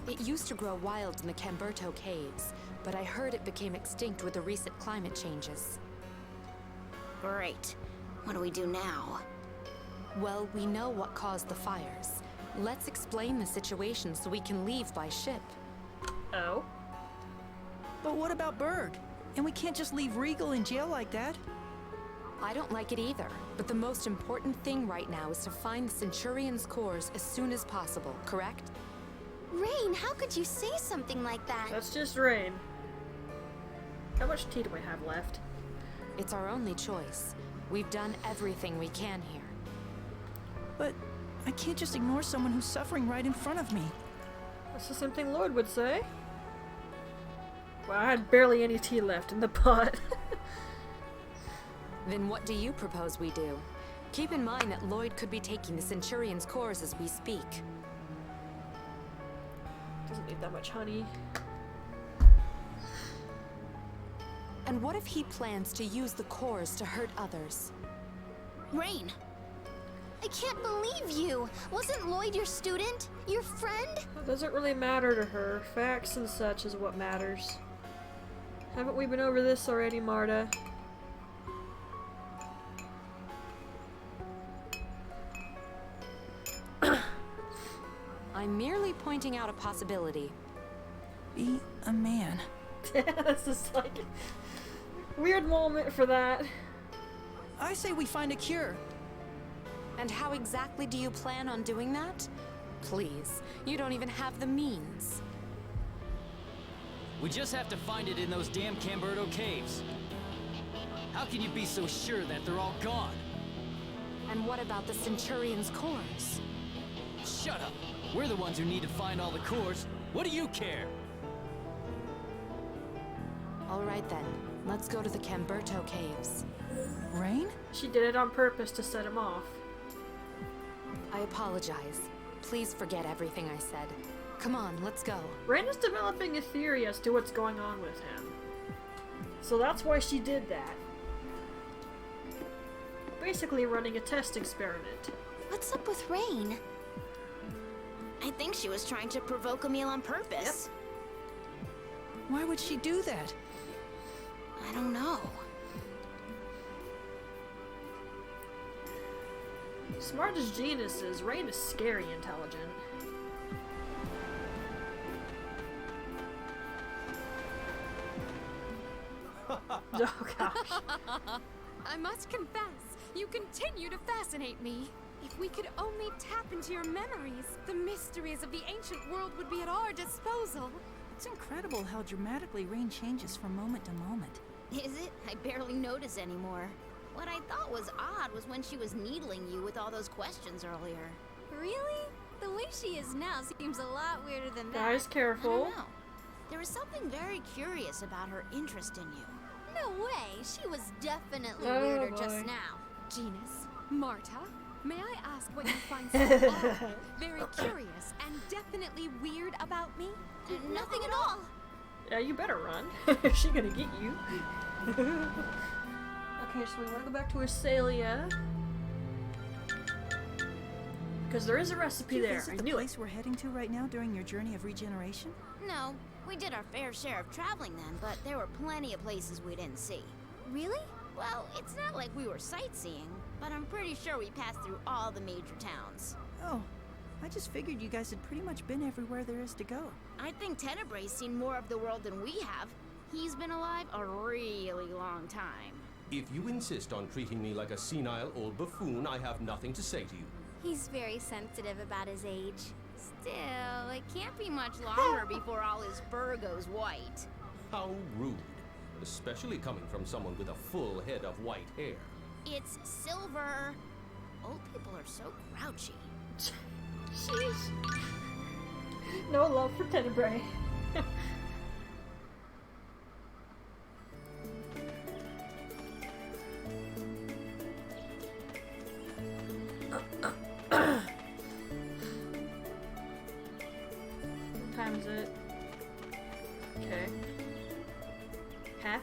It used to grow wild in the Camberto caves, but I heard it became extinct with the recent climate changes. Great. What do we do now? Well, we know what caused the fires. Let's explain the situation so we can leave by ship. Oh? But what about Berg? And we can't just leave Regal in jail like that. I don't like it either, but the most important thing right now is to find the Centurion's cores as soon as possible, correct? Rain, how could you say something like that? That's just Rain. How much tea do we have left? It's our only choice. We've done everything we can here. But I can't just ignore someone who's suffering right in front of me. That's the same thing Lloyd would say. Well, I had barely any tea left in the pot. Then what do you propose we do? Keep in mind that Lloyd could be taking the Centurion's cores as we speak. Doesn't need that much honey. And what if he plans to use the cores to hurt others? Rain! I can't believe you! Wasn't Lloyd your student? Your friend? It doesn't really matter to her. Facts and such is what matters. Haven't we been over this already, Marta? I'm merely pointing out a possibility. Be a man. This is like a weird moment for that. I say we find a cure. And how exactly do you plan on doing that? Please, you don't even have the means. We just have to find it in those damn Camberto caves. How can you be so sure that they're all gone? And what about the Centurion's cores? Shut up! We're the ones who need to find all the cores. What do you care? All right then, let's go to the Camberto caves. Rain? She did it on purpose to set him off. I apologize. Please forget everything I said. Come on, let's go. Rain is developing a theory as to what's going on with him. So that's why she did that. Basically running a test experiment. What's up with Rain? I think she was trying to provoke Emil on purpose. Why would she do that? I don't know. Smart as Genus is, Rain is scary intelligent. Oh gosh. I must confess, you continue to fascinate me. If we could only tap into your memories, the mysteries of the ancient world would be at our disposal. It's incredible how dramatically Rain changes from moment to moment. Is it? I barely notice anymore. What I thought was odd was when she was needling you with all those questions earlier. Really? The way she is now seems a lot weirder than that. Guys, I careful. don't know. There was something very curious about her interest in you. No way! She was definitely Oh, weirder boy. just now. Genus, Marta, may I ask what you find so odd, very curious, and definitely weird about me? Nothing at all. Yeah, you better run. She's gonna get you. Okay, so we want to go back to Asalia. Because there is a recipe there. Is I it the knew place it. we're heading to right now during your journey of regeneration? No, we did our fair share of traveling then, but there were plenty of places we didn't see. Really? Well, it's not like we were sightseeing, but I'm pretty sure we passed through all the major towns. Oh, I just figured you guys had pretty much been everywhere there is to go. I think Tenebre's seen more of the world than we have. He's been alive a really long time. If you insist on treating me like a senile old buffoon, I have nothing to say to you. He's very sensitive about his age. Still, it can't be much longer before all his fur goes white. How rude. Especially coming from someone with a full head of white hair. It's silver. Old people are so grouchy. Jeez. No love for Tenebrae. What time is it? Okay. Huh?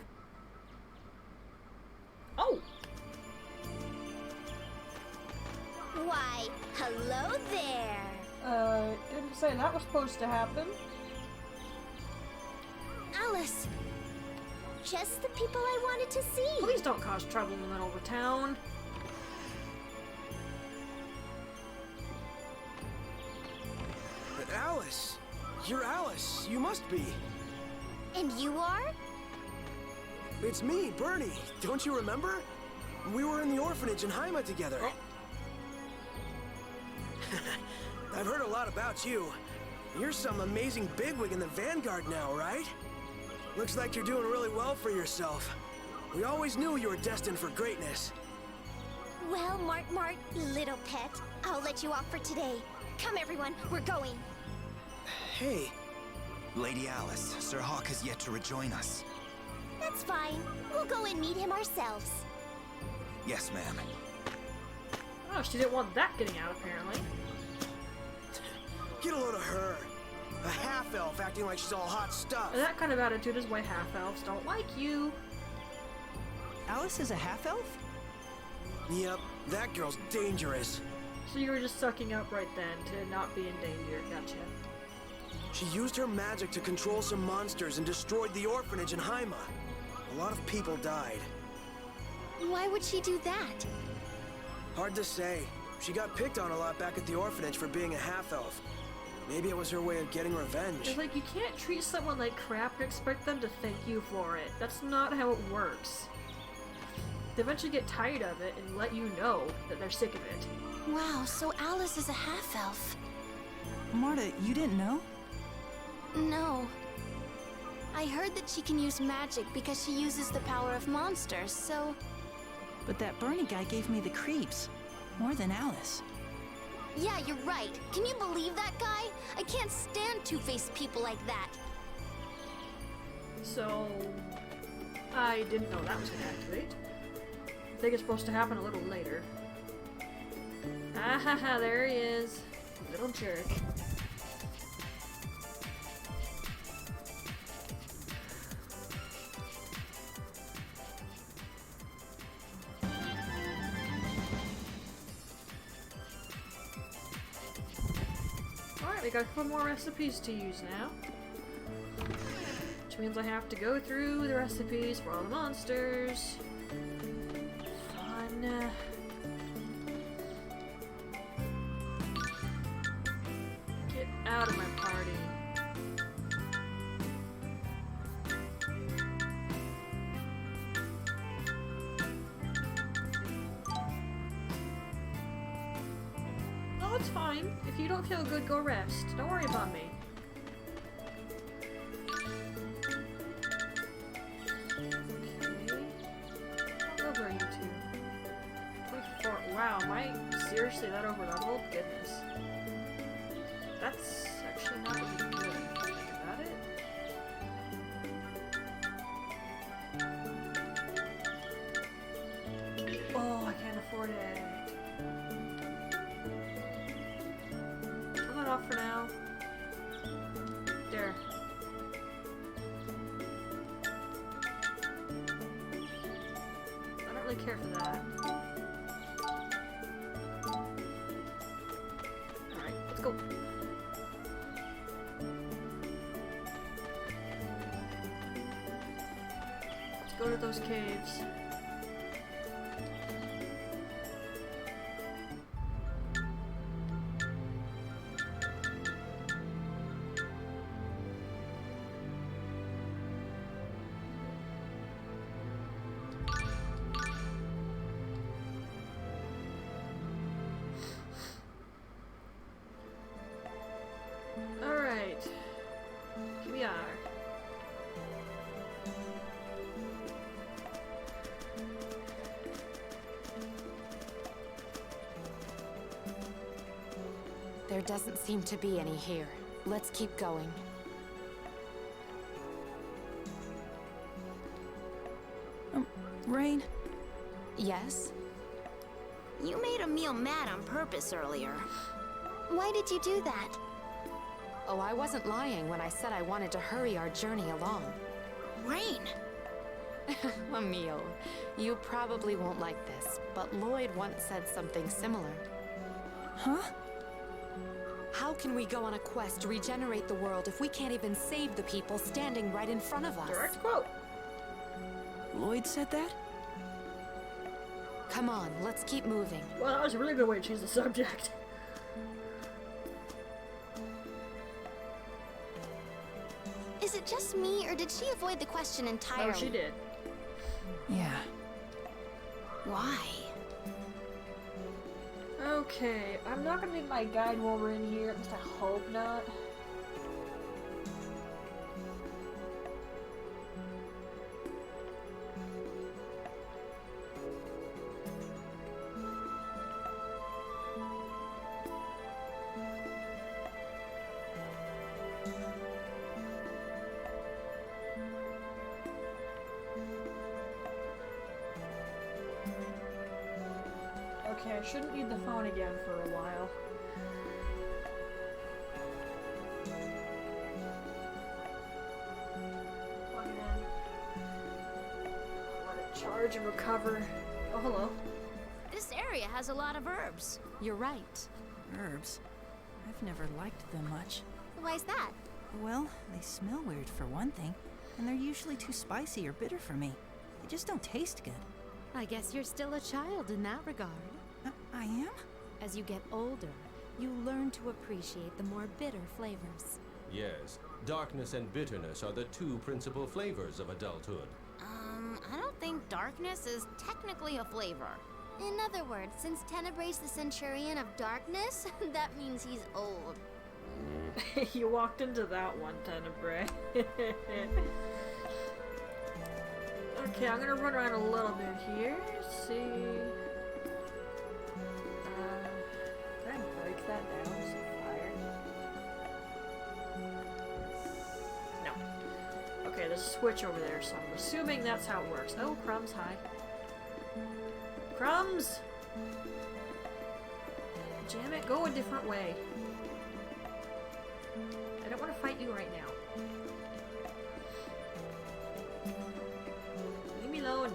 Oh! Why, hello there. Didn't say that was supposed to happen. Alice. Just the people I wanted to see. Please don't cause trouble in the middle of the town. Alice! You're Alice! You must be! And you are? It's me, Bernie! Don't you remember? We were in the orphanage in Haima together. Oh. I've heard a lot about you. You're some amazing bigwig in the Vanguard now, right? Looks like you're doing really well for yourself. We always knew you were destined for greatness. Well, Mart, little pet, I'll let you off for today. Come everyone, we're going. Hey. Lady Alice, Sir Hawk has yet to rejoin us. That's fine. We'll go and meet him ourselves. Yes, ma'am. Oh, she didn't want that getting out, apparently. Get a load of her. A half-elf acting like she's all hot stuff. That kind of attitude is why half-elves don't like you. Alice is a half-elf? Yep, that girl's dangerous. So you were just sucking up right then to not be in danger. Gotcha. She used her magic to control some monsters and destroyed the orphanage in Haima. A lot of people died. Why would she do that? Hard to say. She got picked on a lot back at the orphanage for being a half-elf. Maybe it was her way of getting revenge. It's like you can't treat someone like crap and expect them to thank you for it. That's not how it works. They eventually get tired of it and let you know that they're sick of it. Wow, so Alice is a half-elf. Marta, you didn't know? No. I heard that she can use magic because she uses the power of monsters, so... But that Bernie guy gave me the creeps. More than Alice. Yeah, you're right. Can you believe that guy? I can't stand two-faced people like that. So... I didn't know that was going to activate. I think it's supposed to happen a little later. Ah ha ha, there he is. Little jerk. Alright, we got a couple more recipes to use now. Which means I have to go through the recipes for all the monsters. Fun. Get out of my party. Oh, it's fine. If you don't feel good, go rest. Don't worry about me. Wow, am I seriously that over leveled? Goodness. That's actually not really good. Think about it. Oh, I can't before that. Turn that off for now. There. I don't really care for that. Alright, let's go. Let's go to those caves. Alright. Here we are. There doesn't seem to be any here. Let's keep going. Rain? Yes? You made Emil mad on purpose earlier. Why did you do that? Oh, I wasn't lying when I said I wanted to hurry our journey along. Rain! Emil, you probably won't like this, but Lloyd once said something similar. Huh? How can we go on a quest to regenerate the world if we can't even save the people standing right in front of us? Direct quote. Lloyd said that? Come on, let's keep moving. Well, that was a really good way to change the subject. Is it just me, or did she avoid the question entirely? Oh, she did. Yeah. Why? Okay, I'm not gonna need my guide while we're in here. At least I hope not. Okay, I shouldn't need the phone again for a while. Plug it in. Let it charge and recover. Oh, hello. This area has a lot of herbs. You're right. Herbs? I've never liked them much. Why's that? Well, they smell weird for one thing, and they're usually too spicy or bitter for me. They just don't taste good. I guess you're still a child in that regard. I am? As you get older, you learn to appreciate the more bitter flavors. Yes, darkness and bitterness are the two principal flavors of adulthood. I don't think darkness is technically a flavor. In other words, since Tenebrae's the Centurion of Darkness, that means he's old. You walked into that one, Tenebrae. Okay, I'm gonna run around a little bit here. See. Did I break that down? Is it fire? No. Okay, there's a switch over there, so I'm assuming that's how it works. Oh, Crumbs, hi. Crumbs! Damn it, go a different way. I don't want to fight you right now. Leave me alone.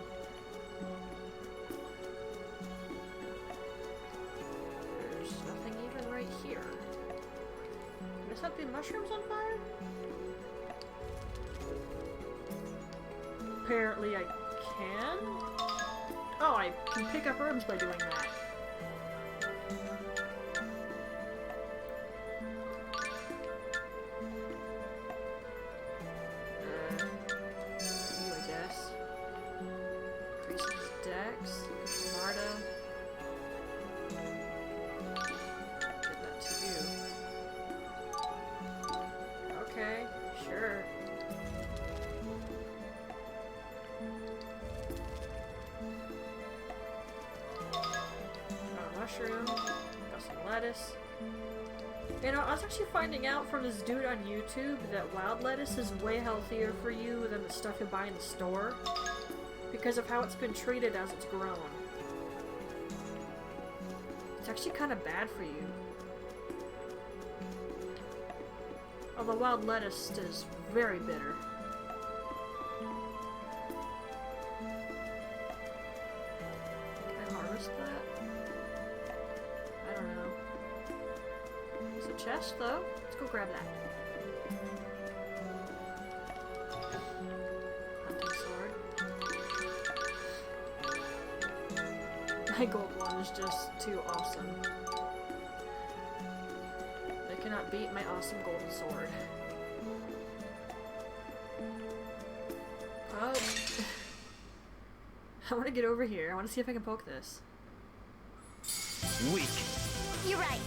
There's nothing even right here. Can I set the mushrooms on fire? Apparently I can. Oh, I can pick up herbs by doing that. You, I guess. Increases dex. Marta. Give that to you. Okay, sure. Mushroom, got some lettuce. You know, I was actually finding out from this dude on YouTube that wild lettuce is way healthier for you than the stuff you buy in the store because of how it's been treated as it's grown. It's actually kind of bad for you. Although wild lettuce is very bitter. Can I harvest that? I don't know. It's a chest though. Let's go grab that. Hunting sword. My gold one is just too awesome. They cannot beat my awesome golden sword. Oh. I want to get over here. I want to see if I can poke this. Weak. You're right.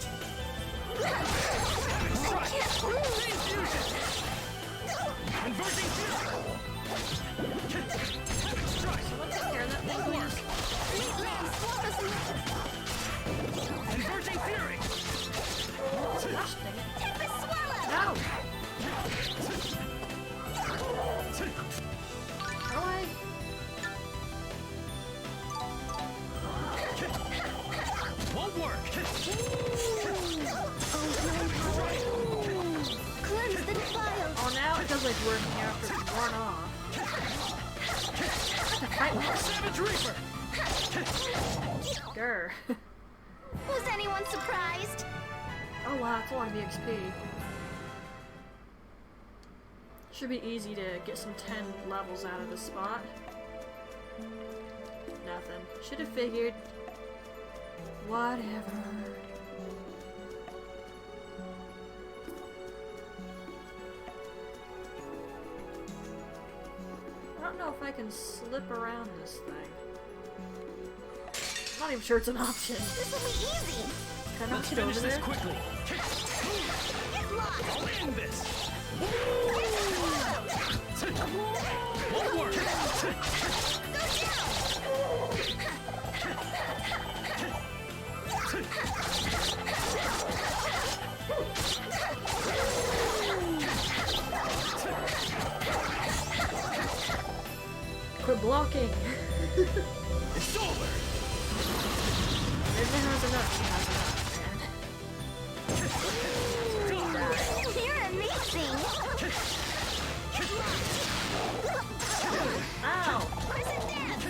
Converting Someone take care of that thing, please. Converting fury. Gosh dang it. Take the swallow. No! How do I... Won't work. Cleanse the defiled. Oh, now it does like working after it's worn off. Savage Reaper. Grr. Was anyone surprised? Oh wow, that's a lot of EXP. Should be easy to get some 10 levels out of this spot. Nothing. Should have figured. Whatever. I don't know if I can slip around this thing. I'm not even sure it's an option. This will be easy. Can I not Let's get over finish this there? quickly. Get lost. I'll end this. Go Won't work. Quit blocking. It's over. If it has enough, she has enough, man. You're amazing. Ow! Prison dance.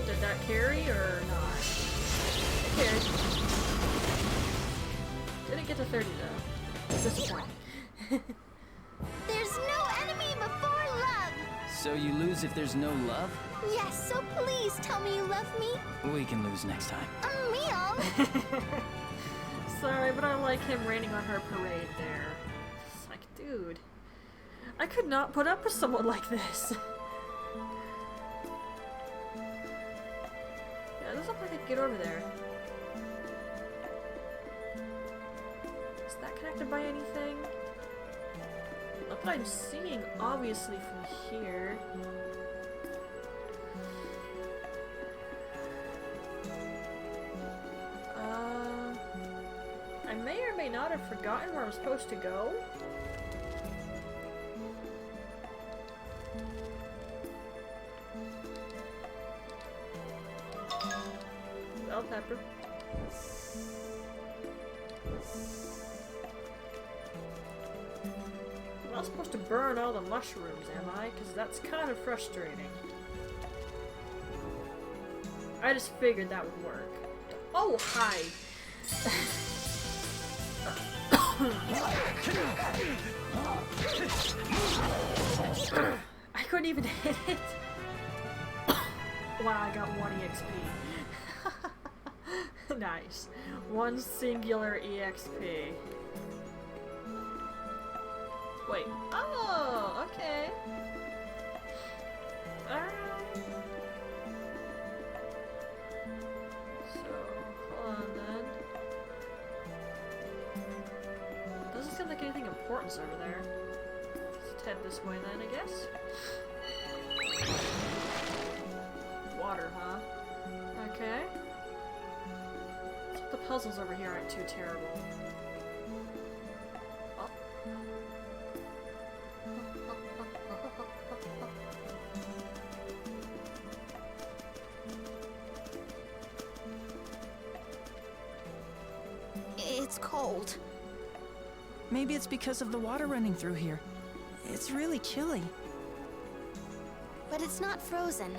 Did that carry or not? It carried. Didn't get to 30 though. Disappointing. There's no enemy before love. So you lose if there's no love? Yes, so please tell me you love me. We can lose next time. A meal. Sorry, but I like him raining on her parade there. It's like, dude. I could not put up with someone like this. Yeah, it doesn't look like I can get over there. Is that connected by anything? Not that I'm seeing, obviously, from here. I may or may not have forgotten where I'm supposed to go. Bell pepper. I'm not supposed to burn all the mushrooms, am I? Because that's kind of frustrating. I just figured that would work. Oh, hi! I couldn't even hit it! Wow, I got 1 EXP. Nice. 1 singular EXP. Wait. Oh, okay. So, hold on then. Doesn't seem like anything important's over there. Let's head this way then, I guess. Water, huh? Okay. The puzzles over here aren't too terrible. feels cold. Maybe it's because of the water running through here. It's really chilly. But it's not frozen.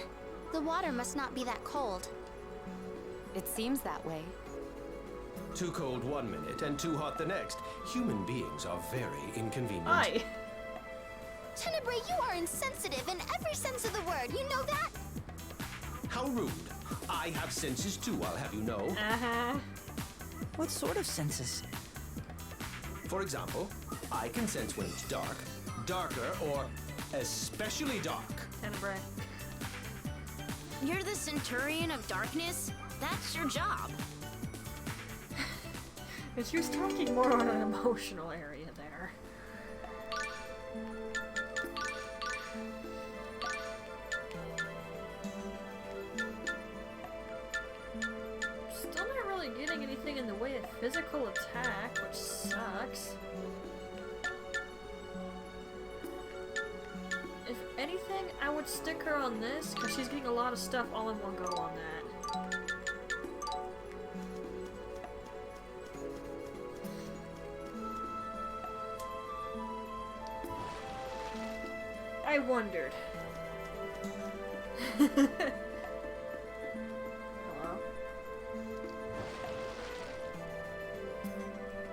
The water must not be that cold. It seems that way. Too cold one minute and too hot the next. Human beings are very inconvenient. Hi. Tenebrae, you are insensitive in every sense of the word. You know that? How rude. I have senses too, I'll have you know. What sort of senses? For example, I can sense when it's dark, darker, or especially dark. Tenebrae. You're the Centurion of Darkness? That's your job. And she was talking more on an emotional area there. Still not really getting anything in the way of physical attack, which sucks. If anything, I would stick her on this, because she's getting a lot of stuff all in one go on that. I wondered. Hello?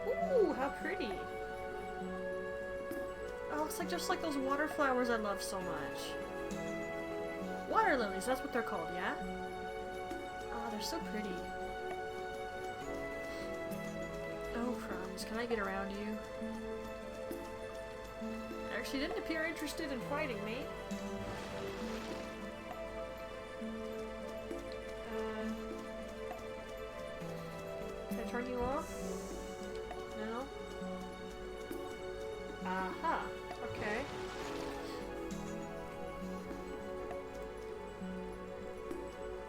Ooh, how pretty. Oh, looks like just like those water flowers I love so much. Water lilies, that's what they're called, yeah? Oh, they're so pretty. Oh, crumbs, can I get around you? She didn't appear interested in fighting me. Can I turn you off? No? Aha. Okay.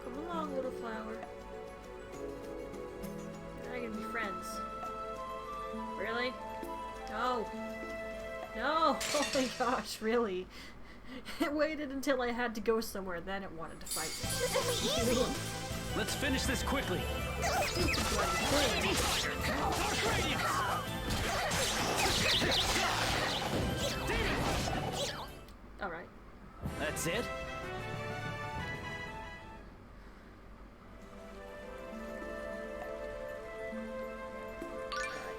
Come along, little flower. We're not gonna be friends. Really? No. No! Oh my gosh, really? It waited until I had to go somewhere, then it wanted to fight me. Easy! Let's finish this quickly! Alright. That's it?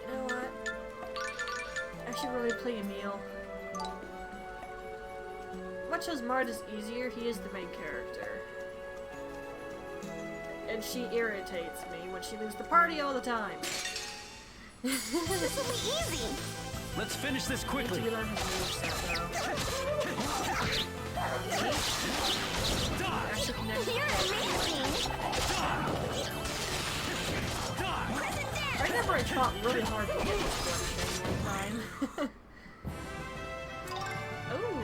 You know what? I should really play Emil. Much as Mart is easier, he is the main character. And she irritates me when she leaves the party all the time. This will be easy! Let's finish this quickly! We learn his moveset, You're amazing! I remember I fought really hard to get this one time. Oh,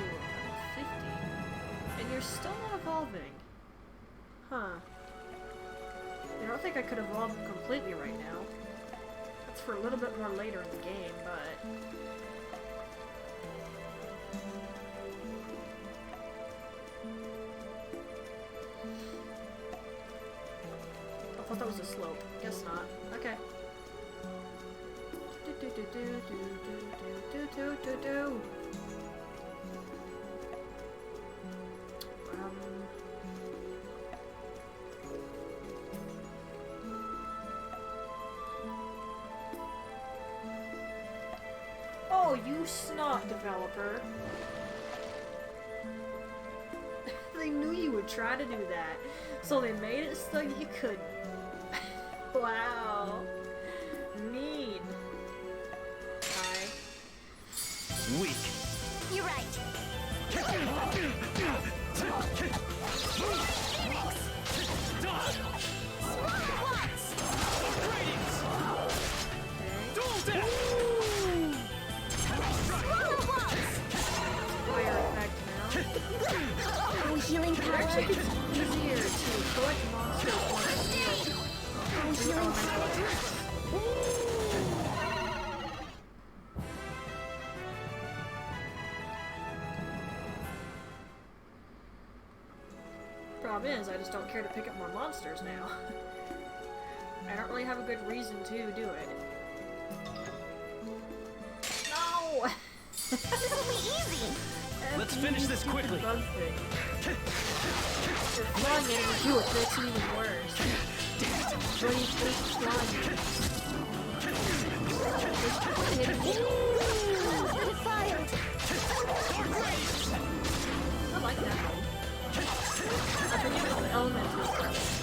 50. And you're still not evolving. Huh. I don't think I could evolve completely right now. That's for a little bit more later in the game, but... I thought that was a slope. Guess not. Okay. Oh, you snot developer. They knew you would try to do that, so they made it so you couldn't. Wow. Mean. Hi. Weak. You're right. Fire effect now. Oh, healing power. Actually, it's easier to collect monsters Oh, healing power. Problem is, I just don't care to pick up more monsters now. I don't really have a good reason to do it. This'll be easy. Let's finish this quickly. Bug thing. You're flying enemies do it, makes it even worse. What do you think flying enemies? It fired. I like that one. I forget what the element is.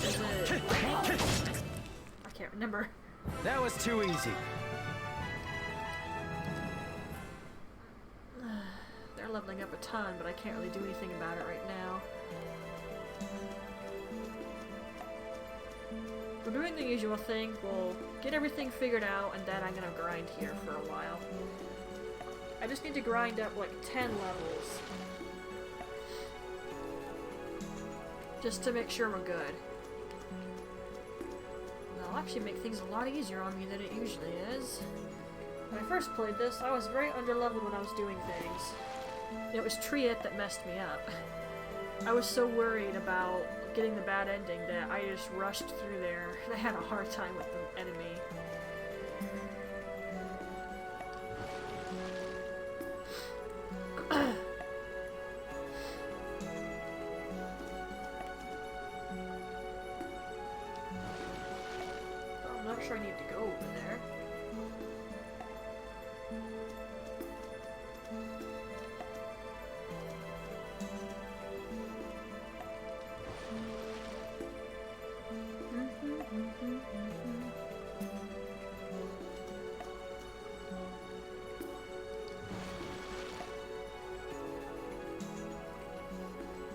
Is it lightning? I can't remember. That was too easy. They're leveling up a ton, but I can't really do anything about it right now. We're doing the usual thing. We'll get everything figured out, and then I'm gonna grind here for a while. I just need to grind up like 10 levels. Just to make sure we're good. That'll actually make things a lot easier on me than it usually is. When I first played this, I was very underleveled when I was doing things. It was Triet that messed me up. I was so worried about getting the bad ending that I just rushed through there, and I had a hard time with the enemy. I'm not sure I need to go over there.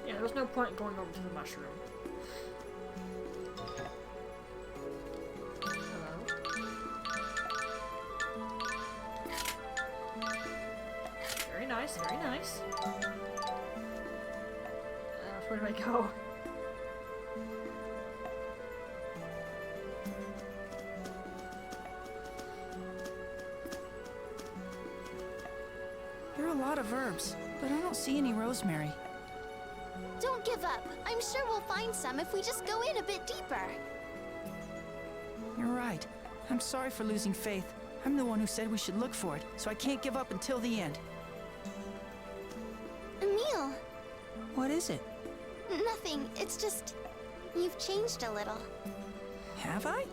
Yeah, there was no point going over to the mushroom. Hello? Very nice, very nice. Where do I go? There are a lot of herbs, but I don't see any rosemary. Don't give up. I'm sure we'll find some if we just go in a bit deeper. You're right. I'm sorry for losing faith. I'm the one who said we should look for it, so I can't give up until the end. Emil. What is it? Nothing. It's just... you've changed a little. Have I?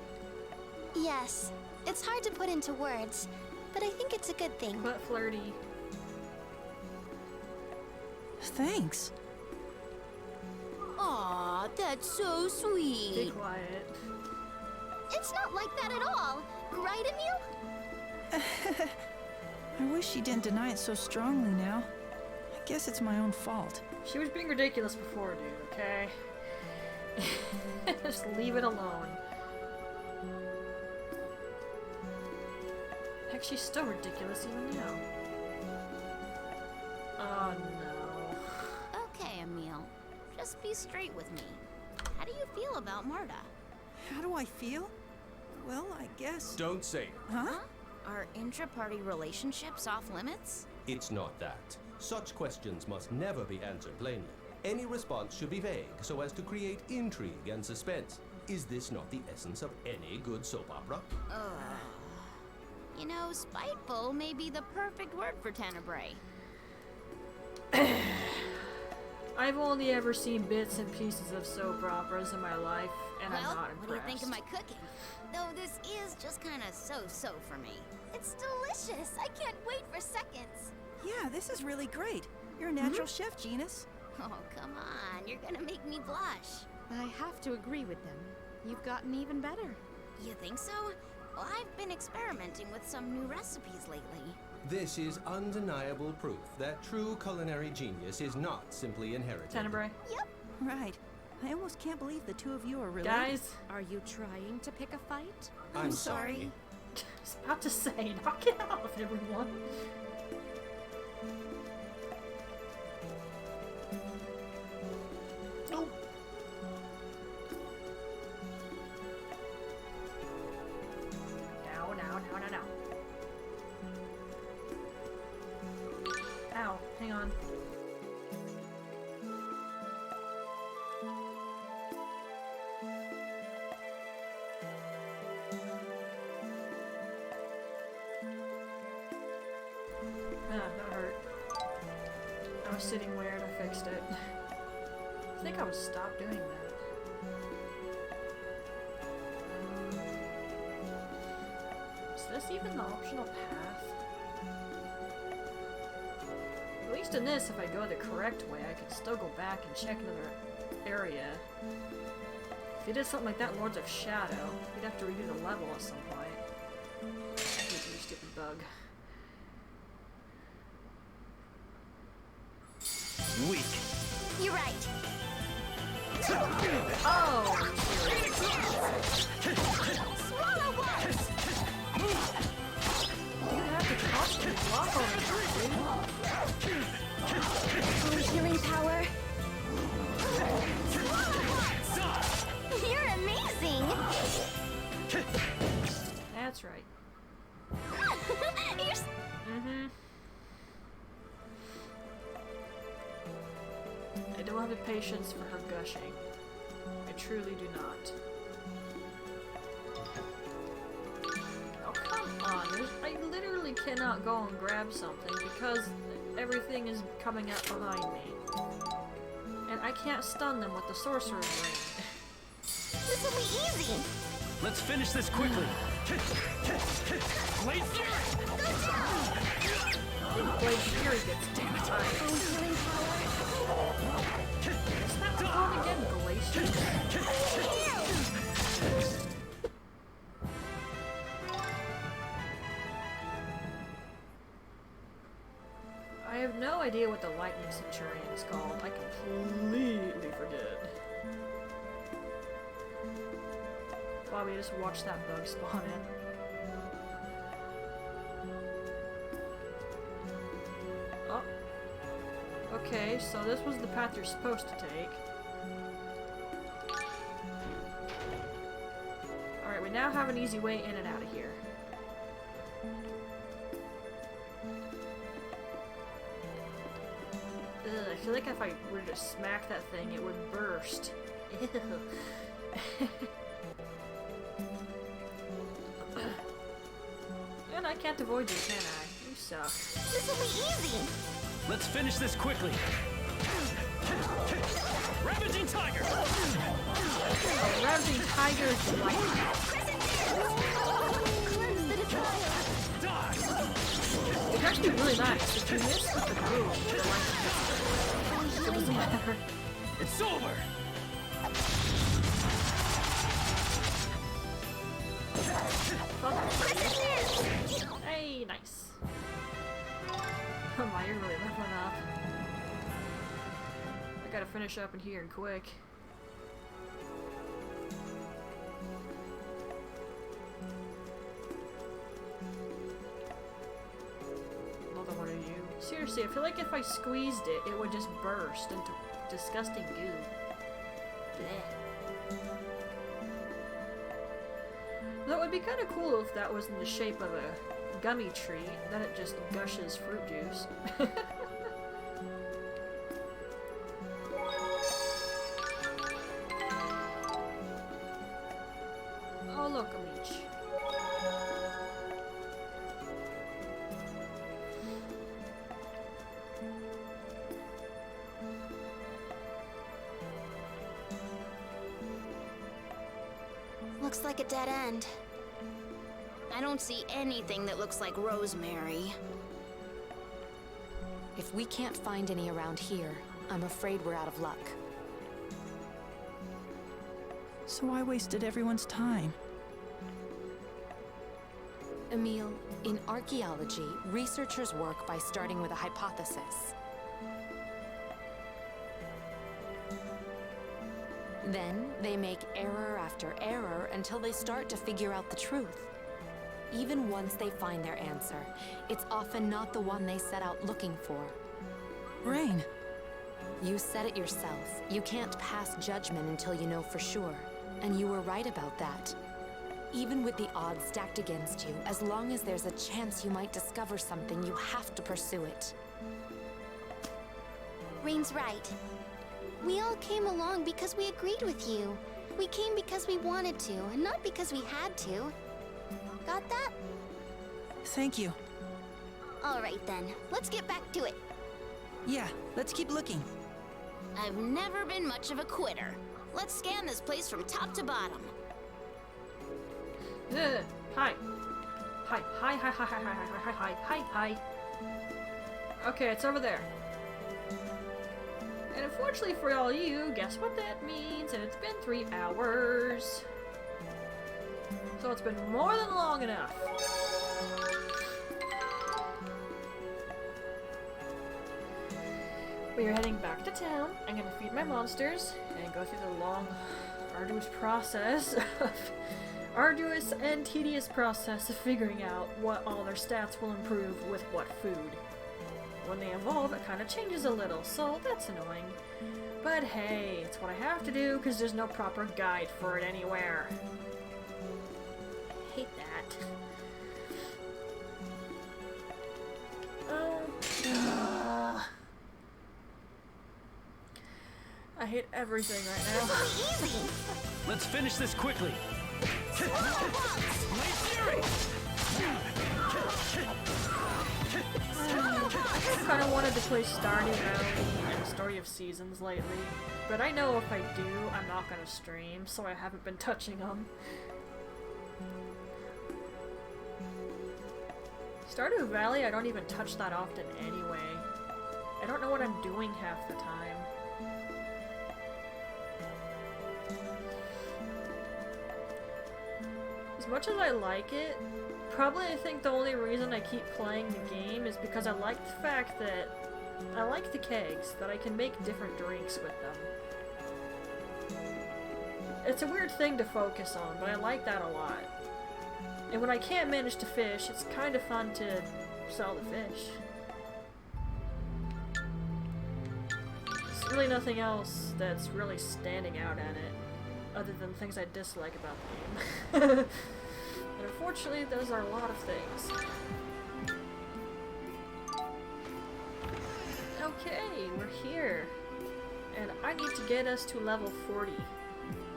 Yes. It's hard to put into words, but I think it's a good thing. But flirty. Thanks. Aw, that's so sweet. Be quiet. It's not like that at all. Right, Emil? I wish she didn't deny it so strongly now. I guess it's my own fault. She was being ridiculous before, dude, okay? Just leave it alone. Heck, she's still ridiculous even now. Oh no. Okay, Emil. Just be straight with me. How do you feel about Marta? How do I feel? Well, I guess... Don't say it. Huh? Are intra-party relationships off limits? It's not that. Such questions must never be answered plainly. Any response should be vague so as to create intrigue and suspense. Is this not the essence of any good soap opera? You know, spiteful may be the perfect word for Tenebrae. I've only ever seen bits and pieces of soap operas in my life, and I'm not impressed. What do you think of my cooking? Though this is just kind of so-so for me. It's delicious. I can't wait for seconds. Yeah, this is really great. You're a natural chef, Genus. Oh, come on. You're gonna make me blush. I have to agree with them. You've gotten even better. You think so? Well, I've been experimenting with some new recipes lately. This is undeniable proof that true culinary genius is not simply inherited. Tenebrae. Yep. Right. I almost can't believe the two of you are related. Guys. Are you trying to pick a fight? I'm sorry. I was about to say, knock it off, everyone. Oh. No. Ow, hang on. Ah, that hurt. I was sitting weird, I fixed it. I think I would stop doing that. Is this even the optional path? At least in this, if I go the correct way, I can still go back and check another area. If you did something like that, Lords of Shadow, you'd have to redo the level at some point. You stupid bug. Weak. You're right. Oh! Swallow one! You have to constantly block all the time, Oh, healing power. You're amazing! That's right. You're Mm-hmm. I don't have the patience for her gushing. I truly do not. Oh, come on. I literally cannot go and grab something because everything is coming up behind me. And I can't stun them with the Sorcerer's Ring. This will be easy! Let's finish this quickly. Blade Fury! Go down! Blade Fury gets damage. Oh, healing power. It's not going again, Glacier. I have no idea what the Lightning Centurion is called. I completely forget. Bobby, just watch that bug spawn in. Oh. Okay, so this was the path you're supposed to take. Alright, we now have an easy way in and out of here. Ugh, I feel like if I were to smack that thing, it would burst. Ew. And I can't avoid you, can I? You suck. This will be easy! Let's finish this quickly. Ravaging Tiger! Oh, Ravaging Tiger is lightning. Cleanse the defile! Die! It's actually really nice. If you miss with the move, the lightning it doesn't matter. It's over! Hey, nice. Oh my, you're really leveling up. I gotta finish up in here and quick. Another one of you. Seriously, I feel like if I squeezed it, it would just burst into disgusting goo. Blech. Though it would be kind of cool if that was in the shape of a gummy tree, then it just gushes fruit juice. Oh look, a leech. Looks like a dead end. I don't see anything that looks like rosemary. If we can't find any around here, I'm afraid we're out of luck. So I wasted everyone's time. Emile, in archaeology, researchers work by starting with a hypothesis. Then, they make error after error until they start to figure out the truth. Even once they find their answer, it's often not the one they set out looking for. Rain. You said it yourself. You can't pass judgment until you know for sure. And you were right about that. Even with the odds stacked against you, as long as there's a chance you might discover something, you have to pursue it. Rain's right. We all came along because we agreed with you. We came because we wanted to, and not because we had to. Got that? Thank you. All right then, let's get back to it. Yeah, let's keep looking. I've never been much of a quitter. Let's scan this place from top to bottom. Hi. Hi. Hi, hi, hi, hi, hi, hi, hi, hi, hi. Okay, it's over there. And unfortunately for all you, guess what that means? And it's been 3 hours. So it's been more than long enough. We are heading back to town. I'm gonna feed my monsters and go through the long, arduous process of arduous and tedious process of figuring out what all their stats will improve with what food. When they evolve, it kind of changes a little, so that's annoying. But hey, it's what I have to do because there's no proper guide for it anywhere. I hate that. Oh. I hate everything right now. Let's finish this quickly. I kind of wanted to play Stardew Valley and Story of Seasons lately, but I know if I do, I'm not gonna stream, so I haven't been touching them. Stardew Valley, I don't even touch that often anyway. I don't know what I'm doing half the time. As much as I like it, probably I think the only reason I keep playing the game is because I like the fact that I like the kegs, that I can make different drinks with them. It's a weird thing to focus on, but I like that a lot. And when I can't manage to fish, it's kind of fun to sell the fish. There's really nothing else that's really standing out at it, other than things I dislike about the game. And unfortunately, those are a lot of things. Okay, we're here. And I need to get us to level 40.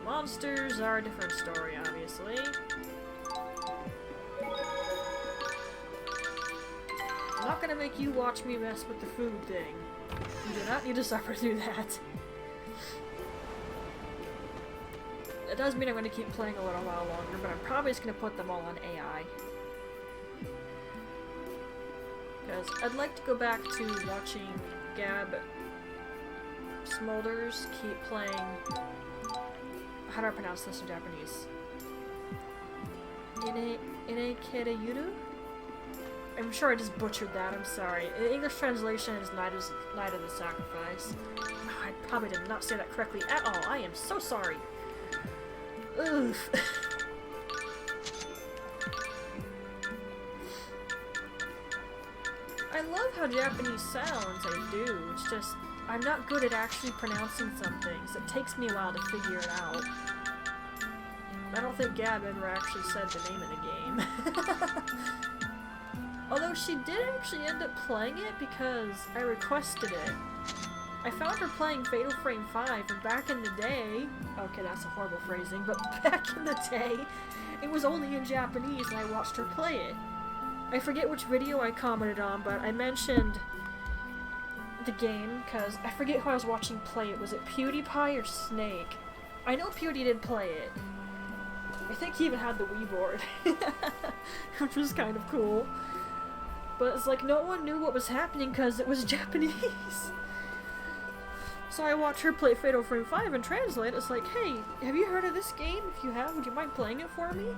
Monsters are a different story, obviously. I'm not gonna make you watch me mess with the food thing. You do not need to suffer through that. It does mean I'm going to keep playing a little while longer, but I'm probably just going to put them all on AI. Because I'd like to go back to watching Gab Smolders keep playing... How do I pronounce this in Japanese? Inekereyuru? I'm sure I just butchered that, I'm sorry. The English translation is Night of the Sacrifice. Oh, I probably did not say that correctly at all. I am so sorry. Oof. I love how Japanese sounds, I do. It's just, I'm not good at actually pronouncing some things. It takes me a while to figure it out. I don't think Gab ever actually said the name of the game. Although she did actually end up playing it because I requested it. I found her playing Fatal Frame 5, and back in the day... Okay, that's a horrible phrasing, but back in the day, it was only in Japanese, and I watched her play it. I forget which video I commented on, but I mentioned the game, because I forget who I was watching play it. Was it PewDiePie or Snake? I know Pewdie did play it. I think he even had the Wii board, which was kind of cool. But it's like, no one knew what was happening because it was Japanese. So I watched her play Fatal Frame 5 and translate. It's like, hey, have you heard of this game? If you have, would you mind playing it for me?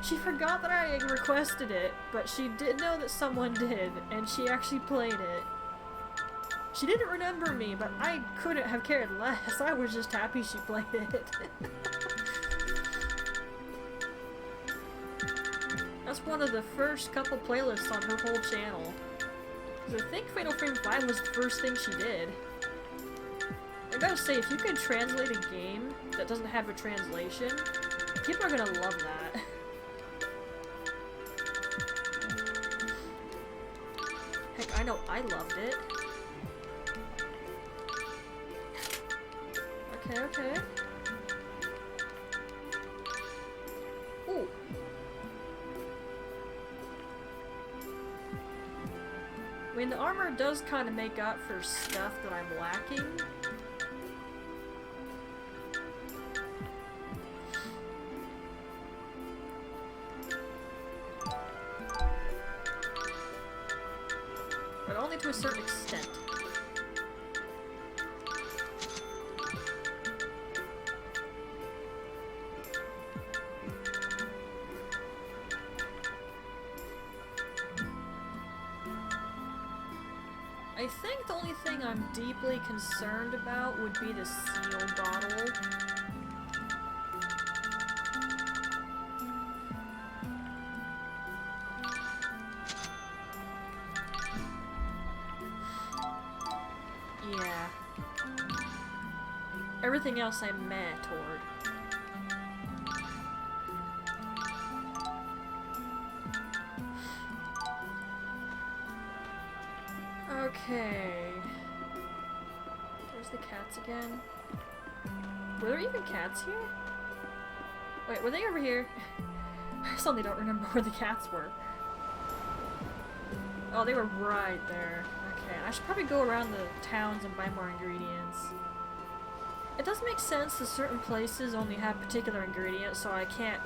She forgot that I requested it, but she did know that someone did, and she actually played it. She didn't remember me, but I couldn't have cared less. I was just happy she played it. That's one of the first couple playlists on her whole channel. 'Cause I think Fatal Frame 5 was the first thing she did. I gotta say, if you can translate a game that doesn't have a translation, people are gonna love that. Heck, I know I loved it. Okay, okay. Ooh. I mean, the armor does kind of make up for stuff that I'm lacking. But only to a certain extent. I think the only thing I'm deeply concerned about would be the seal bottle. Yeah. Everything else I'm meh toward. Okay. There's the cats again. Were there even cats here? Wait, were they over here? I suddenly don't remember where the cats were. Oh, they were right there. Okay, I should probably go around the towns and buy more ingredients. It does make sense that certain places only have particular ingredients, so I can't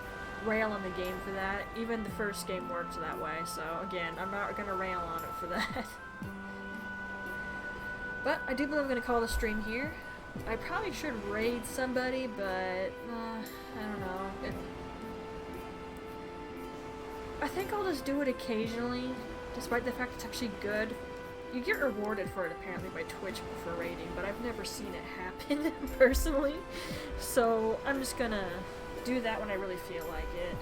rail on the game for that. Even the first game worked that way, so again, I'm not gonna rail on it for that. But I do believe I'm going to call the stream here. I probably should raid somebody, but I don't know. I think I'll just do it occasionally, despite the fact it's actually good. You get rewarded for it apparently by Twitch for raiding, but I've never seen it happen personally. So I'm just going to do that when I really feel like it.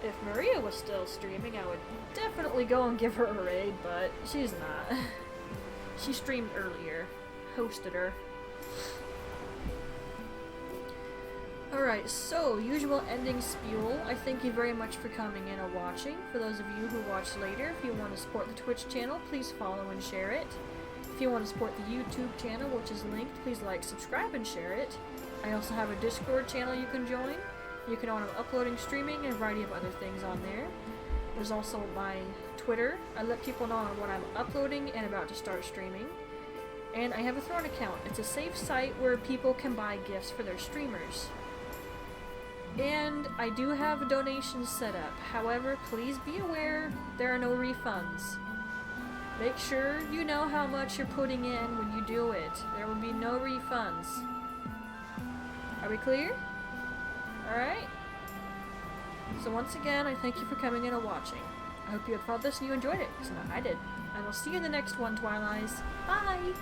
If Maria was still streaming, I would definitely go and give her a raid, but she's not. She streamed earlier. Hosted her. Alright, so, usual ending spiel. I thank you very much for coming in and watching. For those of you who watch later, if you want to support the Twitch channel, please follow and share it. If you want to support the YouTube channel, which is linked, please like, subscribe, and share it. I also have a Discord channel you can join. You can know when I'm uploading, streaming, and a variety of other things on there. There's also my Twitter. I let people know when I'm uploading and about to start streaming. And I have a Throne account. It's a safe site where people can buy gifts for their streamers. And I do have donations set up. However, please be aware there are no refunds. Make sure you know how much you're putting in when you do it. There will be no refunds. Are we clear? Alright? So once again, I thank you for coming in and watching. I hope you have found this and you enjoyed it, because I did. And we'll see you in the next one, Twilights. Bye!